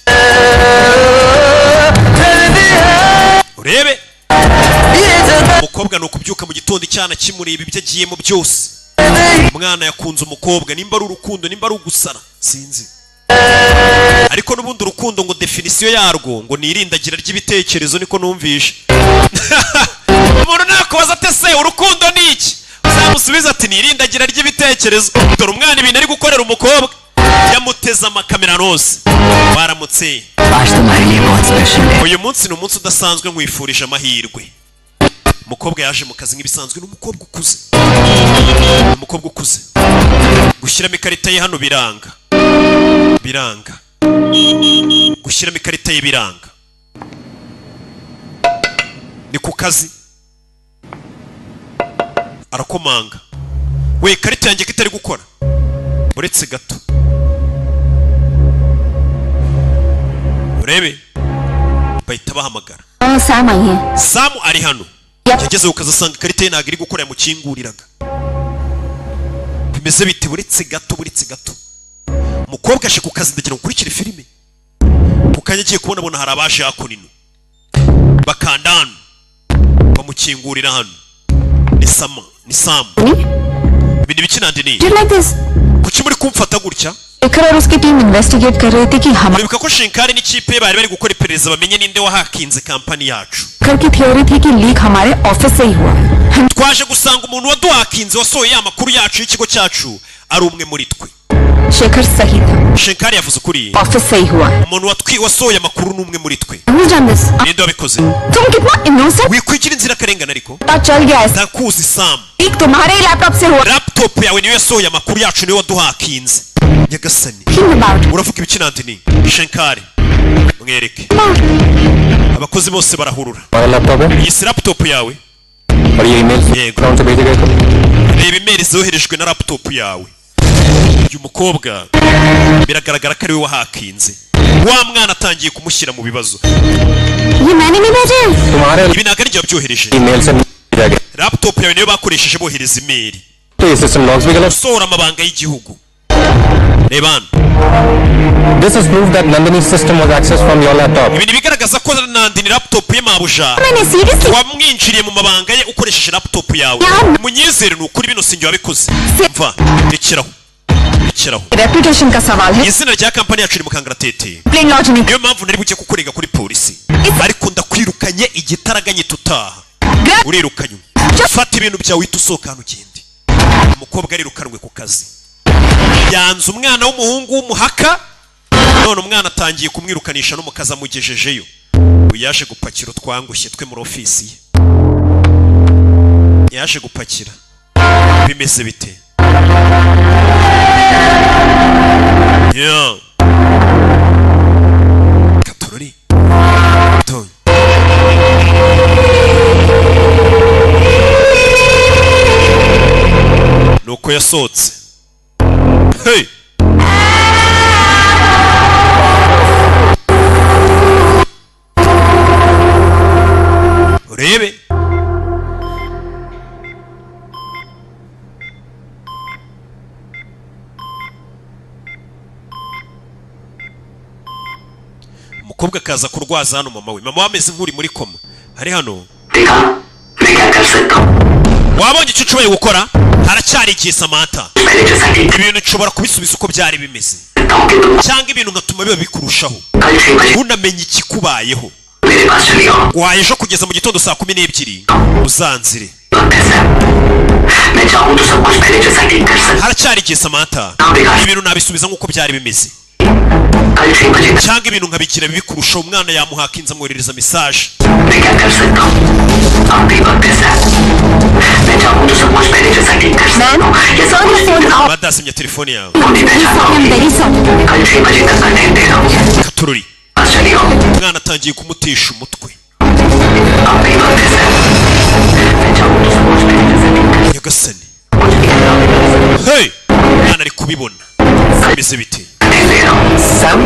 urebe umukobwa ni ukubyuka mu gitondo icyana kimureba ibyo agiyemo byose umwana yakunze umukobwa nimba ari urukundo nimba ari ugusara sinzi ariko n'ubundi urukundo ngo definisiyo yarwo ngo ni irindagira ry'ibitekerezo niko numvishe umuntu nakubaza ati se urukundo ni iki uzamusubiza ati ni irindagira ry'ibitekerezo dore umwana ibintu ari gukorera umukobwa yamuteze amakamera rose baramutse uyu munsi ni umunsi udasanzwe nkwifurije amahirwe umukobwa yaje mu kazi nk'ibisanzwe n'umukobwa ukuze gushyiramo ikarita ye hano biranga gushyiramo ikarita ye biranga ni ku kazi arakomanga we ikarita yanjye ko itari gukora uretse gato urebe bahita bahamagara Sam ari hano yageze ku kazi asanga ikarita ye ntabwo iri gukora yamukinguriraga bimeze bite buretse gato umukobwa aje ku kazi ndagira ngo ukurikire filime ukanya agiye kubona hari abaje hakunino bakanda hano bamukingurira hano ni Sam ibintu bikinandini kuki muri kumfata gutya Shekhar और उसकी team investigate कर रही थी कि uribuka ko Shenkari n'ikipe bari gukora iperereza bamenye ninde wahakinze kampani yacu की थ्योरी थी कि लीक हमारे ऑफिस से ही हुआ है twaje gusanga umuntu waduhakinze wasohoye amakuru yacu y'ikigo cyacu ari umwe muri twe Shekhar सही था Shenkari yavuze ukuri ऑफिस से ही हुआ है umuntu wasohoye amakuru n'umwe muri twe Who's done this? ninde wabikoze तुम कितना innocent wikwigira inzira karengana ariko पता चल गया है ndakuzi Sam लीक तुम्हारे लैपटॉप से हुआ laptop yawe niyo yasohoye amakuru yacu niyo waduhakinze nyagasani uravuga ibikinandini Shenkari mwereke abakozi bose barahurura iyi si laptop yawe yego reba email zoherejwe na laptop yawe uyu mukobwa biragaragara ko ari we wahakinze wa mwana atangiye kumushyira mu bibazo ibi ntabwo ari jye wabyohereje laptop yawe niyo bakoresheje bohereza email usohora amabanga y'igihugu reba hano This is proof that Nandini's system was accessed from your laptop. ibi bigaragaza ko Nandini laptop ye mabuja wamwinjiriye mu mabanga ye ukoresheje laptop yawe munyizere ni ukuri bino sinjye wabikoze mva rekeraho reputation का सवाल है izina rya kampani yacu iri mu kangaratete प्लेन लॉज नहीं niyo mpamvu nari buke kukurega kuri polisi ariko ndakwirukanye igitaraganye tutaha urirukanye fata ibintu byawe uhita usohoka hano ugende umukobwa arirukanwe ku kazi yanze umwana w'umuhungu w'umuhaka none umwana atangiye kumwirukanisha no mu kazi amugejejeyo yaje gupakira utwangushye twe muri ofisi ye yaje gupakira bimeze bite Katorori Ton nuko yasohotse hey urebe umukobwa akaza kurwaza hano mama we ameze nk'uri muri koma ari hano wabonye icyo ushoboye gukora haracyari igihe Samantha ibintu ushobora kubisubiza uko byari bimeze cyangwa ibintu ngatuma biba bikurushaho unamenye ikikubayeho waye ejo kugeza mu gitondo saa 12 uzanzire haracyari igihe Samantha ibintu nabisubiza nk'uko byari bimeze cyangwa ibintu nkabigira bikurusha umwana yamuhakinza amwoherereza message badasimye telefone yawe Katorori umwana atangiye kumutesha umutwe nyagasani hey umwana ari kubibona bimeze bite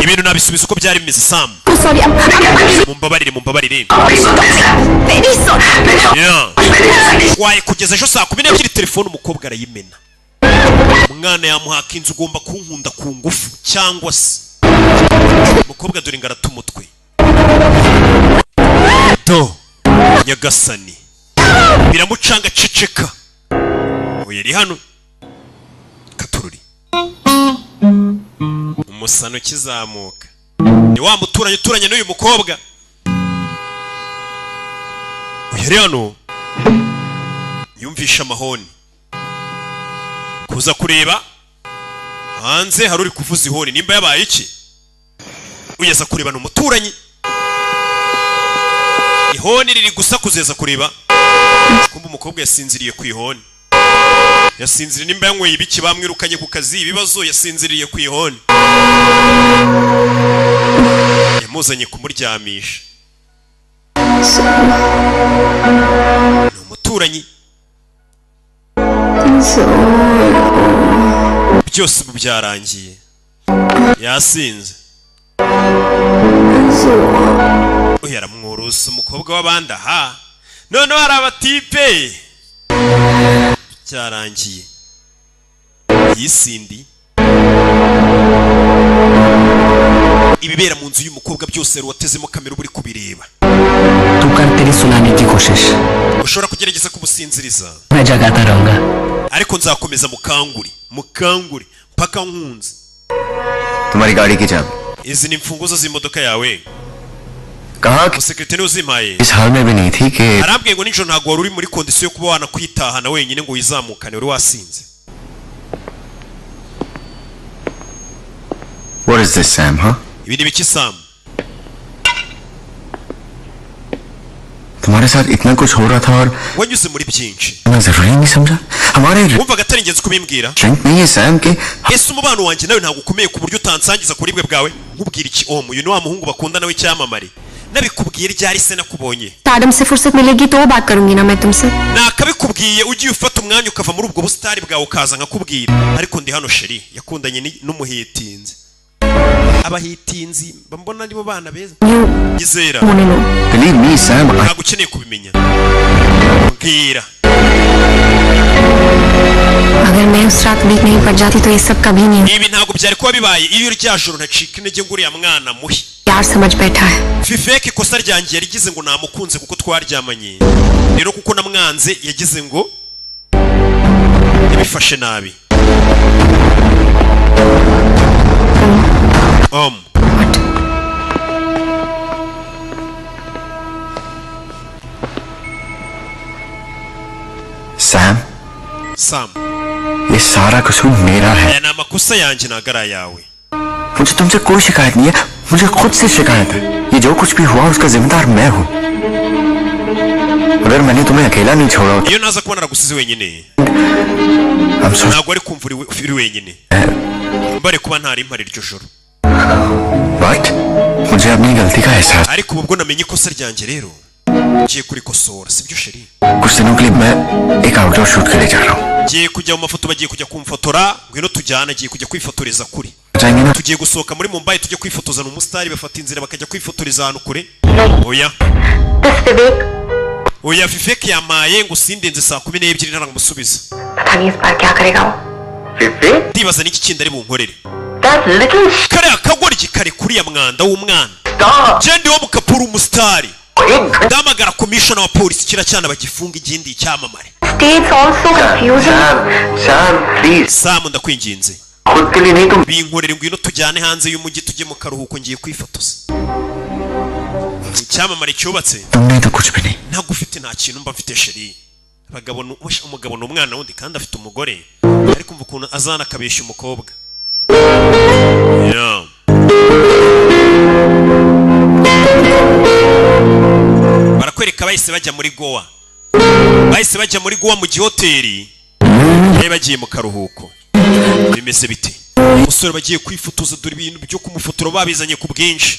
ibintu nabisubiza uko byari bimeze Sam mumbabarire waye kugeza ejo saa 12 telefone umukobwa arayimena umwana yamuhakinze ugomba kunkunda ku ngufu cyangwa se umukobwa dore ngarata umutwe do nyagasani biramucanga ceceka oya ari hano Katorori umusano kizamuka ni wa muturanye n'uyu mukobwa uyari hano yumvisha amahoni kuza kureba hanze hari uri kuvuza ihoni nimba yabaye iki ugeza kureba n'umuturanyi ihoni riri gusa kuzeza kureba kumva umukobwa yasinziriye ku ihoni. Yasinziriye nimba yanyweye ibiki bamwirukanye ku kazi ibibazo yasinziriye ku ihoni. Yamuzanye kumuryamisha. Ni umuturanyi. Byose ubu byarangiye. Yasinze. Yaramwurusa umukobwa w'abandi aha. Noneho hari abatipe. Byarangiye. Yisindi. Ibibera mu nzu y'umukobwa byose ruwatezemo kamera uri kubireba. तू कर तेरी सुनाने की कोशिश. Ushobora kugerageza kumusinziriza. मैं जगाता रहूंगा. Ariko nzakomeza mukanguri mpaka nkunze. तुम्हारी गाड़ी की चाबी Izi ni imfunguzo z'imodoka yawe. कहाँ की Umusekretari uzimpaye. इस हाल में भी नहीं थी कि Arambwiye ngo nijoro ntago wari uri muri kondisiyo yo kuba wanakwitahana wenyine ngo wizamukane wari wasinze. What is this, Sam, huh? Ibi ni biki Sam? तुम्हारे साथ इतना कुछ हो रहा था और Wanyuze muri byinshi. मैं जरूरी नहीं समझा हमारे Wumvaga atari ingenzi kubimbwira? Drink नहीं है सैम के Ese umubano wanjye nawe ntago ukomeye ku buryo utansangiza kuri bwe bwawe nkubwira iki omu uyu ni wa muhungu bakunda nawe cyamamare nabikubwiye ryari se nakubonye madam से फुर्सत मिलेगी तो बात करूंगी ना मैं तुमसे nakabikubwiye ugiye ufata umwanya ukava muri ubwo busitari bwawe ukaza nkakubwira ariko ndi hano sheri yakundanye n'umuhitinzi abahitinzi mbona nibo bana beza Gizera believe me Sam ntago ukeneye kubimenya mbwira अगर मैं उस रात वीक नहीं पड़ जाती तो ये सब कभी नहीं ibi ntago byari kuba bibaye iyo rya joro ntacika intege nguriya mwana muhi यार समझ बैठा है Fifeke ikosa ryanjye yarigize ngo namukunze kuko twaryamanye rero kuko namwanze yagize ngo ibifashe nabi Sam ये सारा कसूर मेरा है aya ni amakosa yanjye ntago ari ayawe मुझे तुमसे कोई शिकायत नहीं है मुझे खुद से शिकायत है ये जो कुछ भी हुआ उसका जिम्मेदार मैं हूँ अगर मैंने तुम्हें अकेला नहीं छोड़ा iyo naza kuba naragusize wenyine ntago ari kumva uri wenyine mbare kuba ntari impari iryo joro What? मुझे अपनी गलती का एहसास ariko ubu bwo namenye ikosa ryanjye rero ngiye kurikosora sibyo sheri कुछ दिनों के लिए मैं एक आउटडोर शूट के लिए जा रहा हूँ ngiye kujya mu mafoto bagiye kujya kumfotora ngwino tujyana agiye kujya kwifotoreza kuri tugiye gusohoka muri Mumbai tujye kwifotoza n'umusitari bafata inzira bakajya kwifotoreza ahantu kure oya Fifeke yamaye ngo sindenze saa 12 naramusubiza ndibaza n'iki kindi ari bunkorere kare akagoryi kare kuri ya mwanda w'umwana jendi wo mukapura umusitari ndamagara commissioner wa polisi kiracyana bagifunga igindi cyamamare States also confusing. Sam, please. Sam ndakwinginze खुद के लिए नहीं तुम binkorere ngwino tujyane hanze y'umujyi tujye mu karuhuko ngiye kwifotoza icyamamare cyubatse तुमने तो कुछ भी नहीं ntago ufite nta kintu mba mfite sheri umugabo n'umwana wundi kandi afite umugore ariko umva ukuntu azana akabeshya umukobwa barakwereka bahise bajya muri Goa mu gihoteli bagiye mu karuhuko bimeze bite umusore bagiye kwifotoza dore ibintu byo kumufotora babizanye ku bwinshi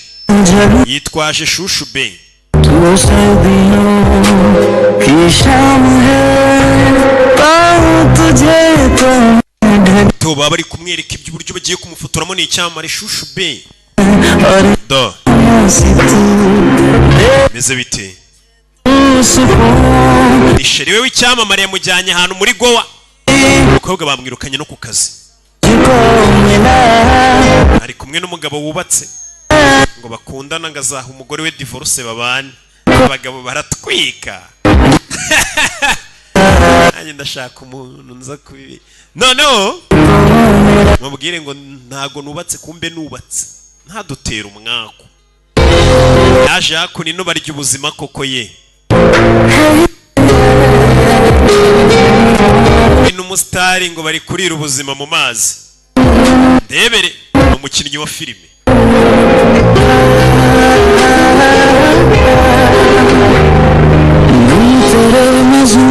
yitwaje shushu be to baba bari kumwereka iby'uburyo bagiye kumufotoramo ni icyamamare shushu be do bimeze bite isheri we w'icyamamare yamujyanye ahantu muri Goa umukobwa bamwirukanye no ku kazi ari kumwe n'umugabo wubatse ngo bakundana ngo azaha umugore we divorce babane abagabo baratwika nanjye ndashaka umuntu nza kubi noneho mubwire ngo ntago nubatse kumbe nubatse ntadutera umwako yaje hakuni no barya ubuzima koko ye n'umusitari ngo bari kurira ubuzima mu mazi ndebere umukinnyi wa filime तेरे Majnu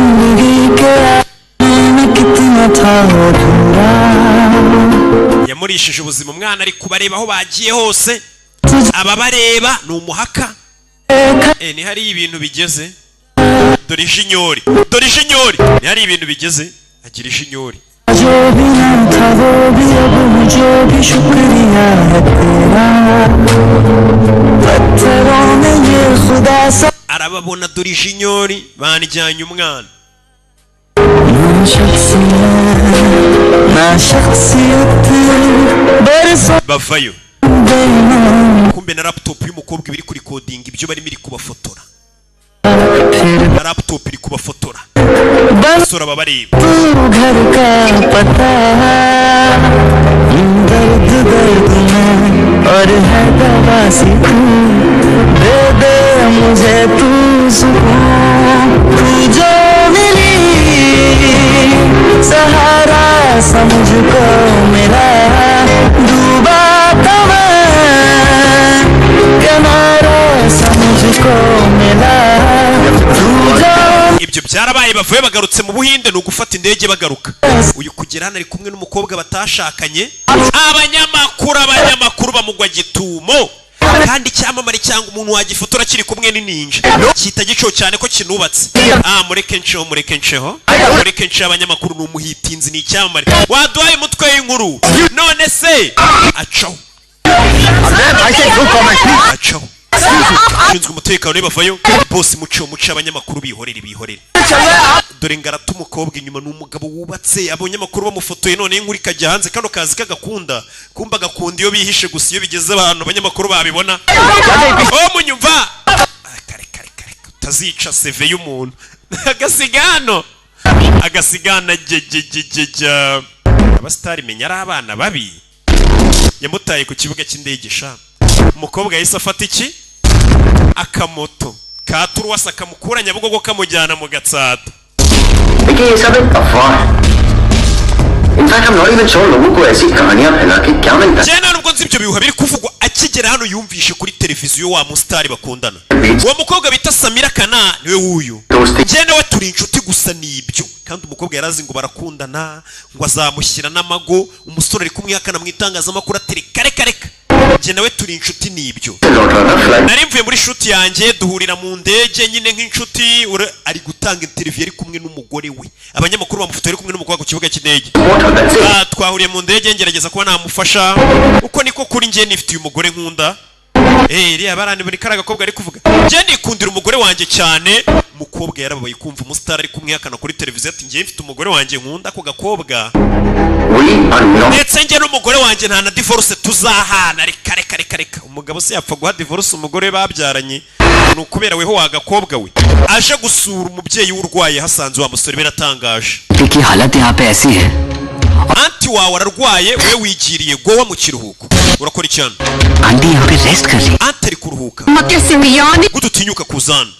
yababishije ubuzima umwana ari kubareba aho bagiye hose ababareba ni umuhaka ni hari ibintu bigeze dore ijinyori ni hari ibintu bigeze agira ijinyori arababona dore ijinyori banijyanye umwana bavayo kumbe na laptop y'umukobwa ibiri kuri coding ibyo barimo iri kubafotora na laptop iri kubafotora basora babareba ibyo byarabaye bavuye bagarutse mu Buhinde no gufata indege bagaruka uyu kugera hano ari kumwe n'umukobwa batashakanye abanyamakuru bamugwa gitumo kandi cyamamare cyangwa umuntu wagifotora kiri kumwe n'inninja kita gico cyane ko kinubatse mureke nceho abanyamakuru n'umuhitinzi ni cyamamare waduhaye umutwe w'inkuru none se acaho ushinzwe umutekano bavayo bose muco abanyamakuru bihorere dore ngarata umukobwa inyuma n'umugabo wubatse abanyamakuru bamufotoye none inkuru ikajya hanze kano kazi kagakunda kumba gakunda iyo bihishe gusa iyo bigeze abantu abanyamakuru babibona munyumva kare utazica CV y'umuntu agasigana jejejeja abastari menya ari abana babi yamutaye ku kibuga cy'indege sha umukobwa yahise afata iki akamoto katuruwasa kamukura Nyabugogo kamujyana mu Gatsata Jena nubwo nzi ibyo bihuha biri kuvugwa akigera hano yumvishe kuri televiziyo wa mustari bakundana uwo mukobwa bita Samira Kana niwe wuyu Jena we turi inshuti gusa nibyo kandi umukobwa yarazi ngo barakundana ngo azamushyira n'amago umusore ari kumwihakana mu itangazamakuru atiri kare nje nawe turi inshuti nibyo nari mvuye muri shoot yanjye duhurira mu ndege nyine nk'inshuti ari gutanga interview ari kumwe n'umugore we abanyamakuru bamufotoye ari kumwe n'umukobwa ku kibuga cy'indege twahuriye mu ndege ngerageza kuba namufasha uko niko kuri nje nifitiye umugore nkunda iriya barani buri karaga gakobwa ari kuvuga nje nikundira umugore wanjye cyane umukobwa yarabaye kumva umustar ari kumwihakana kuri televiziyo ati nje mfite umugore wanjye nkunda ko gakobwa ndetse nje n'umugore wanjye nta na divorce tuzahana reka umugabo se yapfa guha divorce umugore babyaranye nukubera weho wagakobwa we aje gusura umubyeyi w'urwaye hasanze wa musore biratangaje की हालत यहाँ पे ऐसी है anti wawe ararwaye we wigiriye gowa mu kiruhuko urakora icyano aunty यहाँ पे रेस्ट कर रही anti ari kuruhuka Matyasimiyani gudutinyuka kuzana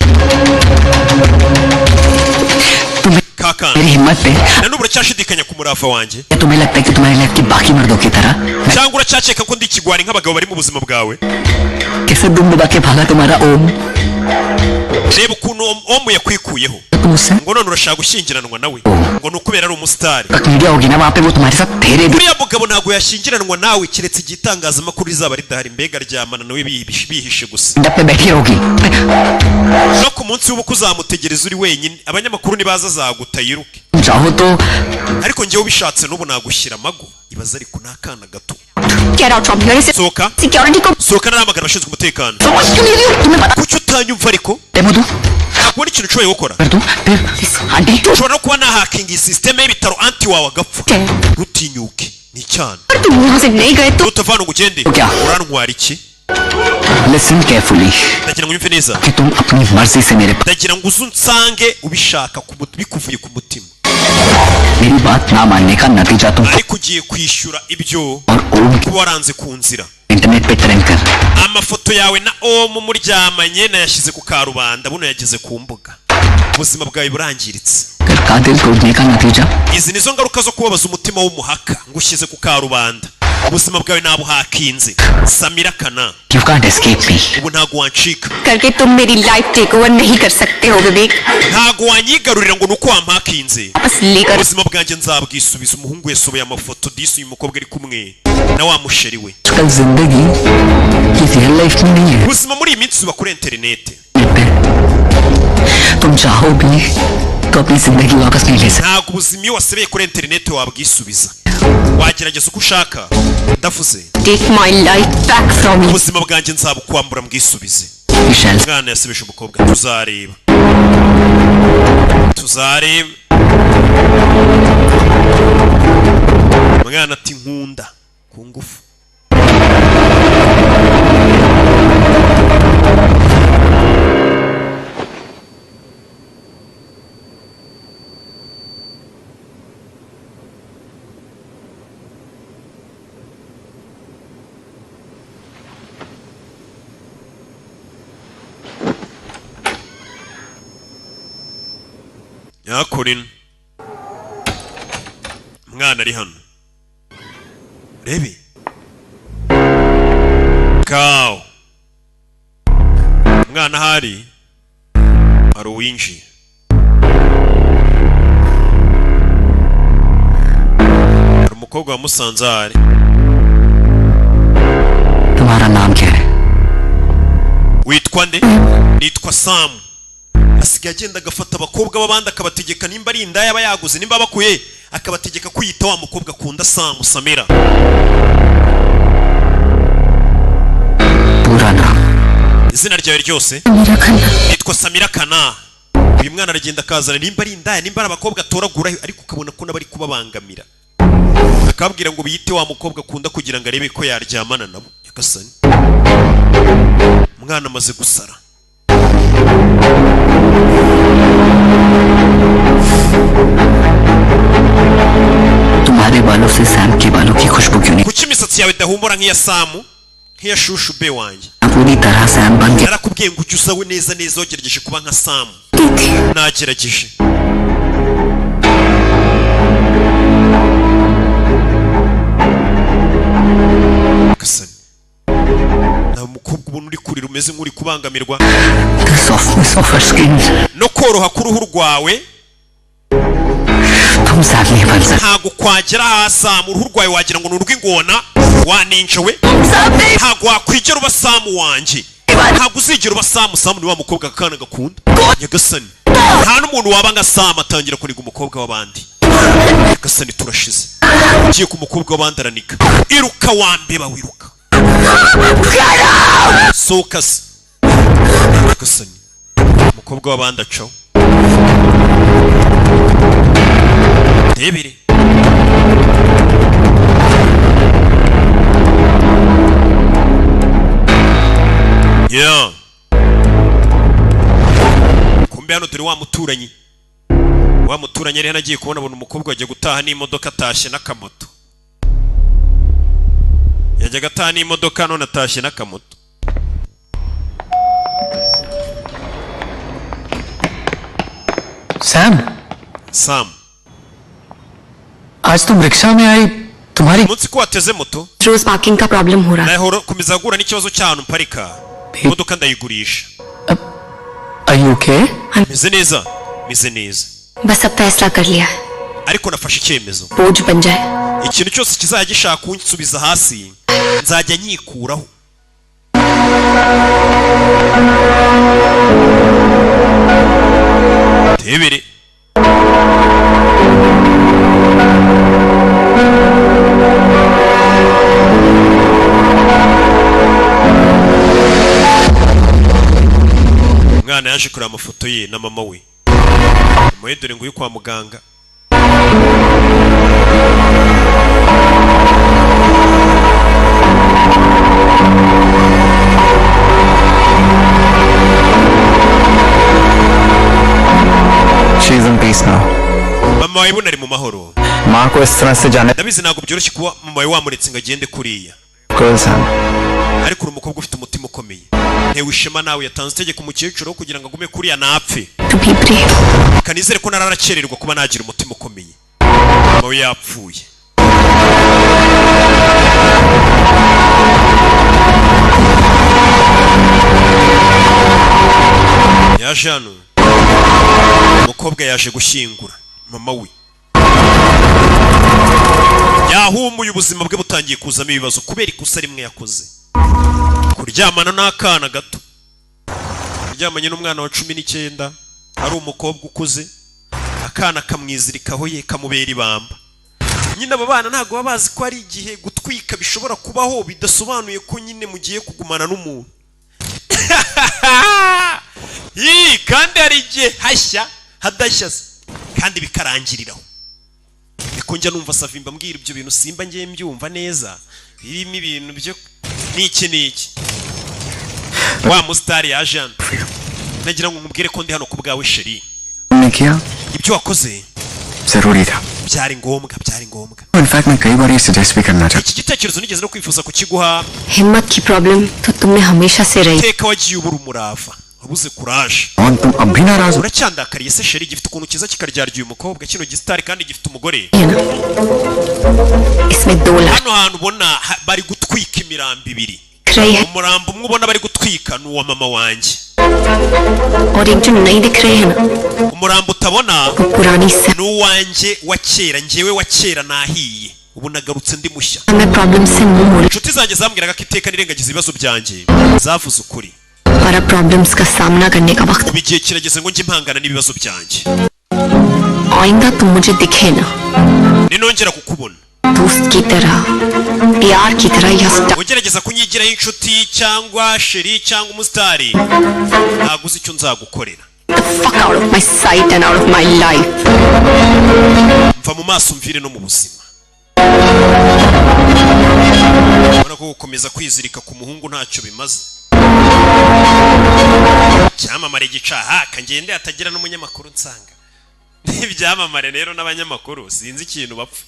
kaka मेरी हिम्मत पे nanu buracyashidikanya ku murava wanjye क्या तुम्हें लगता है कि तुम्हारी लाइफ की बाकी मर्दों की तरह cyangwa uracyakeka ko ndi ikigwari nk'abagabo bari mu buzima bwawe कैसे दुम दबा के भागा तुम्हारा ओम reba ukuntu omu yakwikuyeho ngo none urashaka gushyingiranwa nawe ngo nukubera ari umusitari media होगी ना वहाँ पे वो तुम्हारे साथ तेरे uriya mugabo ntabwo yashyingiranwa nawe keretse igitangazamakuru rizaba ridahari mbega ryamana nawe bihishe gusa dub पे बैठी होगी no ku munsi w'ubukwe uzamutegereza uri wenyine abanyamakuru nibaza azaguta yiruke चाहो तो ariko njyewe ubishatse n'ubu nagushyira amago ibaza ariko n'akana gato Get out from here. soka Security ko soka naramagana abashinzwe umutekano kuki utanyumva ariko demo दो ntabwo ari ikintu ushoboye gukora कर दो फिर aunty ushobora no kuba nahakinga iyi sisiteme y'ibitaro anti wawe agapfa ntutinyuke ni cyane तुम यहाँ से नहीं गए तो utavana ngo ugende Kya? urantwara iki listen carefully ndagira ngo unyumve neza कि तुम अपनी मर्जी से मेरे ndagira ngo uze unsange ubishaka bikuvuye ku mutima मेरी बात ना मानने का नतीजा तुम ariko ugiye kwishyura ibyo और ओम kuba waranze ku nzira internet पे ट्रेंड कर amafoto yawe na omu muryamanye nayashyize ku karubanda buno yageze ku mbuga ubuzima bwawe burangiritse घर का दिल तोड़ने का नतीजा izi nizo ngaruka zo kubabaza umutima w'umuhaka ngo ushyize ku karubanda ubuzima bwawe nabo hakinze Samira Kana You can't escape me. ubu ntago wancika करके तुम मेरी life take over नहीं कर सकते हो विवेक ntago wanyigarurira ngo nuko wampakinze वापस लेकर ubuzima bwanjye nzabwisubiza umuhungu yasoboye amafoto disi uyu mukobwa ari kumwe na wa musheri we कल जिंदगी ये रियल लाइफ में नहीं है ubuzima muri iyi minsi uba kuri interinete तुम चाहो भी तो अपनी जिंदगी वापस नहीं ले सकते ntago ubuzima iyo wasebeye kuri interinete wabwisubiza wagerageza uko ushaka ndavuze take my life back from you ubuzima bwanjye nzabukwambura mbwisubize mwana yasebeje umukobwa tuzareba mwana ati nkunda ku ngufu yakorin mwana ari hano rebe kawo mwana hari uwinjiye hari umukobwa wa Musanzari तुम्हारा नाम क्या है witwa nde nitwa Sam asigaye agenda agafata abakobwa b'abandi akabategeka nimba ari indaya aba yaguze nimba bakuye akabategeka kwiyita wa mukobwa akunda Sam Samira izina ryawe ryose nitwa Samira Kana uyu mwana aragenda akazana nimba ari indaya nimba ari abakobwa atoragura ariko ukabona ko nabari kubabangamira akabwira ngo biyite wa mukobwa akunda kugira ngo arebe ko yaryamana nabo yakasani mwana amaze gusara तुम्हारे बालों से सैम के बालों की खुशबू क्यों नहीं kuki imisatsi yawe idahumura nk'iya Samu nk'iya shushu be wanjye पूरी तरह सैम बन गया narakubwiye ngo ujye usawe neza neza wagerageje kuba nka Samu nagerageje kasani nta mukobwa ubona uri kurira umeze nk'uri kubangamirwa no koroha k'uruhu rwawe ntago kwagera hasi mu ruhu rwawe wagira ngo ni urw'ingona waninjewe ntago wakwigera uba Samu wanjye ntago uzigera uba Samu ni wa mukobwa akana gakunda nyagasani nta n'umuntu waba nka Samu atangira kuniga umukobwa w'abandi nyagasani turashize ugiye ku mukobwa w'abandi aranika iruka wambeba wiruka sohoka se nyagasani umukobwa w'abandi acaho Debiri yeah kumbe hano turi wa muturanyi yari hanagiye kubona abona umukobwa wagiye gutaha n'imodoka atashye n'akamoto yajyaga ataha n'imodoka none atashye n'akamoto Sam आज तुम रिक्शा में आई तुम्हारी munsi ko wateze moto रोज पार्किंग का प्रॉब्लम हो रहा है nahora kumeza gura n'ikibazo cy'ahantu mparika imodoka ndayigurisha Are you okay? meze neza बस अब फैसला कर लिया है ariko nafashe icyemezo बोझ बन जाए ikintu cyose kizajya gishaka kunsubiza hasi nzajya nyikuraho tebere umwana yaje kureba amafoto ye na mama we dore ngo uyu kwa muganga She's in peace now. mama wawe bunari mu mahoro माँ को इस तरह से जाने ndabizi ntabwo byoroshye kuba mama wawe wamuretse ngo agende kuriya girls हैं. ariko uri umukobwa ufite umutima ukomeye ntewe ishema nawe yatanze itegeko umukecuru kugira ngo agume kuriya napfe kanizere ko nararakererwa kuba nagira umutima ukomeye mama we yapfuye yaje hano umukobwa yaje gushyingura mama we yahumuye ubuzima bwe butangiye kuzamo ibibazo kubera ikosa rimwe yakoze kuryamana n'akana gato kuryamanye n'umwana wa 19 ari umukobwa ukuze akana kamwizirikaho ye kamubera ibamba nyine aba bana ntago babazi ko ari igihe gutwika bishobora kubaho bidasobanuye ko nyine mugiye kugumana n'umuntu kandi hari igihe hashya hadashya kandi bikarangiriraho ariko njya numva Savimba mbwira ibyo bintu simba ngiye mbyumva neza birimo ibintu byo n'iki wa mustari yaje hano nagira ngo nkubwire ko ndi hano ku bwawe sheri ibyo wakoze जरूरी था byari ngombwa in fact मैं कई बार ये सजेस्ट भी करना चाहता iki gitekerezo nigeze no kwifuza kukiguha हिम्मत की प्रॉब्लम तो तुमने हमेशा से रही teka wagiye ubura umurava wabuze courage और तुम अब भी नाराज हो uracyandakariye se sheri gifite ukuntu kiza kikaryarya uyu mukobwa kino gisitari kandi gifite umugore इसमें 2 lakh hano hantu ubona bari gutwika imirambo ibiri umurambo umwe ubona bari gutwika ni uwa mama wanjye और एक जो नहीं दिख रहे हैं ना umurambo utabona पुरानी से ni uwanjye wa kera njyewe wa kera nahiye ubu nagarutse ndi mushya मैं प्रॉब्लम से मुंह मोड़ inshuti zanjye zambwiraga ko iteka nirengagiza ibibazo byanjye zavuze ukuri और प्रॉब्लम्स का सामना करने का वक्त ubu igihe kirageze ngo njye impangana n'ibibazo byanjye आइंदा तुम मुझे दिखे ना ninongera kukubona दोस्त की तरह प्यार की तरह या ugerageza kunyigiraho inshuti cyangwa sheri cyangwa umusitari ntabwo uzi icyo nzagukorera fuck out of my sight and out of my life mva mu maso mvire no mu buzima ubona ko gukomeza kwizirika ku muhungu ntacyo bimaze cyamamare gicaha kangende atagira n'umunyamakuru nsanga n'ibyamamare rero n'abanyamakuru sinzi ikintu bapfa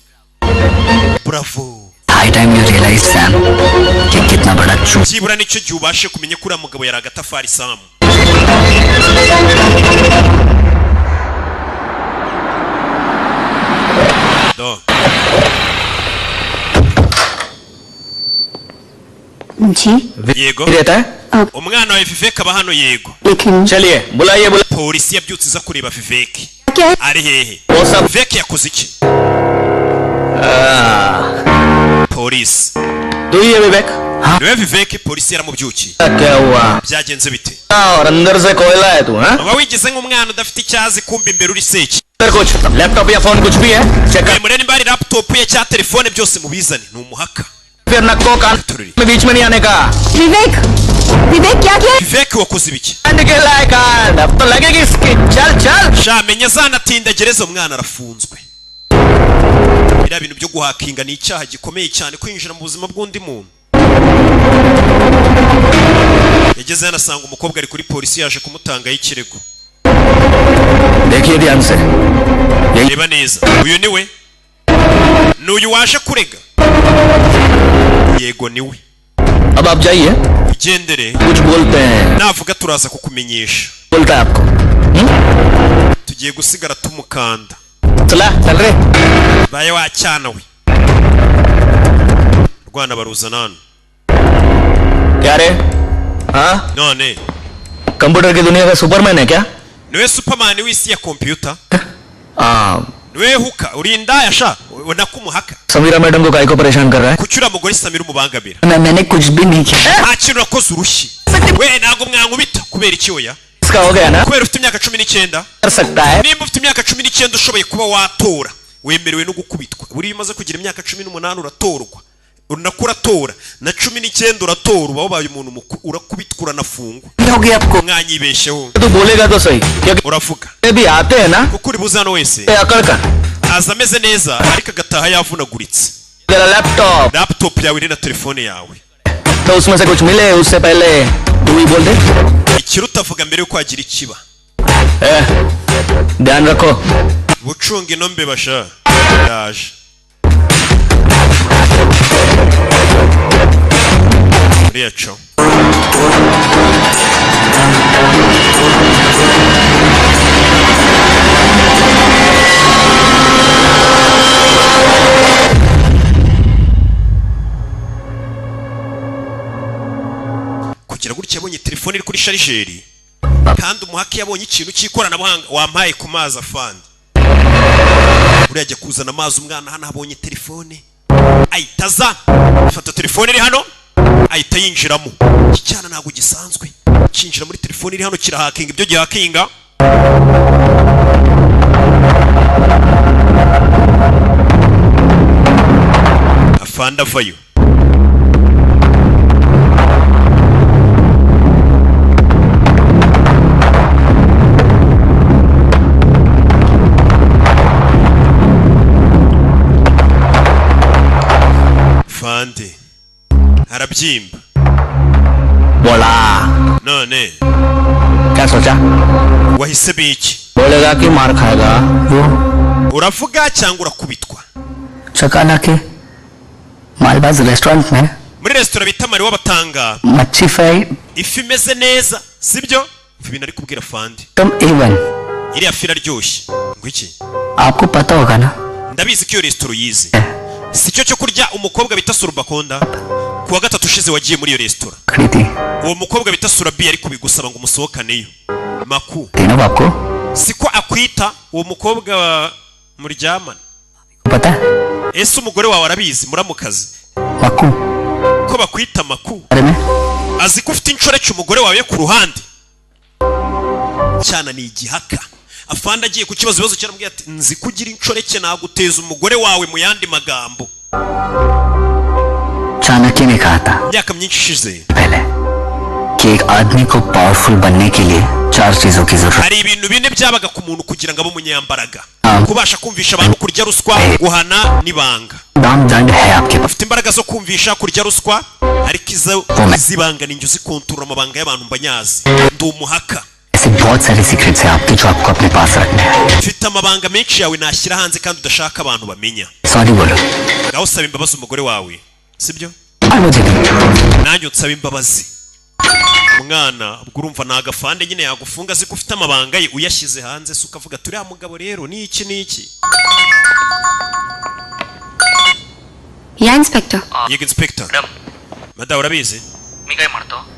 bravo high time you realise Sam कि कितना बड़ा झूठ byibura nicyo gihe ubashe kumenya ko uriya mugabo yari agatafari Samu do जी yego रहता है umwana wa Vivek aba hano yego लेकिन चलिए बुलाइए polisi yabyutse iza kureba Vivek क्या है ari hehe Vivek yakoze iki polisi दुइए विवेक niwe Vivek polisi yaramubyukiye क्या हुआ byagenze bite और अंदर से कोयला है तू हाँ uba wigize nk'umwana udafite icyazi kumva imbere uri seki कुछ लैपटॉप या फोन कुछ भी है चेक कर mureni mbari laptop ye cyangwa telefone byose mubizane ni umuhaka फिर नक्को कान में बीच में नहीं आने का विवेक विवेक क्या किया Vivek wakoze ibiki कांड के लायक कांड अब तो लगेगी इसकी चल चल sha menya zanatinda gereza umwana arafunzwe biriya bintu byo guhakinga ni icyaha gikomeye cyane kwinjira mu buzima bw'undi muntu yageze yanasanga umukobwa ari kuri polisi yaje kumutangaho ikirego देखिए ध्यान से reba neza uyu niwe n'uyu waje kurega yego niwe अब आप जाइए ugendere कुछ बोलते हैं navuga turaza kukumenyesha बोलता है आपको tugiye gusigara tumukanda चला चल रहे baye wacyana we rwana baruzana hano क्या रे हाँ none कंप्यूटर की दुनिया का सुपरमैन है क्या niwe superman w'isi ya computer हाँ niwe huka uri indaya sha unakumuhaka Samira madam को काय को परेशान कर रहा है kuki uriya mugore Samira umubangamira मैंने कुछ भी नहीं किया nta kintu urakoze urushyi we ntabwo mwankubita kubera iki oya इसका हो गया ना kubera ufite imyaka 19 कर सकता है nimba ufite imyaka 19 ushoboye kuba watora wemerewe no gukubitwa buri bimaze kugira imyaka 18 uratorwa unakuratora na 19 uratora uba wabaye umuntu urakubitwa uranafungwa हो गया आपको mwanyibesheho तू बोलेगा तो सही क्योंकि uravuga ये भी आते हैं ना kuko uri buze hano wese ये अकड़ का aza ameze neza ariko agataha yavunaguritse तेरा laptop laptop yawe iri na telefone yawe तो उसमें से कुछ मिले उससे पहले तू ही बोल दे ikiruta avuga mbere yuko agira ikiba ध्यान रखो bucunga ino mbeba sha yaje uriyaco kugira gutya yabonye telefone iri kuri sharijeri kandi umuhaki yabonye ikintu cy'ikoranabuhanga wampaye ku mazi afande uriya ajya kuzana amazi umwana hano abonye telefone ahita aza afata telefone iri hano ahita yinjiramo iki cyana ntabwo gisanzwe cyinjira muri telefone iri hano kirahakinga ibyo gihakinga afande avayo fande arabyimba बोला none क्या सोचा wahise biki बोलेगा कि मार खाएगा वो uravuga cyangwa urakubitwa चकाना के मालबाज रेस्टोरेंट में muri resitora bita Mariwa batanga मच्छी fry ifi imeze neza sibyo ibintu ari kubwira fande तुम even iriya fi iraryoshye ngo iki आपको पता होगा ना ndabizi ko iyo resitora yize si cyo cyo kurya umukobwa bita Surubakonda kuwa gatatu ushize wagiye muri iyo resitora uwo mukobwa bita Surabi ari kubigusaba ngo umusohokaneyo maku siko akwita uwo mukobwa muryamana pata ese umugore wawe arabizi muramukazi maku ko bakwita maku azi ko ufite inshoreke umugore wawe ku ruhande cyana ni igihaka afande agiye ku kibazo cyaramubwiye ati nzi kugira inshoreke naguteza umugore wawe mu yandi magambo Chanakya ने कहा था imyaka myinshi ishize पहले कि एक आदमी को पावरफुल बनने के लिए 4 चीजों की जरूरत hari ibintu bine byabaga ku muntu kugira ngo abe umunyambaraga kubasha kumvisha abantu kurya ruswa guhana nibanga दाम दंड है आपके पास ufite imbaraga zo kumvisha kurya ruswa ariko izibanga ninjye uzikontorora amabanga y'abantu mbanyazi ndi umuhaka ऐसे बहुत सारे सीक्रेट्स हैं आपके जो आपको अपने पास रखने हैं ufite amabanga menshi yawe nashyira hanze kandi udashaka abantu bamenya sorry बोलो ngaho usaba imbabazi umugore wawe sibyo nanjye unsaba imbabazi umwana ubwo urumva nagafande nyine yagufunga azi ko ufite amabanga ye uyashyize hanze se ukavuga turiya mugabo rero ni iki या inspector yego inspector madamu urabizi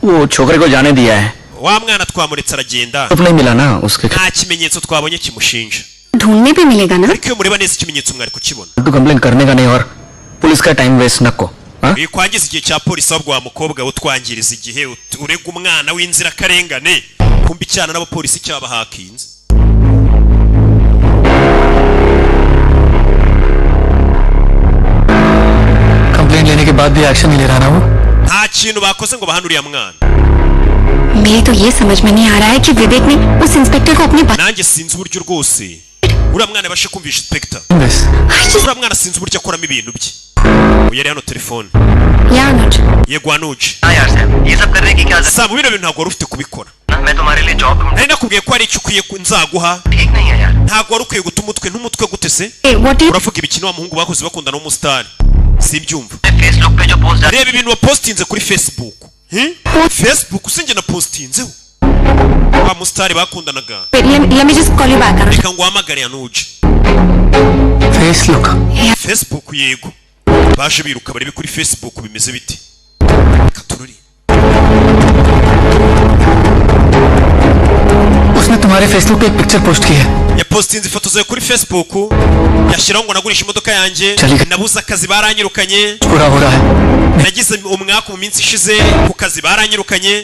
वो छोकरे को जाने दिया है wa mwana twamuretse aragenda तो नहीं मिला ना उसके nta kimenyetso twabonye kimushinja ढूंढने पे मिलेगा ना ariko iyo mureba neza ikimenyetso mwari kukibona तो कंप्लेन करने का नहीं और पुलिस का टाइम वेस्ट न को kwangiza igihe cya polisi ahubwo wa mukobwa utwangiriza igihe urega umwana w'inzirakarengane kumbi cyana n'abapolisi cyabahakinze complain लेने के बाद भी एक्शन नहीं ले रहा ना वो nta kintu bakoze ngo bahane uriya mwana मेरी तो ये समझ में नहीं आ रहा है कि विवेक ने उस इंस्पेक्टर को अपनी nanjye sinzi uburyo rwose uriya mwana yabashe kumvisha inspector uriya mwana sinzi uburyo akoramo ibintu bye yari hano telefone yego anuj Sam bino bintu ntabwo wari ufite kubikora nari nakubwiye ko hari icyo ukwiye nzaguha ntabwo wari ukwiye guta umutwe n'umutwe gute se uravuga ibikino wa muhungu bakoze bakundana n'umusitari simbyumva reba ibintu wapostinze kuri Facebook Facebook usinjye na postinzeho wa musitari bakundanaga reka ngo uhamagare anuj Facebook yego baje biruka bari kuri Facebook bimeze biti katururi उसने तुम्हारे फेसबुक पे एक picture post की है ya postinze ifoto zawe kuri Facebook yashyiraho ngo nagurisha imodoka yanjye nabuze akazi baranyirukanye पूरा हो रहा है nagize umwaka mu minsi ishize ku kazi baranyirukanye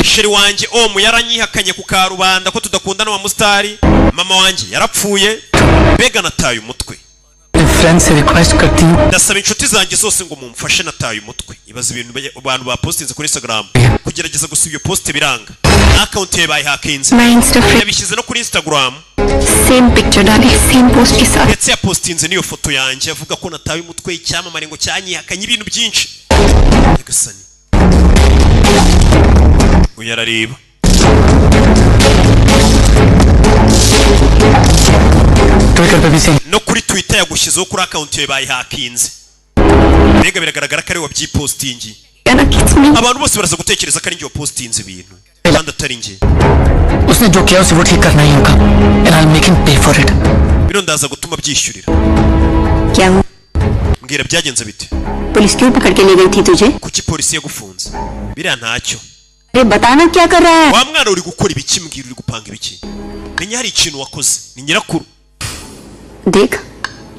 sheri wanjye omu yaranyihakanye ku karubanda ko tudakundana wa mustari mama wanjye yarapfuye bega nataye umutwe friend से रिक्वेस्ट करती हूँ ndasaba inshuti zanjye zose ngo mumfashe nataye umutwe ibaza ibintu abantu bapostinze kuri Instagram kugerageza gusiba iyo post biranga account ye bayihakinze yabishyize no kuri Instagram same picture डाली same post के साथ ndetse yapostinze niyo foto yanjye avuga ko nataye umutwe icyamamare ngo cyanyihakanye ibintu byinshi yagasani uyarareba no kuri Twitter yagushyizeho kuri account ye bayihakinze mbega biragaragara ko ari wabyipostingi abantu bose baraza gutekereza ko ari njye wapostinze ibintu kandi atari njye उसने जो किया उसे वो ठीक करना ही होगा and I'll make him pay for it bino ndaza gutuma byishyurira क्या हुआ mbwira byagenze bite पुलिस क्यों पकड़ के ले गई थी तुझे kuki polisi yagufunze biriya ntacyo ये बताना क्या कर रहा है? wa mwana uri gukora ibiki mbwira uri gupanga ibiki menya hari ikintu wakoze ni nyirakuru देख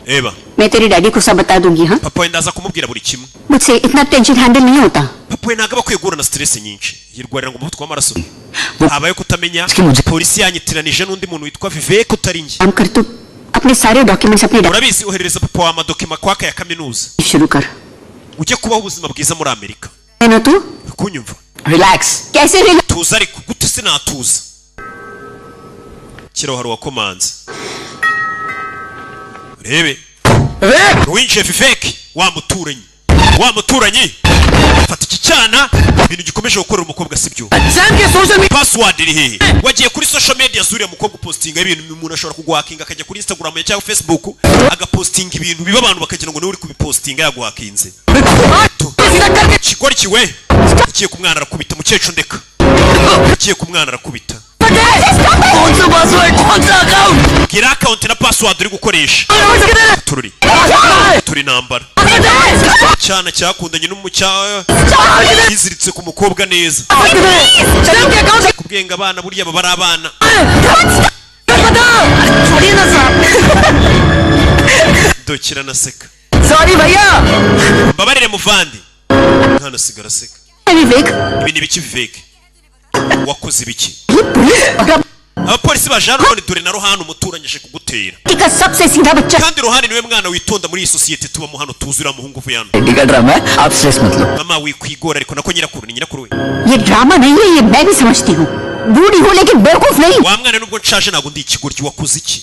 eba मैं तेरे डैडी को सब बता दूंगी हाँ papa we ndaza kumubwira buri kimwe मुझसे इतना टेंशन हैंडल नहीं होता papa we ntago bakwiye guhura na stress nyinshi yirwarira ngo umuvuduko w'amaraso habaye kutamenya polisi yanyitiranije n'undi muntu witwa Vivek utari njye काम कर तू अपने सारे डॉक्यूमेंट्स अपने urabizi oherereza papa wa amadokima kwaka ya kaminuza शुरू कर ujye kubaho ubuzima bwiza muri Amerika है ना तू kunyumva रिलैक्स कैसे relax tuza ariko gute sinatuza kiro hari wakomanze rebe winjiye Vivek wa muturanyi fata iki cyana ibintu gikomeje gukorera umukobwa sibyo password iri hehe wagiye kuri social media zuriya mukobwa postinga ibintu umuntu ashobora kugwakinga akajya kuri Instagram cyangwa Facebook agapostinga ibintu biba abantu bakagira ngo niwe uri kubipostinga yagwakinze kigori kiwe ugiye kumwana arakubita mukecuru ndeka ugiye kumwana arakubita gira account na password uri gukoresha turi nambara cyana cyakundanye n'umucyaha yiziritse ku mukobwa neza kubwenga abana burya baba abana dokira naseka sorry भैया mbabarire muvandi nkana sigara seka विवेक ibintu biki Vivek wakoze ibiki abapolisi baje hano none dore na Rohani umuturanyije kugutera का सबसे सीधा बच्चा kandi Rohani niwe mwana witonda muri iyi societe tubamo hano tuzura muhungu vuye hano ready का ड्रामा है आप स्ट्रेस मत लो mama wikwigora ariko nako nyirakuru ni nyirakuru we ये ड्रामा नहीं है ये मैं भी समझती हूँ बूढ़ी हूँ लेकिन बेवकूफ नहीं wa mwana nubwo nshaje ntago ndi ikigoryi wakoze iki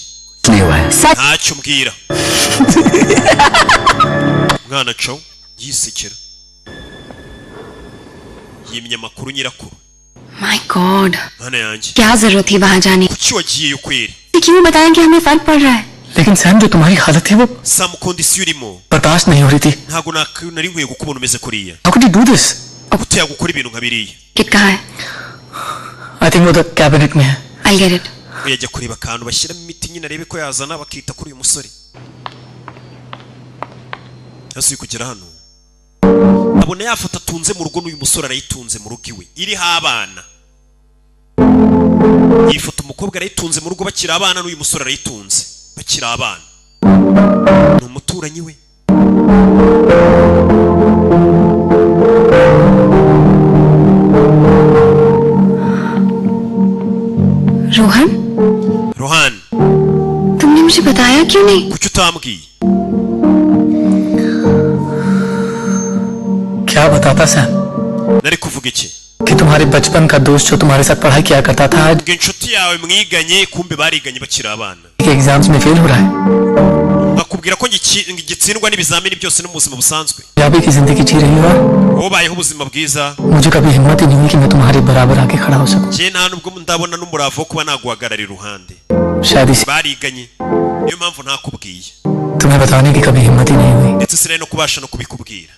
नहीं हुआ है ntacyo mbwira mwana cawo yisekera yimye amakuru nyirakuru my God mana yanjye क्या जरूरत थी वहाँ जाने kuki wagiyeyo kweri क्यों बताएं कि हमें फर्क पड़ रहा है लेकिन सैम जो तुम्हारी हालत है वो sam kondisiyo urimo बर्दाश्त नहीं हो रही थी ntago nari nkwiye gukubona umeze kuriya How could you do this? gute yagukora ibintu nka biriya kit कहाँ है I think वो तो कैबिनेट में है I'll get it yajya kureba akantu bashyiramo imiti nyine arebe ko yazana bakita kuri uyu musore yasuye kugera hano abona yafata atunze mu rugo n'uyu musore arayitunze mu rugo iwe iriho abana yifata umukobwa arayitunze mu rugo bakiri abana n'uyu musore arayitunze bakiri abana ni umuturanyi we Rohan रोहन तुमने मुझे बताया क्यों नहीं kuki utambwiye क्या बताता Sam nari kuvuga iki कि तुम्हारे बचपन का दोस्त जो तुम्हारे साथ पढ़ाई किया करता था आज ngo inshuti yawe mwiganye kumbe bariganye bakiri abana के एग्जाम्स में फेल हो रहा है bakubwira ko gitsindwa n'ibizamini byose no mu buzima busanzwe Punjabi की जिंदगी जी रही हो ubayeho ubuzima bwiza मुझे कभी हिम्मत ही नहीं हुई कि मैं तुम्हारे बराबर आके खड़ा हो सकूं je nta nubwo ndabona n'umurava wo kuba naguhagarara iruhande शायद इसी bariganye niyo mpamvu ntakubwiye तुम्हें बताने की कभी हिम्मत ही नहीं हुई ndetse sinari no kubasha no kubikubwira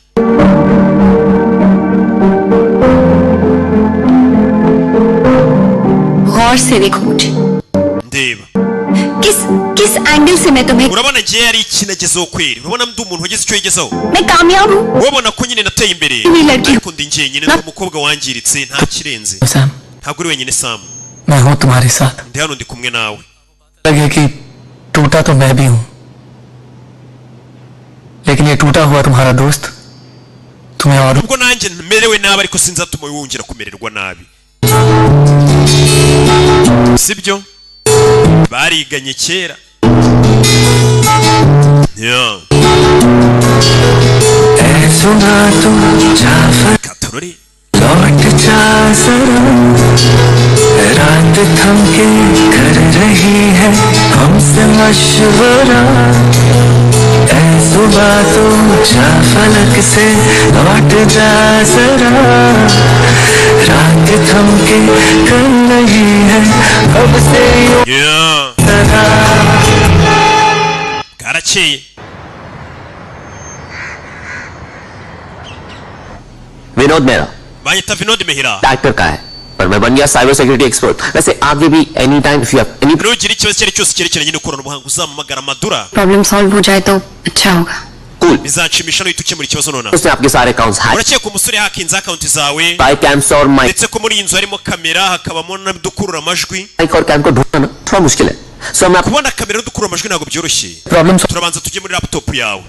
गौर से देखो मुझे ndeba किस एंगल से मैं तुम्हें urabona ngiye yari ikinagezeho kweri urabona ndi umuntu wagize icyo yigezeho मैं कामयाब हूँ ubona ko nyine nateye imbere ariko ndi njyenyine ndi umukobwa wangiritse nta kirenze Sam ntabwo uri wenyine Sam मैं हूँ तुम्हारे साथ ndi hano ndi kumwe nawe लगे कि टूटा तो मैं भी हूँ लेकिन ये टूटा हुआ तुम्हारा दोस्त तुम्हें और ubwo nanjye merewe nabi ariko sinzatuma wongera kumererwa nabi sibyo bariganye kera katorori लौट जा जरा रात थम के कर रही है हमसे मशवरा ऐ सुबह तो जा फलक से लौट जा जरा रात थम के कर रही है अब से karakeye Vinod Mehra banyita Vinod Mehira actor का है पर मैं बन गया साइबर सिक्योरिटी एक्सपर्ट वैसे आगे भी any time if you have any nugira ikibazo icyo ari cyose cyerekeranye n'ikoranabuhanga uzampamagara Madura problem solve हो जाए तो अच्छा होगा cool. bizanshimisha no ukemura ikibazo nona उसने आपके सारे accounts hack. urakeka umusore hakinze account zawe By cams और mic. ndetse ko muri iyi nzu harimo kamera hakabamo n'udukurura amajwi Mic और cam को ढूंढना ना थोड़ा मुश्किल है. So मैं kubona kamera n'udukurura amajwi ntabwo byoroshye. Problem. turabanza tujye muri laptop yawe.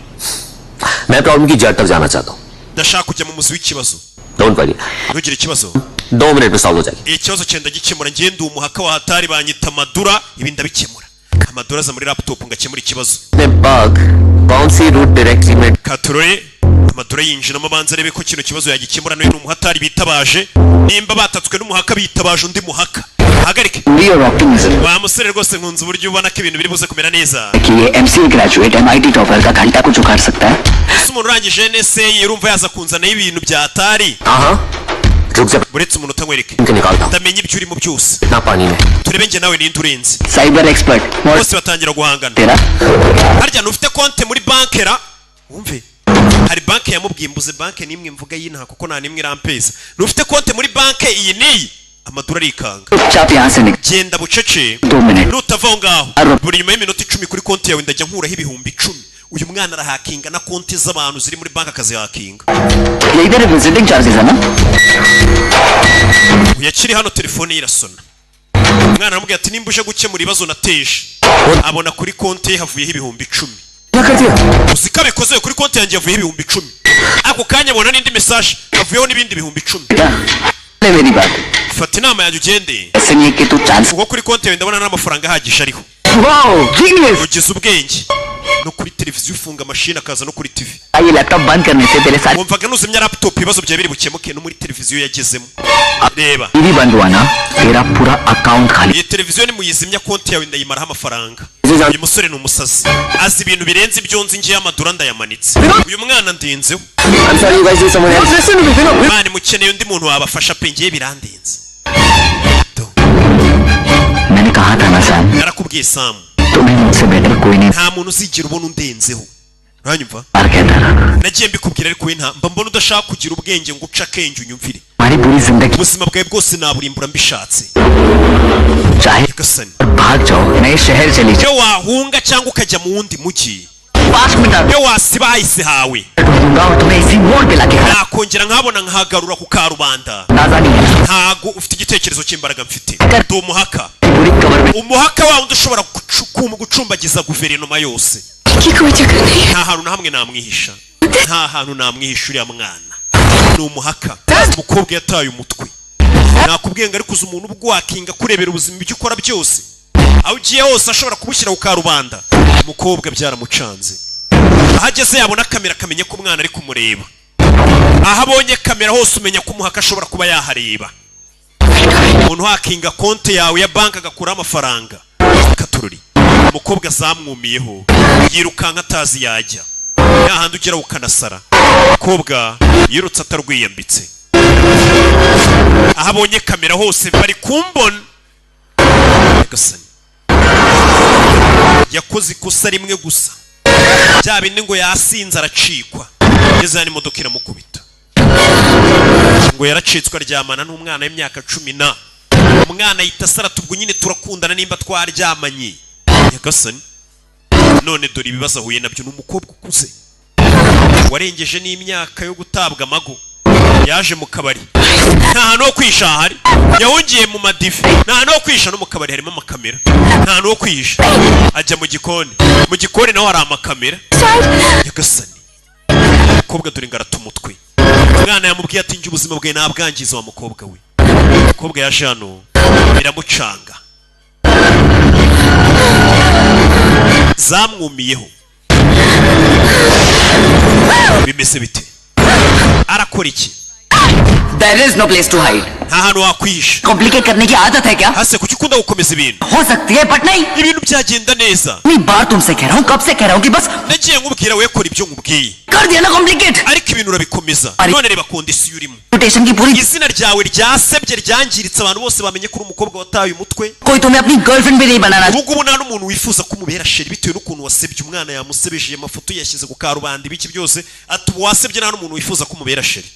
मैं प्रॉब्लम की जड़ तक जाना चाहता हूँ. ndashaka kujya mu muzi w'ikibazo. Don't worry. ntugire ikibazo. 2 minutes में solve हो जाएगी. ikibazo cyenda gikemura ngiye ndi umuhaka wa hatari banyita Madura ibi ndabikemura. Amadura aza muri laptop ngakemura ikibazo. ने bug कौन सी route directly में katurore Amadura yinjiramo abanza arebe ko kino kibazo yagikemura no n'umuhatari bitabaje nimba batatswe n'umuhaka bitabaje undi muhaka. hagarike wa musore rwose nkunze uburyo ubona ko ibintu biri buze kumera neza. कि ये MCA graduate MIT topper का घंटा को उखाड़ सकता है. umuntu urangije NSA yirumva yaza kunzanaho ibintu bya hatari. buretse umuntu utanywereke ndamenya ibyo urimo byose turebe njye nawe ninde urenze cyber expert bose batangira guhangana harya ntufite konte muri bankera wumve hari banke yamubwiye mbuze banke nimwe mvuga yinta kuko nta nimwe irampeza ntufite konte muri banke iyi niyi Amadura arikanga genda bucece nutava aho ngaho buri nyuma y'iminota 10 kuri konti yawe ndajya nkuraho ibihumbi 10 uyu mwana arahakinga na konti z'abantu ziri muri banka akazi hakinga इधर visiting charges है ना yakiri hano telefone irasona umwana aramubwira ati nimba uje gukemura ibibazo nateje abona kuri konti havuyeho ibihumbi 10 uzika bikoze kuri konti yanjye havuyeho ibihumbi 10 ako kanya abona n'indi message havuyeho n'ibindi bihumbi 10 मेरी बात fata inama yanjye ugende ऐसे नहीं कि तू chance kuko kuri konti yawe ndabona n'amafaranga ahagije ariho wow genius ugize ubwenge no kuri televiziyo ufunga machine akaza no kuri TV ये लैपटॉप बंद करने से तेरे सारे wumvaga nuzimya laptop ibibazo byawe biri bukemuke no muri televiziyo yagezemo reba TV बंद हुआ ना तेरा पूरा अकाउंट खाली iyi televiziyo ni muyizimya konti yawe ndayimaraho amafaranga uyu musore ni umusazi azi ibintu birenze ibyo nzi ngiye Amadura ndayamanitse uyu mwana ndinzeho mani mukeneye undi muntu wabafasha pe ngiye birandenze मैंने कहा था ना Sam narakubwiye Sam तुम्हें मुझसे बेटर कोई नहीं nta muntu uzigira ubona undenzeho uranyumva कहता रहा nagiye mbikubwira ariko we nta mba mbona udashaka kugira ubwenge ngo uca akenge unyumvire हमारी पूरी जिंदगी ubuzima bwawe bwose naburimbura mbishatse चाहे भाग जाओ नए शहर चली जाओ iyo wahunga cyangwa ukajya mu wundi mujyi iyo wasiba hahise hawe nakongera nkabona nkahagarura ku karubanda ntago ufite igitekerezo cy'imbaraga mfite ndi umuhaka umuhaka wawe ushobora gucumbagiza guverinoma yose nta hantu na hamwe namwihisha nta hantu namwihisha uriya mwana ni umuhaka umukobwa yataye umutwe nakubwiye ngo ariko uzi umuntu ubwakinga kurebera ubuzima ibyo ukora byose aho ugiye hose ashobora kubushyira ku karubanda umukobwa byaramucanze ahageze yabona kamera akamenya ko umwana ari kumureba aho abonye kamera hose umenya ko umuhaka ashobora kuba yahareba umuntu hakinga konti yawe ya banki agakuraho amafaranga katururi umukobwa zamwumiyeho yirukanka atazi yajya yahandi ugera ukanasara umukobwa yirutse atarwiyambitse aho abonye kamera hose bari kumbona yakoze ikosa rimwe gusa bya bindi ngo yasinze aracikwa ngeze hano imodoka iramukubita ngo yaracitswe aryamana n'umwana w'imyaka 10 umwana yita sarata ubwo nyine turakundana nimba twaryamanye Nyagasani none dore ibibazo ahuye nabyo n'umukobwa ukuze warengeje n'imyaka yo gutabwa amago yaje mu kabari nta hantu ho kwisha hari yahungiye mu madive nta hantu ho kwisha no mu kabari harimo amakamera nta hantu ho kwisha ajya mu gikoni naho hari amakamera Nyagasani umukobwa dore ngarata umutwe umwana yamubwiye ati njye ubuzima bwawe nabwangiza wa mukobwa we umukobwa yaje hano biramucanga zamwumiyeho bimeze bite arakora iki There is no place to hide. nta hantu wakwihisha Complicate करने की आदत है क्या? hase kuki ukunda gukomeza ibintu हो सकती है but नहीं ibintu byagenda neza मैं बार तुमसे कह रहा हूँ कब से कह रहा हूँ कि बस nagiye nkubwira we kora ibyo nkubwiye कर दिया ना complicate ariko ibintu urabikomeza none reba kondisiyo urimo reputation की पूरी izina ryawe ryasebye ryangiritse abantu bose bamenye ko uri umukobwa wataye umutwe कोई तुम्हें अपनी गर्लफ्रेंड भी नहीं बनाना ubu ngubu nta n'umuntu wifuza ko umubera sheri bitewe n'ukuntu wasebye umwana yamusebeje amafoto yashyize ku karubanda ibiki byose ati ubu wasebye nta n'umuntu wifuza ko umubera sheri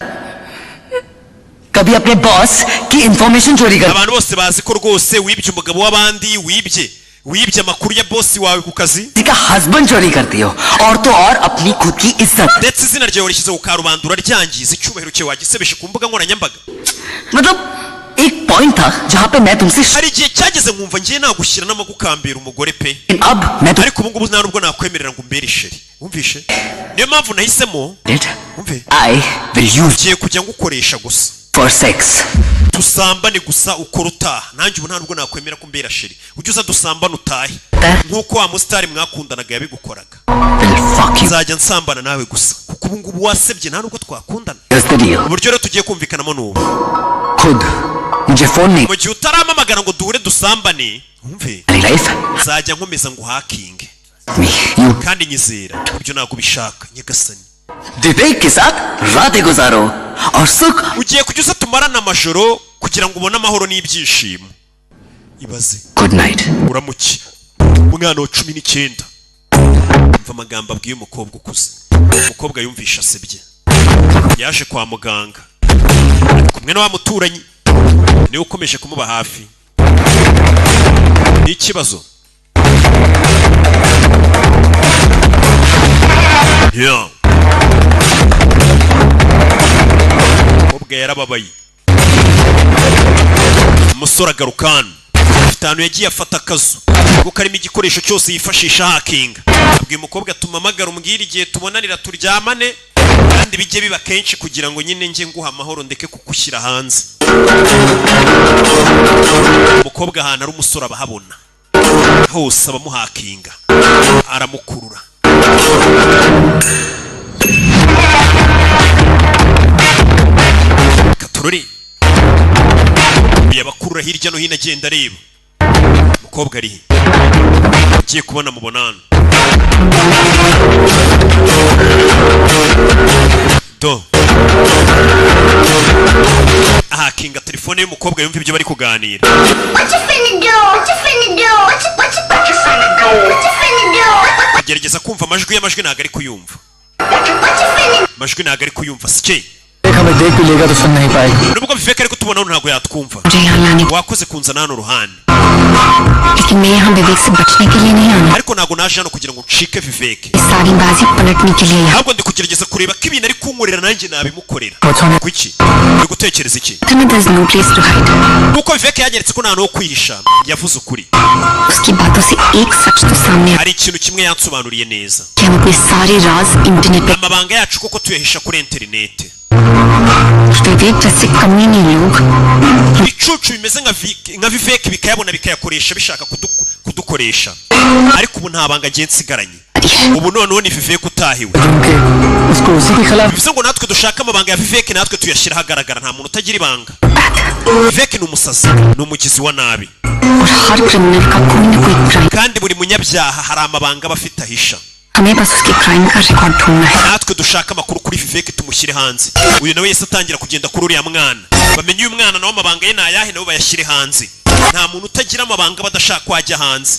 कभी अपने बॉस की इंफॉर्मेशन चोरी कर abantu bose bazi ko rwose wibye umugabo w'abandi wibye wibye amakuru ya boss wawe ku kazi का हस्बैंड चोरी करती हो और तो और अपनी खुद की इज्जत ndetse izina ryawe rishyize ku karubanda ryangiza icyubahiro cyawe wagisebeshe ku mbuga nkoranyambaga मतलब एक पॉइंट था जहां पे मैं तुमसे hari igihe cyageze nkumva ngiye nagushyira n'amagukambira umugore pe अब मैं ariko ubu ngubu nta nubwo nakwemerera ngo umbere isheri wumvishe niyo mpamvu nahisemo wumve I will use ugiye kujya ngukoresha gusa for sex dusambane gusa ukora utaha nanjye ubu nta nubwo nakwemera ko mbera sheri ujye uza dusambane utahe nk'uko wa musitari mwakundanaga yabigukoraga nzajya nsambana nawe gusa kuko ubu ngubu wasebye nta nubwo twakundana uburyo rero tugiye kumvikanamo n'ubu mu gihe utaramamagara ngo duhure dusambane wumve nzajya nkomeza ngo uhakinge kandi nyizera ibyo ntabwo ubishaka nyagasani विवेक के साथ रातें गुजारो और सुख ugiye kujya uza tumarana amajoro kugira ngo ubone amahoro n'ibyishimo ibaze good night uramuki umwana wa 19 umva amagambo abwiye umukobwa ukuze umukobwa yumvisha asebye yaje kwa muganga kumwe na wa muturanyi niwe ukomeje kumuba hafi n'ikibazo yeah umukobwa yarababaye umusore agarukana afitanu yagiye afata akazu kuko karimo igikoresho cyose yifashisha hakinga abwiye umukobwa atumamagara umbwira igihe tubonanira turyamane kandi bijye biba kenshi kugira ngo nyine nge nguha amahoro ndeke kukushyira hanze umukobwa ahantu ari umusore abahabona hose abamuhakinga aramukurura katurore yabakurura hirya no hino agenda areba umukobwa ari agiye kubona mubonana do ahakinga telefone y'umukobwa yumva ibyo bari kuganira agerageza kumva amajwi y'amajwi ntabwo ari kuyumva amajwi ntabwo ari kuyumva sike हमें देख भी लेगा तो सुन नहीं पाएगी nubwo biveka ariko tubonaho ntabwo yatwumva wakoze kunzana hano ruhande लेकिन मैं यहाँ विवेक से बचने के लिए नहीं आना ariko ntabwo naje hano kugira ngo ncike viveke सारी बाजी पलटने के लिए यहाँ ahubwo ndi kugerageza kureba ko ibintu ari kunkorera nanjye nabimukorera kuki uri gutekereza iki there's no place to hide nuko viveke yanyeretse ko nta hantu ho kwihisha yavuze ukuri उसकी बातों से एक सच तो सामने hari ikintu kimwe yansobanuriye neza कि हम अपने सारे राज इंटरनेट पे amabanga yacu koko tuyahisha kuri interinete विवेक जैसे कमीने लोग ibicucu bimeze nka viveke bikayabona bikayakoresha bishaka kudukoresha ariko ubu nta banga agiye nsigaranye ubu noneho ni viveke utahiwe bivuze ngo natwe dushaka amabanga ya viveke natwe tuyashyira ahagaragara nta muntu utagira ibanga viveke ni umusazi ni umugizi wa nabi kandi buri munyabyaha hari amabanga aba afite ahisha हमें बस उसके क्राइम का रिकॉर्ड ढूंढना है natwe dushaka amakuru kuri viveke tumushyire hanze uyu nawe yese atangira kugenda kuri uriya mwana bamenye uyu mwana nawe amabanga ye nayahe nabo bayashyire hanze nta muntu utagira amabanga badashaka kwajya hanze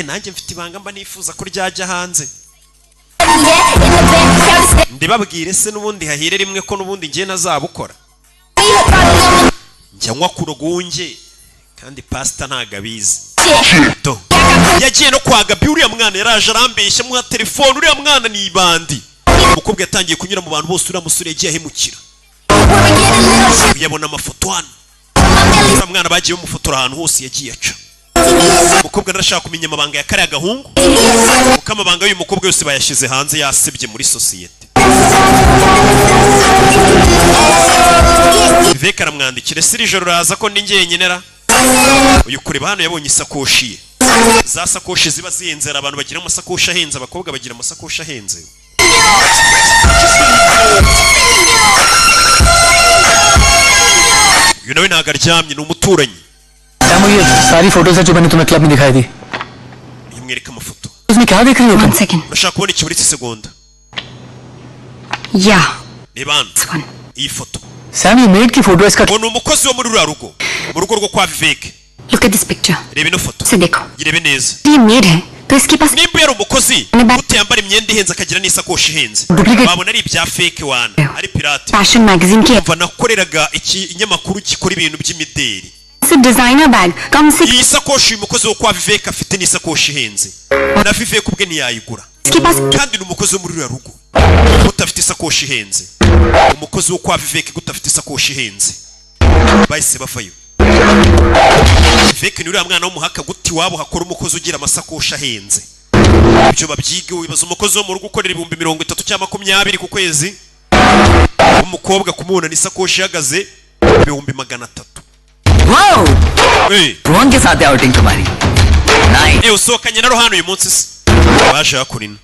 nanjye mfite ibanga mba nifuza ko ryajya hanze ndibabwire se n'ubundi hahire rimwe ko n'ubundi ngiye nazabukora njya nywa ku rwunge kandi pasita ntago abizi yagiye no kwa Gabi uriya mwana yaraje arambeshya muha telefone uriya mwana ni ibandi umukobwa yatangiye kunyura mu bantu bose uriya musore yagiye ahemukira yabona amafoto hano uriya mwana bagiye bamufotora ahantu hose yagiye aca umukobwa arashaka kumenya amabanga ya kariya gahungu kuko amabanga y'uyu mukobwa yose bayashyize hanze yasebye muri sosiyete Viveke aramwandikira ese iri joro raza ko ndi njyenyine ra uyu kureba hano yabonye isakoshi ye za sakoshi ziba zihenze abantu bagira amasakoshi ahenze abakobwa bagira amasakoshi ahenze uyu nawe ntabwo aryamye ni umuturanyi ये सारी फोटोज है जो मैंने तुम्हें क्लब में दिखाई थी yamwereka amafoto उसमें क्या देख रही हो तुम urashaka kubona iki muri iki segonda या reba hano iyi foto Sam ये मेड की फोटो है इसका ngo ni umukozi wo muri ruriya rugo mu rugo rwo kwa Viveke look at this picture reba ino foto से देखो yirebe neza ये मेड है तो इसके पास nimba yari umukozi utiyambara imyenda ihenze akagira n'isakoshi ihenze wabona ari ibya fake wana ari pirate fashion magazine की umva nakoreraga iki inyamakuru gikora ibintu by'imideri से designer bag कम से iyi sakoshi uyu mukozi wo kwa Vivek afite ni sakoshi ihenze na Vivek ubwe ntiyayigura kandi ni umukozi wo muri ruriya rugo utafite isakoshi ihenze umukozi wo kwa Vivek gutafite isakoshi ihenze bahise bavayo Vivek ni uriya mwana w'umuhaka guti wabo hakora umukozi ugira amasakoshi ahenze ibyo babyige wibaza umukozi wo mu rugo ukorera 30 cyangwa 20 ku kwezi umukobwa kumubona ni sakoshi ihagaze 300. Wow! रोहन के साथ है आउटिंग तुम्हारी nice usohokanye na Rohano uyu munsi se waje hakurina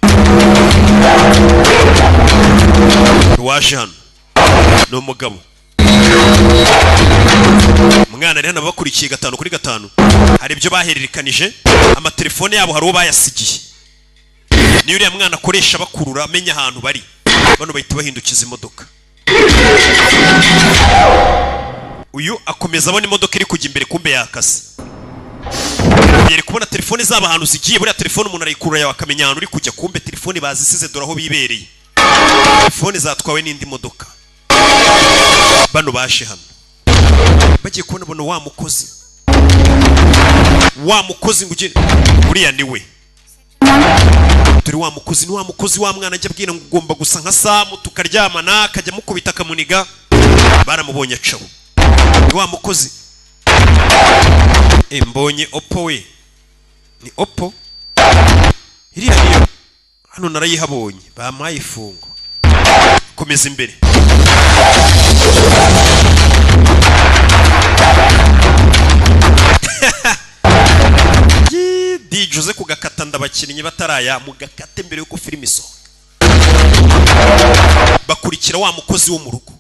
waje hano no mugabo umwana rero nabakurikiye 5 kuri 5 hari ibyo bahererekanije amatelefone yabo hari uwo bayasigiye ni uriya mwana akoresha bakurura amenya ahantu bari bano bahita bahindukiza imodoka uyu akomeza abona imodoka iri kujya imbere kumbe yakase yari kubona telefone zaba ahantu zigiye buriya telefone umuntu arayikurura yawe akamenya ahantu uri kujya kumbe telefone bazisize dore aho bibereye telefone zatwawe n'indi modoka bano bashe hano bagiye kubona bono wa mukozi ngo ugire buriya niwe turi wa mukozi wa mwana ajya abwira ngo ugomba gusa nka Samu tukaryamana akajya mukubita akamuniga baramubonye acaho wa mukozi mbonye Oppo we ni Oppo iriya niyo hano narayihabonye bampaye ifungo komeza imbere dijuze kugakata ndabakinnyi bataraya mugakate mbere yuko filime isohoka bakurikira wa mukozi wo mu rugo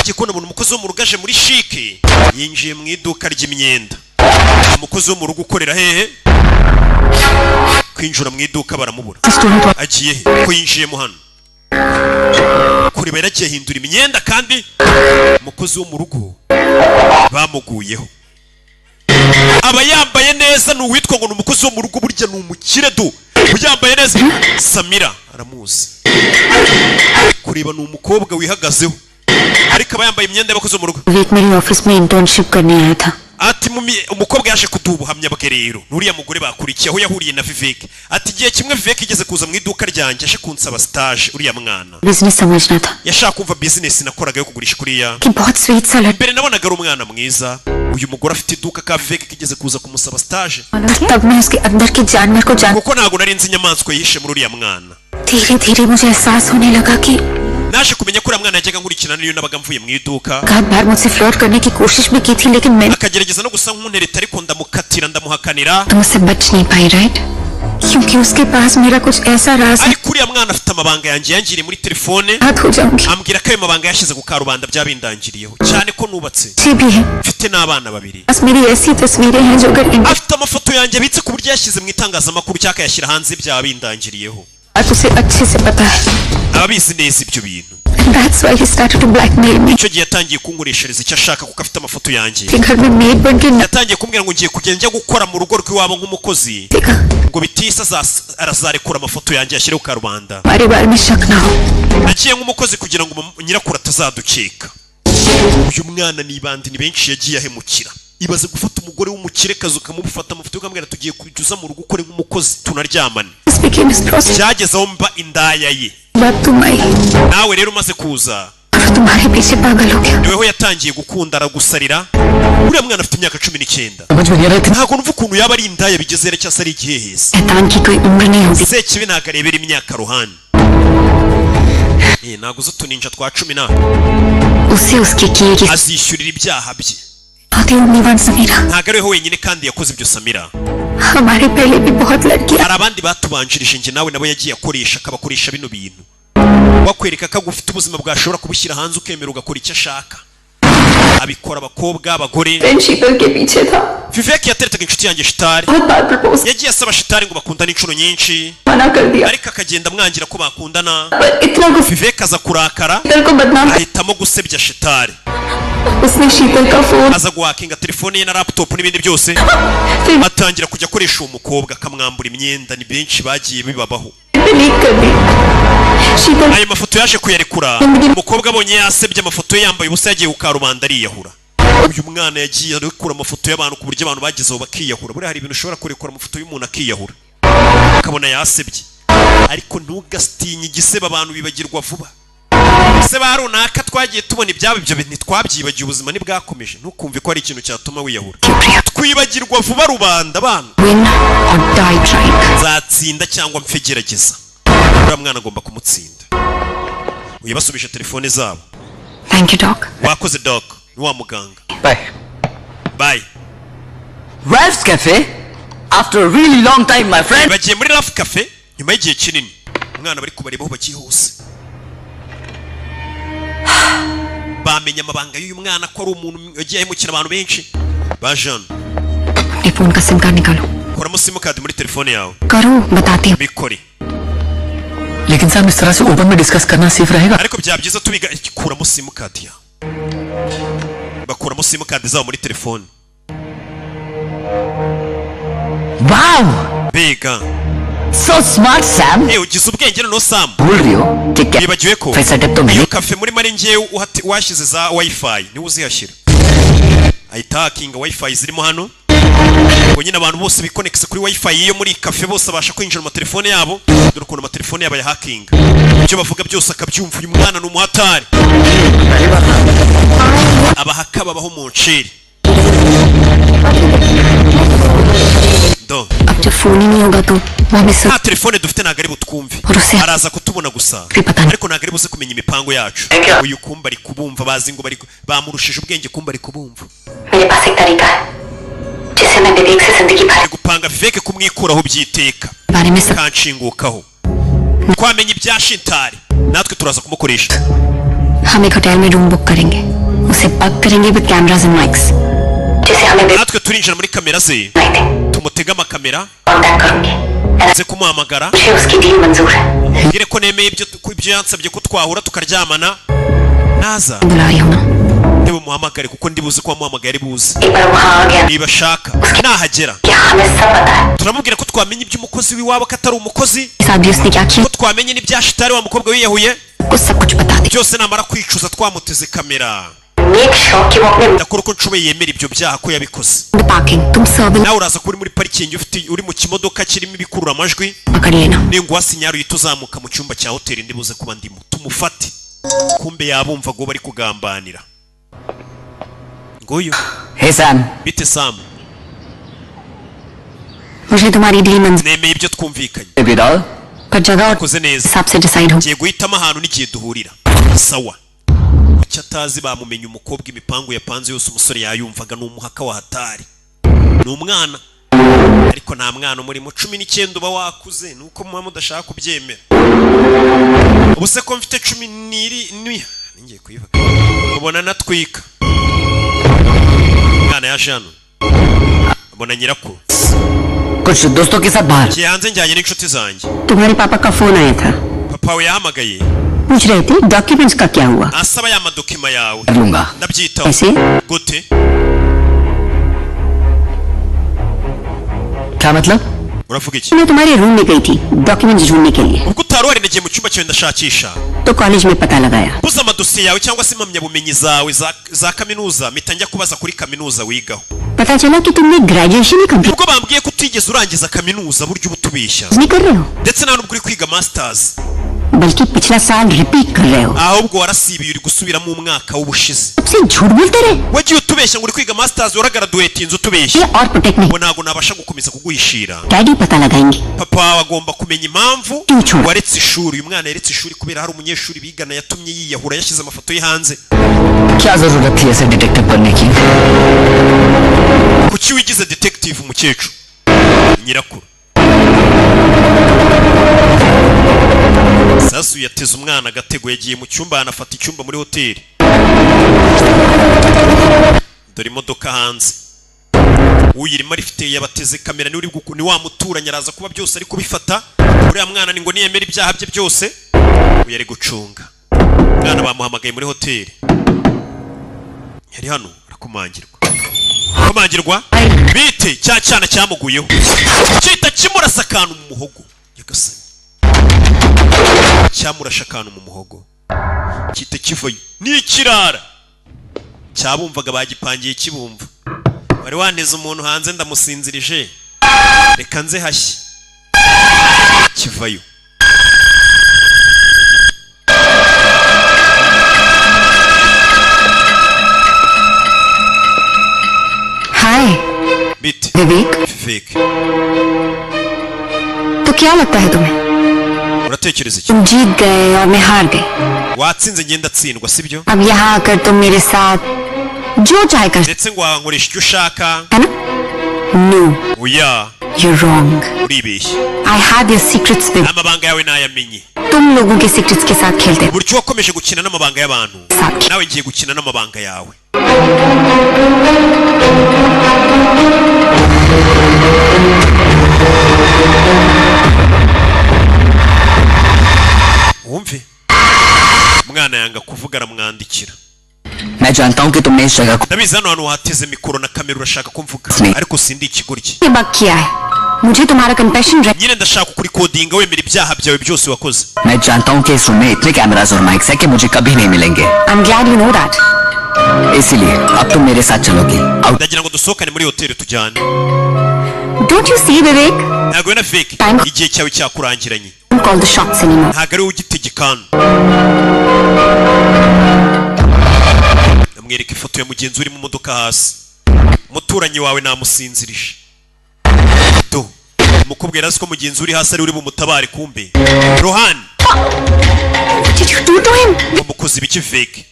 kikona umuntu umukozi wo mu rugo aje muri shike yinjiye mu iduka ry'imyenda umukozi wo mu rugo ukorera hehe kwinjira mu iduka baramubura agiye ko yinjiyemo hano kureba yaragiye hindura imyenda kandi umukozi wo mu rugo bamuguyeho aba yambaye neza ni uwitwa ngo ni umukozi wo mu rugo burya ni umukire do yambaye neza Samira aramuzi kureba ni umukobwa wihagazeho ariko aba yambaye imyenda y'abakozi wo mu rugo विवेक मेरी ऑफिस में इंटर्नशिप करने आया था ati umukobwa yaje kudubuhamya bwe rero nuriya mugore bakurikiye aho yahuriye na Vivek ati giye kimwe Vivek igeze kuza mu iduka ryanjye aje kunsaba stage uriya mwana business समझना था yashaka kumva business nakoraga yo kugurisha kuriya कि बहुत स्वीट सा लड़का mbere nabonaga ari umwana mwiza uyu mugore afite iduka ka Vivek kigeze kuza kumusaba stage तब मैं उसके अंदर के जानवर को जान kuko ntago nari nzi inyamaswa yishe muri uriya mwana धीरे-धीरे मुझे एहसास होने लगा कि naje kumenya ko uriya mwana yajyaga nkurikirana niyo nabaga mvuye mu iduka बार मुझसे फ्लर्ट करने की कोशिश भी की थी लेकिन मैंने akagerageza no gusa nk'untereta ariko ndamukatira ndamuhakanira तुम उससे बच नहीं पाई राइट क्योंकि उसके पास मेरा कुछ ऐसा राज है ariko uriya mwana afite amabanga yanjye yangiriye muri telefone हो जाऊंगी ambwira ko ayo mabanga yashyize ku karubanda byabindangiriyeho cyane ko nubatse भी है mfite n'abana babiri बस मेरी ऐसी तस्वीरें हैं जो अगर afite amafoto yanjye abitse ku buryo yashyize mu itangazamakuru cyangwa yashyira hanze byabindangiriyeho उसे अच्छे से पता है ababizi neza ibyo bintu That's why he started to blackmail me. icyo gihe yatangiye kunkoreshereza icyo ashaka kuko afite amafoto yanjye घर में maid बन के yatangiye kumbwira ngo ngiye kugenda njya gukora mu rugo rw'iwabo nk'umukozi ngo bitisa arazarekura amafoto yanjye yashyireho ku karubanda हमारे बारे में शक ना हो nagiye nk'umukozi kugira ngo nyirakuru atazadukeka uyu mwana n'ibandi ni benshi yagiye ahemukira ibaze gufata umugore w'umukirekazi ukamufata amafoto ukamubwira tugiye kujuza mu rugo ukore nk'umukozi tunaryamane byageze aho mba indaya ye nawe rero umaze kuza niweho yatangiye gukunda aragusarira uriya mwana afite imyaka 19 ntabwo numva ukuntu yaba ari indaya bigeze cyangwa se ari igihehesi sekibi ntabwo arebera imyaka ruhande ntabwo uzi utuninja twa 10 azishyurira ibyaha bye ntabwo ariwe wenyine kandi yakoze ibyo Samira hari abandi batubanjirije njye nawe nabo yagiye akoresha akabakoresha bino bintu wakwereka ko agufite ubuzima bwashobora kubushyira hanze ukemera ugakora icyo ashaka abikora abakobwa abagore Vivek yateretaga inshuti yanjye Shitari yagiye asaba Shitari ngo bakundane inshuro nyinshi ariko akagenda amwangira ko bakundana Vivek aza kurakara ahitamo gusebya Shitari aza guhakinga telefone ye na laptop n'ibindi byose atangira kujya akoresha uwo mukobwa akamwambura imyenda ni benshi bagiye bibabaho ayo mafoto yaje kuyarekura umukobwa abonye yasebye amafoto ye yambaye ubusa yagiye ku karubanda ariyahura uyu mwana yagiye arekura amafoto y'abantu ku buryo abantu bagezeho bakiyahura. Buriya hari ibintu ushobora kurekura amafoto y'umuntu akiyahura ukabona yasebye, ariko ntugatinye igisebe, abantu bibagirwa vuba. Se ba runaka twagiye tubona ibyabo, ibyo bintu twabyibagiye, ubuzima ntibwakomeje. Ntukumve ko hari ikintu cyatuma wiyahura. Twibagirwa vuba rubanda bana. Zatsinda cyangwa mpfe gerageza. Uriya mwana agomba kumutsinda. Uyabasubisha telefone zabo. Thank you, Doc. Wakoze Doc, ni wa muganga. Bye. Bye. Ralph's Cafe? After a really long time, my friend. Bagiye muri Ralph Cafe nyuma y'igihe kinini. Umwana bari kubarebaho bakihuse. Bamenye amabanga y'uyu mwana ko ari umuntu yagiye ahemukira abantu benshi. Ba Jean. अपने फोन का SIM card निकालो. Kuramo simukadi muri telefone yawe. करो, बताती हूँ. Bikore. लेकिन साहब इस तरह से ओपन में डिस्कस करना सेफ रहेगा? Ariko byabyiza tubiga kuramo simukadi yawe. Bakuramo simukadi zabo muri telefone. Wow! Bega. So smart, Sam. Ugize ubwenge no Sam. भूल रही हो कि क्या? Nibagiwe ko. फिर सेटअप तो Iyo cafe muri mari ngiye washyize za wifi ni uzihashyira. Ahita hakinga wifi zirimo hano. Ngo nyine abantu bose biconnect kuri wifi iyo muri cafe bose abasha kwinjira mu telefone yabo. Dore ukuntu ama telefone yabo ya hacking. Ibyo bavuga byose akabyumva, uyu mwana ni umuhatari. Abahaka babaho mu nceri. अब जब फोन ही नहीं होगा तो वो हमें सब telefone dufite ntago ari butwumve, araza kutubona gusa, ariko ntago ari buze kumenya imipango yacu. Uyu kumba ari kubumva, bazi ngo bari bamurushije ubwenge, kumba ari kubumva. मेरे पास एक तरीका है जिससे मैं विवेक से जिंदगी भर gupanga Vivek kumwikuraho byiteka kanshingukaho. Twamenye ibya Shintari natwe turaza kumukoresha. हम एक होटल में रूम बुक करेंगे, उसे पक करेंगे with cameras and mics. natwe turinjira muri kamera ze, tumutega amakamera, nze kumuhamagara ngire ko nemeye ibyo yansabye ko twahura tukaryamana. Naza niba muhamagare kuko ndibuze ko wamuhamagaye ari buze. Niba ashaka nahagera turamubwira ko twamenye iby'umukozi w'iwabo ko atari umukozi, ko twamenye n'ibya Shitari wa mukobwa wiyahuye. Byose namara kwicuza twamuteze kamera. Ndakora uko nshoboye yemera ibyo byaha ko yabikoze. Nawe uraza kuba uri muri parikingi uri mu kimodoka kirimo ibikurura amajwi, ninguha sinyari uhita uzamuka mu cyumba cya hoteli ndibuze kuba ndimo, tumufate. Kumbe yabumva ngo bari kugambanira. Nguyu. Hey Sam. Bite Sam. मुझे तुम्हारी डील मंजूर. Nemeye ibyo twumvikanye. पर जगह और हिसाब से डिसाइड हो. Ngiye guhitamo ahantu n'igihe duhurira. Sawa. Atazi bamumenye umukobwa imipango yapanze yose umusore yayumvaga n'umuhaka wa hatari. Ni umwana ariko nta mwana muri mu 19 uba wakuze nuko muba mudashaka kubyemera. Ubuse ko mfite 12 ngiye kuyivuga. Ubona natwika. Mwana ya Jano. Ubona nyirakuru. कुछ दोस्तों के साथ बाहर. Kiyanze njyanye n'inshuti zanjye. तुम्हारे पापा का फोन आया था. Papa we yahamagaye. पूछ रहे थे डॉक्यूमेंट्स का क्या हुआ. Asaba ya madokima yawe. Ndabyitaho. ऐसे? Gute? क्या मतलब? Uravuga iki? मैं तुम्हारे रूम में गई थी डॉक्यूमेंट्स ढूंढने के लिए. Ubwo utari nagiye mu cyumba cyawe ndashakisha. तो कॉलेज में पता लगाया. Buza amadosiye yawe cyangwa se impamyabumenyi zawe za kaminuza mitangira kubaza kuri kaminuza wigaho. पता चला कि तुमने ग्रेजुएशन ही complete. Ubwo bambwiye ko utigeze urangiza kaminuza buryo ubutubishya. नहीं कर रहे हो. Ndetse nta nubwo uri kwiga masters. बल्कि पिछला साल रिपीट कर रहे हो. Ahubwo warasibiye uri gusubiramo umwaka w'ubushize. सबसे झूठ बोलते रहे. Wagiye utubeshya ngo uri kwiga masters waragraduate inzu utubeshya. ये और प्रोटेक्ट नहीं. Ngo ntago nabasha gukomeza kuguhishira. Daddy पता लगाएंगे. Papa agomba kumenya impamvu waretse ishuri. Uyu mwana yaretse ishuri kubera hari umunyeshuri bigana yatumye yiyahura yashyize amafoto ye hanze. क्या जरूरत थी ऐसे डिटेक्टिव बनने की? Kuki wigize detective umukecuru? Nyirakuru. Sasu yateze umwana agatego yagiye mu cyumba anafata icyumba muri hoteli. Dore imodoka hanze. Uyirimo arifite yabateze kamera ni wa muturanye araza kuba byose ari kubifata. Uriya mwana ni ngo niyemera ibyaha bye byose. Uyari gucunga. Mwana bamuhamagaye muri hoteli. Yari hano arakumangirwa. Kumangirwa bite cya cyana cyamuguyeho. Cyita kimurasa akantu mu muhogo. Yagasanye. Cyamurasha akantu mu muhogo. Cyita kivayo. Ni ikirara. cyabumvaga bagipangiye kibumva wari waneze umuntu hanze ndamusinzirije reka nze hashye kivayo हाय विवेक तो क्या लगता है तुम्हें uratekereza iki तुम जीत गए और मैं हार गई watsinze ngenda tsindwa sibyo अब यहाँ आकर तुम मेरे साथ जो चाहे कर ndetse ngo wankoresha icyo ushaka है ना No oya You're wrong uribeshye I had your secrets with amabanga yawe nayamenye तुम लोगों के secrets के साथ खेलते buryo wakomeje gukina n'amabanga y'abantu nawe ngiye gukina n'amabanga yawe wumve umwana yanga kuvuga aramwandikira मैं जानता हूं कि तुमने इस जगह को ndabizi hano hantu hateze mikoro na kamera urashaka ko mvuga ariko sindi ikigoryi ये बग किया है मुझे तुम्हारा compassion nyine ndashaka kurikodinga wemera ibyaha byawe byose wakoze मैं जानता हूं कि इस रूम में इतने कैमरास और माइक्स हैं कि मुझे कभी नहीं मिलेंगे I'm glad you know that इसीलिए अब तुम मेरे साथ चलोगी ndagira ngo dusohokane muri hoteli tujyane Don't you see Vivek ntago na fake igihe cyawe cyakurangiranye Don't call the shots anymore ntago ari ugitegekana namwereka ifoto ya mugenzi uri mu modoka hasi umuturanyi wawe namusinzirije do umukobwa yarazi ko mugenzi uri hasi ari uri bumutabare kumbe Rohan Did you do to him umukozi biki fake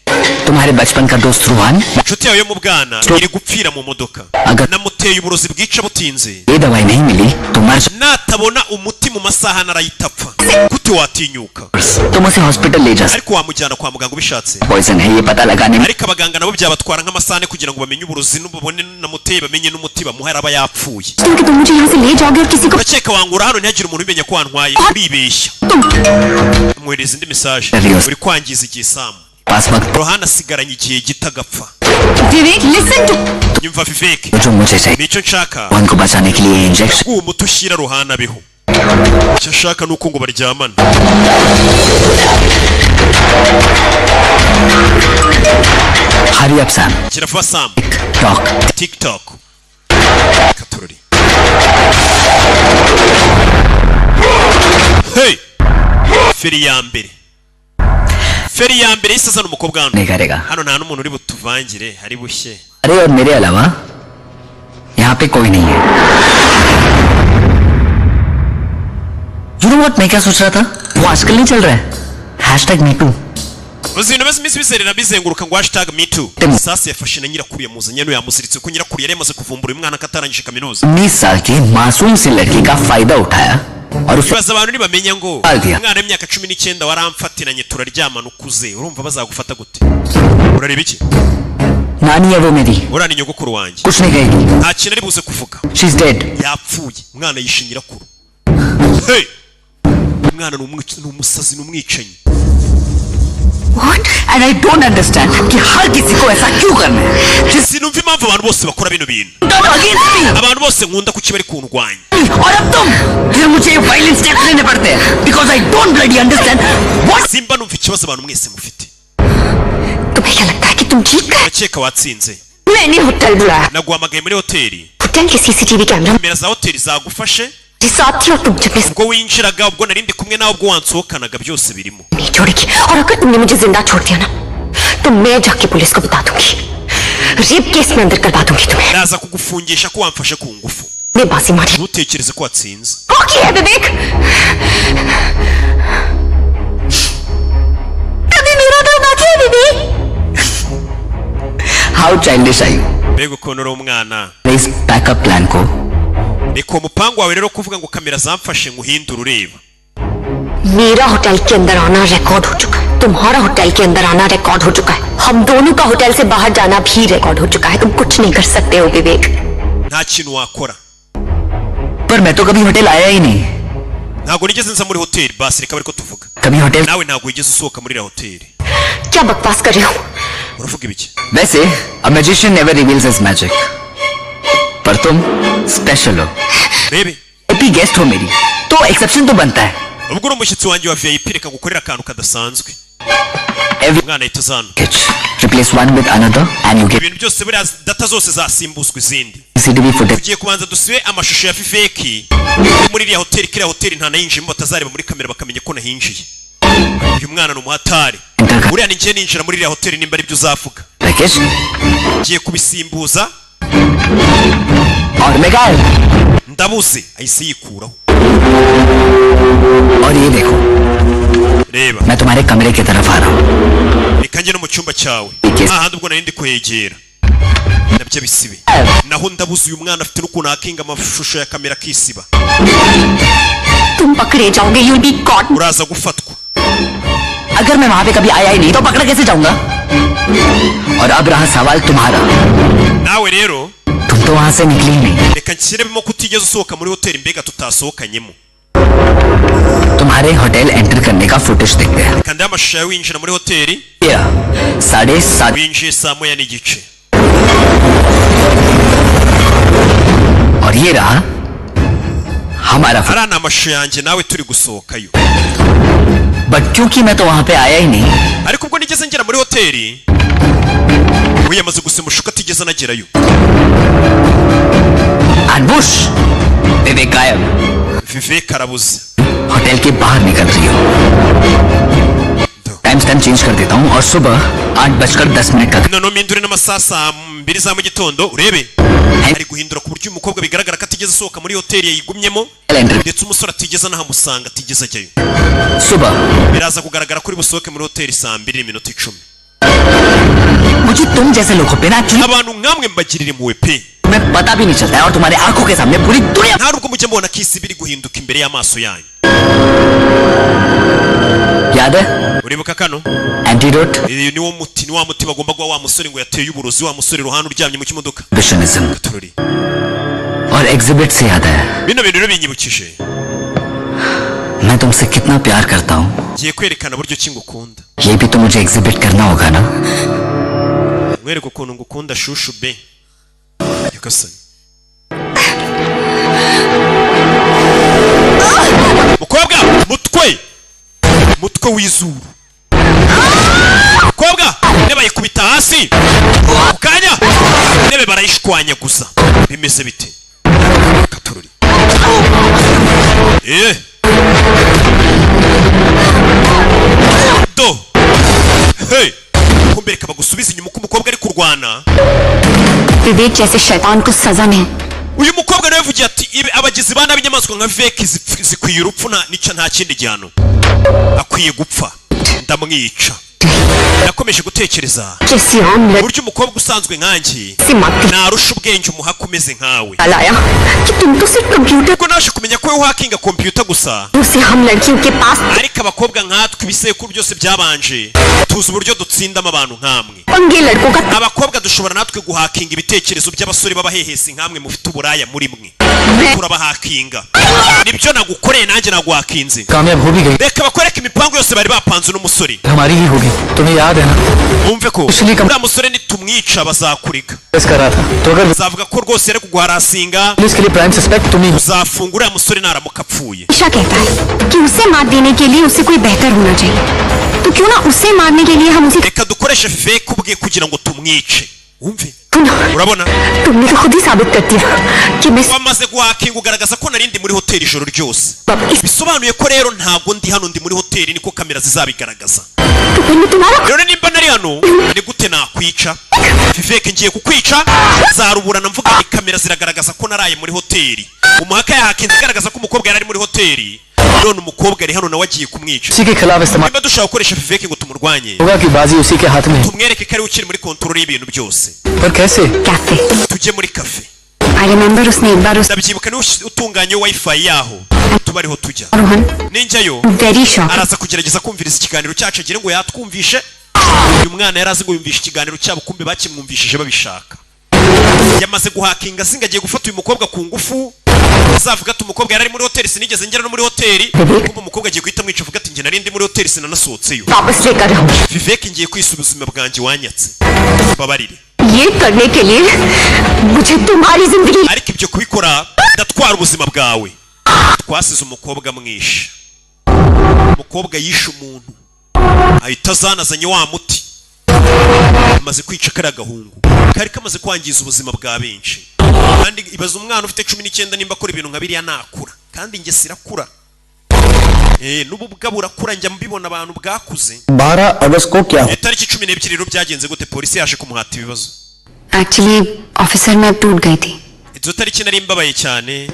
तुम्हारे बचपन का दोस्त Rohan inshuti yawe yo mu bwana iri gupfira mu modoka namuteye uburozi bwica butinze ये दवाई नहीं मिली तो मर natabona umuti mu masaha narayitapfa gute watinyuka तुम उसे हॉस्पिटल ले जा ariko wamujyana kwa muganga ubishatse poison है ये पता लगाने में ariko abaganga nabo byabatwara nk'amasahane kugira ngo bamenye uburozi n'ubone namuteye bamenye n'umuti bamuha araba yapfuye कि तुम मुझे यहाँ से ले जाओगे और किसी को ndakeka wangura hano ntihagire umuntu umenya ko wantwaye uribeshya mwohereza indi message uri kwangiza igihe Sam Rohan asigaranye igihe gito agapfa Vivek listen to nyumva Vivek जो मुझे चाहिए nicyo nshaka रोहन को बचाने के लिए injection uwo muti ushyira Rohan abeho icyo ashaka nuko ngo baryamana Hurry up Sam kirafa Sam TikTok katururi hey feri ya mbere isa zana umukobwa hano नहीं करेगा hano nta n'umuntu uri butuvangire hari bushye अरे और मेरे अलावा यहाँ पे कोई नहीं है You know what मैं क्या सोच रहा था वो आजकल नहीं चल रहा है #MeToo uzino bese misi biserera bizenguruka ngo #MeToo sasa yafashe na nyirakuru yamuzanye no yamuziritse ko nyirakuru yari yamaze kuvumbura umwana katarangije kaminuza 19 साल की मासूम सी लड़की का फायदा उठाया और उसे baza abantu nibamenya ngo umwana w'imyaka 19 waramfatiranye turaryamana ukuze urumva bazagufata gute urareba iki नानी है वो मेरी urani nyogokuru wanjye कुछ नहीं कहेगी nta kintu ari buze kuvuga she's dead yapfuye umwana yishe nyirakuru hey umwana ni umusazi n'umwicanyi What? And I don't understand कि हर किसी को ऐसा क्यों करना है sinumva impamvu abantu bose bakora bino bintu abantu bose nkunda kuki bari kundwanya और अब तुम फिर मुझे ये वायलेंट स्टेप्स लेने पड़ते हैं because I don't bloody understand what simba numva ikibazo abantu mwese mufite तुम्हें क्या लगता है कि तुम जीत गए ndakeka watsinze मैंने होटल बुलाया naguhamagaye muri hoteli होटल के CCTV camera kamera za hoteli zagufashe साथ थी और तुम जब ubwo winjiraga ubwo narindi kumwe nawe ubwo wansohokanaga byose birimo नहीं छोड़ेगी और अगर तुमने मुझे जिंदा छोड़ दिया ना तो मैं जाके पुलिस को बता दूंगी रेप केस में अंदर करवा दूंगी तुम्हें naza kugufungisha ko wamfashe ku ngufu मैं बाजी मारी ntutekereze ko watsinze ओके है विवेक अभी मेरा दर्द बाकी है विवेक how childish are you mbega ukuntu uri umwana please back up plan को reka umupangu wawe rero kuvuga ngo kamera zamfashe nguhindura ureba मेरा होटल के अंदर आना रिकॉर्ड हो चुका है तुम्हारा होटल के अंदर आना रिकॉर्ड हो चुका है हम दोनों का होटल से बाहर जाना भी रिकॉर्ड हो चुका है तुम कुछ नहीं कर सकते हो विवेक nta kintu wakora पर मैं तो कभी होटल आया ही नहीं ntabwo nigeze nza muri hoteli basi reka bari ko tuvuga कभी hotel nawe ntabwo wigeze usohoka muri iriya hoteli क्या बकवास कर रहे हो uravuga ibiki वैसे a magician never reveals his magic पर तुम स्पेशल हो rebe VIP गेस्ट हो मेरी तो एक्सेप्शन तो बनता है ubwo uri umushyitsi wanjye wa VIP reka ngukorera akantu kadasanzwe umwana ahita azana replace one with another and you get ibintu byose buriya data zose zasimbuzwa izindi CCTV footage. tugiye kubanza dusibe amashusho ya Viveki muri iriya hoteli, kiriya hoteli nta nayinjiyemo batazareba muri kamera bakamenya ko nahinjiye. Uyu mwana ni umuhatari. Uriya ni njye ninjira muri iriya hoteli nimba ari byo uzavuga. Rakesh ngiye kubisimbuza और मैं गायब ndabuze ahise yikuraho. और ये देखो reba मैं तुम्हारे कमरे की तरफ आ रहा हूँ. reka njye no mu cyumba cyawe ahandi ubwo nari ndi kwegera nabyo bisibe naho ndabuze uyu mwana afite n'ukuntu hakinga amashusho ya kamera kisiba. तुम पकड़े जाओगे, you'll be caught. uraza gufatwa. अगर मैं वहां पे कभी आया ही नहीं तो पकड़ कैसे जाऊंगा? और अब रहा सवाल तुम्हारा. nawe rero तुम तो वहां से निकली नहीं. reka nshyiremo ko utigeze usohoka muri hoteli mbega tutasohokanyemo. तुम्हारे होटल एंटर करने का फुटेज देखते हैं. reka ndebe amashusho yawe winjira muri hoteli. 7:30 winjiye saa moya n'igice. और ये रहा हमारा hariya ni amashusho yanjye nawe turi gusohokayo. But क्योंकि मैं तो वहां पे आया ही नहीं. ariko ubwo nigeze ngera muri hoteli we yamaze gusimushuka atigeze anagerayo. अनबुश विवेक गायब. Vivek arabuze. होटल के बाहर निकल रही हो. टाइम स्टैम्प चेंज कर देता हूँ और सुबह 8:10 का noneho mpindure n'amasaha saa 2 za mu gitondo urebe ari guhindura ku buryo umukobwa bigaragara ko atigeze asohoka muri hoteli yayigumyemo ndetse umusore atigeze anahamusanga atigeze ajyayo. सुबह biraza kugaragara kuri busohoke muri hoteli saa 2:10. मुझे तुम जैसे लोगों पे ना abantu nkamwe mbagirira impuhwe pe. तुम्हें पता भी नहीं चलता है और तुम्हारे आंखों के सामने पूरी दुनिया nta nubwo mujya mubona ko isi biri guhinduka imbere y'amaso yanyu. याद है uribuka kano antidote ni wo muti, ni wa muti bagomba guha wa musore ngo yateye uburozi, wa musore ruhande uryamye mu kimodoka. विशनिज्म और एग्जिबिट से याद है bino bintu rero binyibukije मैं तुमसे कितना प्यार करता हूँ. ngiye kwerekana buryo ki ngukunda. ये भी तो मुझे एग्जिबिट करना होगा ना. mwereke ukuntu ngukunda shushu be. yakasani mukobwa mutwe w'izuru. mukobwa intebe bayikubita hasi ku kanya intebe barayishwanya gusa. bimeze bite katururi do hey kumbereka bagusubiza inyuma ko umukobwa ari kurwana. विवेक जैसे शैतान को सजा नहीं. uyu mukobwa nawe yavugiye ati abagizi ba nabi inyamaswa nka Vivek zikwiye urupfu nta kindi gihano. akwiye gupfa ndamwica. nakomeje gutekereza buryo umukobwa usanzwe nkanjye narusha ubwenge umuhaka umeze nkawe. ubwo naje kumenya ko wowe hakinga kompiyuta gusa ariko abakobwa nkatwe ibisekuru byose byabanje tuzi uburyo dutsindamo abantu nkamwe. abakobwa dushobora natwe guhakinga ibitekerezo by'abasore b'abahehesi nkamwe mufite uburaya muri mwe. turabahakinga nibyo nagukoreye nanjye naguhakinze. reka bakwereke imipango yose bari bapanze n'umusore. wumve ko uriya musore nitumwica bazakuriga. bazavuga ko rwose yari kuguharasinga. uzafunga uriya musore naramuka apfuye. Isha कहता है कि उसे मार देने के लिए उसे कोई बेहतर होना चाहिए. तो क्यों ना उसे मारने के लिए हम उसे reka dukoreshe Vivek ubwe kugira ngo tumwice. wumve urabona तुमने तो खुद ही साबित कर दिया कि मैं wamaze guhakinga ugaragaza ko narindi muri hoteli ijoro ryose. bisobanuye ko rero ntabwo ndi hano, ndi muri hoteli niko kamera zizabigaragaza. rero nimba nari hano ni gute nakwica Vivek? ngiye kukwica zaruburana mvuga ni kamera ziragaragaza ko naraye muri hoteli. umuhaka yahakinze igaragaza ko umukobwa yari ari muri hoteli none umukobwa ari hano nawe agiye kumwica. nimba dushaka gukoresha Vivek ngo tumurwanye tumwereke ko ari ukiri muri kontrole y'ibintu byose. tujye muri cafe. ndabyibuka niwe utunganya wifi yaho tuba ariho tujya. ninjyayo araza kugerageza kumviriza ikiganiro cyacu agira ngo yatwumvishe. uyu mwana yari azi ngo yumvishe ikiganiro cyabo kumbe bakimwumvishije babishaka. yamaze guhakinga singagiye gufata uyu mukobwa ku ngufu. azavuga ati umukobwa yari ari muri hoteli sinigeze ngera no muri hoteli. kumbe umukobwa agiye guhita amwica avuga ati njye nari ndi muri hoteli sinanasohotseyo. Vivek ngiye kwisubiza ubuzima bwanjye wanyatse. babarire ये करने के लिए मुझे तुम्हारी जिंदगी. ariko ibyo kubikora ndatwara ubuzima bwawe. twasize umukobwa mwishe. umukobwa yishe umuntu ahita zanazanye wa muti amaze kwica kari agahungu kari kamaze kwangiza ubuzima bwa benshi. Kandi ibaza umwana ufite 19 nimba akora ibintu nka biriya nakura, kandi nge sirakura. Nubu bwabura kura njya mbibona abantu bwakuze. 12 अगस्त को क्या हुआ? Tariki 12 rero byagenze gute polisi yaje kumuhata ibibazo? Actually, officer मैं टूट गई थी. Izo tariki nari mbabaye cyane.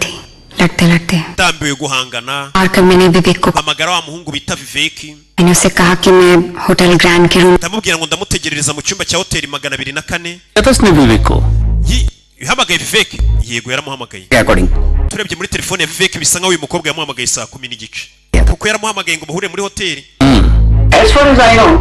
लड़ते Ndambiwe guhangana. आकर मैंने विवेक को amagara wa muhungu bita Viveki. मैंने उसे कहा कि मैं होटल ग्रैंड के room ndamubwira ngo ndamutegerereza mu cyumba cya hoteli 204. उसने विवेक को yahamagaye Viveki. Yego yaramuhamagaye. According. Turebye muri telefone ya Viveki bisa nkaho uyu mukobwa yamuhamagaye saa 10 n'igice. Kuko yaramuhamagaye ngo bahure muri hoteli. As far as I know,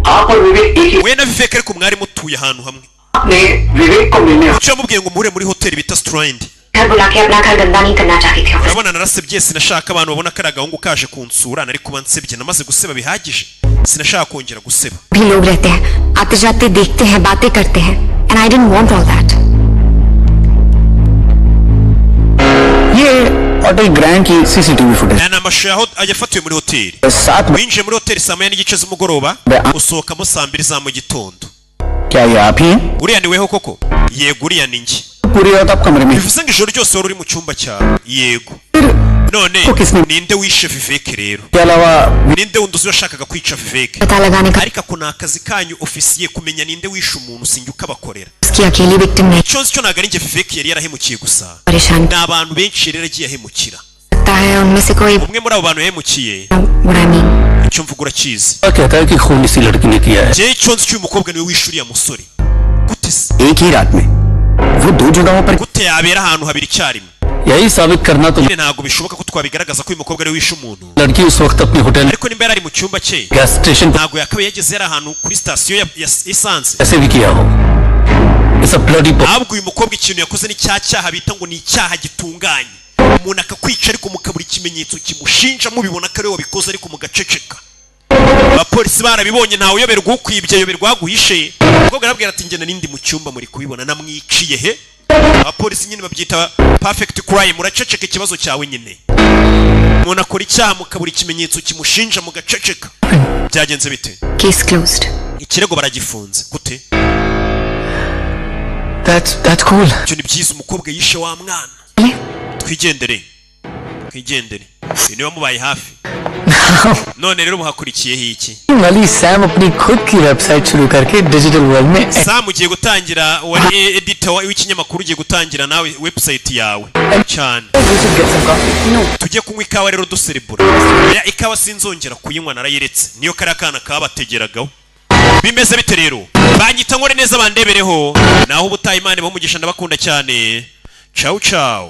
आप और विवेक एक ही we na Viveki ariko mwari mutuye ahantu hamwe. ने विवेक को मिलने Cyo mubwiye ngo muhure muri hoteli bita Strand. घर बुला के अपना घर गंदा नहीं करना चाहती थी. urabona narasebye sinashaka abantu babona kari agahungu kaje kunsura nari kuba nsebye namaze guseba bihagije sinashaka kongera guseba. भी लोग रहते हैं, आते जाते देखते हैं, बातें करते हैं, and I didn't want all that. ये होटल ग्रैंड की CCTV footage aya ni amashusho yaho yafatiwe muri hoteli. 7 winjiye muri hoteli saa 9 n'igice z'umugoroba usohokamo saa 2 za mu gitondo. क्या ये आप ही हैं? uriya ni weho koko? yego uriya ni njye. पूरी रात आप कमरे में bivuze ngo ijoro ryose wari uri mu cyumba cyawe. yego none ninde wishe Viveki rero? के अलावा ninde wundi uzi washakaga kwica Viveki? पता लगाने का ariko ako ni akazi kanyu ofisiye kumenya ninde wishe umuntu sinjye ukabakorera. उसकी अकेली विक्टिम नहीं icyo nzi cyo ntabwo ari njye Viveki yari yarahemukiye gusa परेशान ni abantu benshi rero agiye ahemukira. सकता है उनमें से कोई umwe muri abo bantu yahemukiye what I mean. icyo mvuga urakizi. कहता है कि खून इसी लड़की ने किया है. njye icyo nzi cy'uyu mukobwa niwe wishe uriya musore. gute se एक ही रात में वो दो जगहों पर gute yabera ahantu habiri icyarimwe? यही साबित करना तो nyine ntabwo bishoboka ko twabigaragaza ko uyu mukobwa ariwe wishe umuntu. लड़की उस वक्त अपने hotel ariko nimba yari ari mu cyumba cye gas station पर ntabwo yakabaye yageze yari ahantu kuri sitasiyo ya esanse. ऐसे भी किया हो. It's a bloody ahubwo uyu mukobwa ikintu yakoze ni cya cyaha bita ngo ni icyaha gitunganye. umuntu akakwica ariko mukabura ikimenyetso kimushinja mubibona ko ariwe wabikoze ariko mugaceceka. abapolisi barabibonye ntawe uyoberwa ukwibye ayoberwa aguhishe. umukobwa arabwira ati njye nindi mu cyumba muri kubibona namwiciye he. abapolisi nyine babyita perfect crime. uraceceka ikibazo cyawe nyine. umuntu akora icyaha mukabura ikimenyetso kimushinja mugaceceka. byagenze bite? Case closed. ikirego baragifunze. gute? That's cool. ibyo ni byiza umukobwa yishe wa mwana. twigendere niba mubaye hafi. none rero muhakurikiyeho iki? वाली सैम अपनी खुद की वेबसाइट शुरू करके digital world में Sam ugiye gutangira wari editor w'ikinyamakuru ugiye gutangira nawe website yawe cyane. tujye kunywa ikawa rero duserebura. ya ikawa sinzongera kuyinywa narayiretse niyo kari akana kabategeragaho. bimeze bite rero? banyita nkore neza bandebereho naho ubutaha Imana bamugisha ndabakunda cyane. ciao ciao.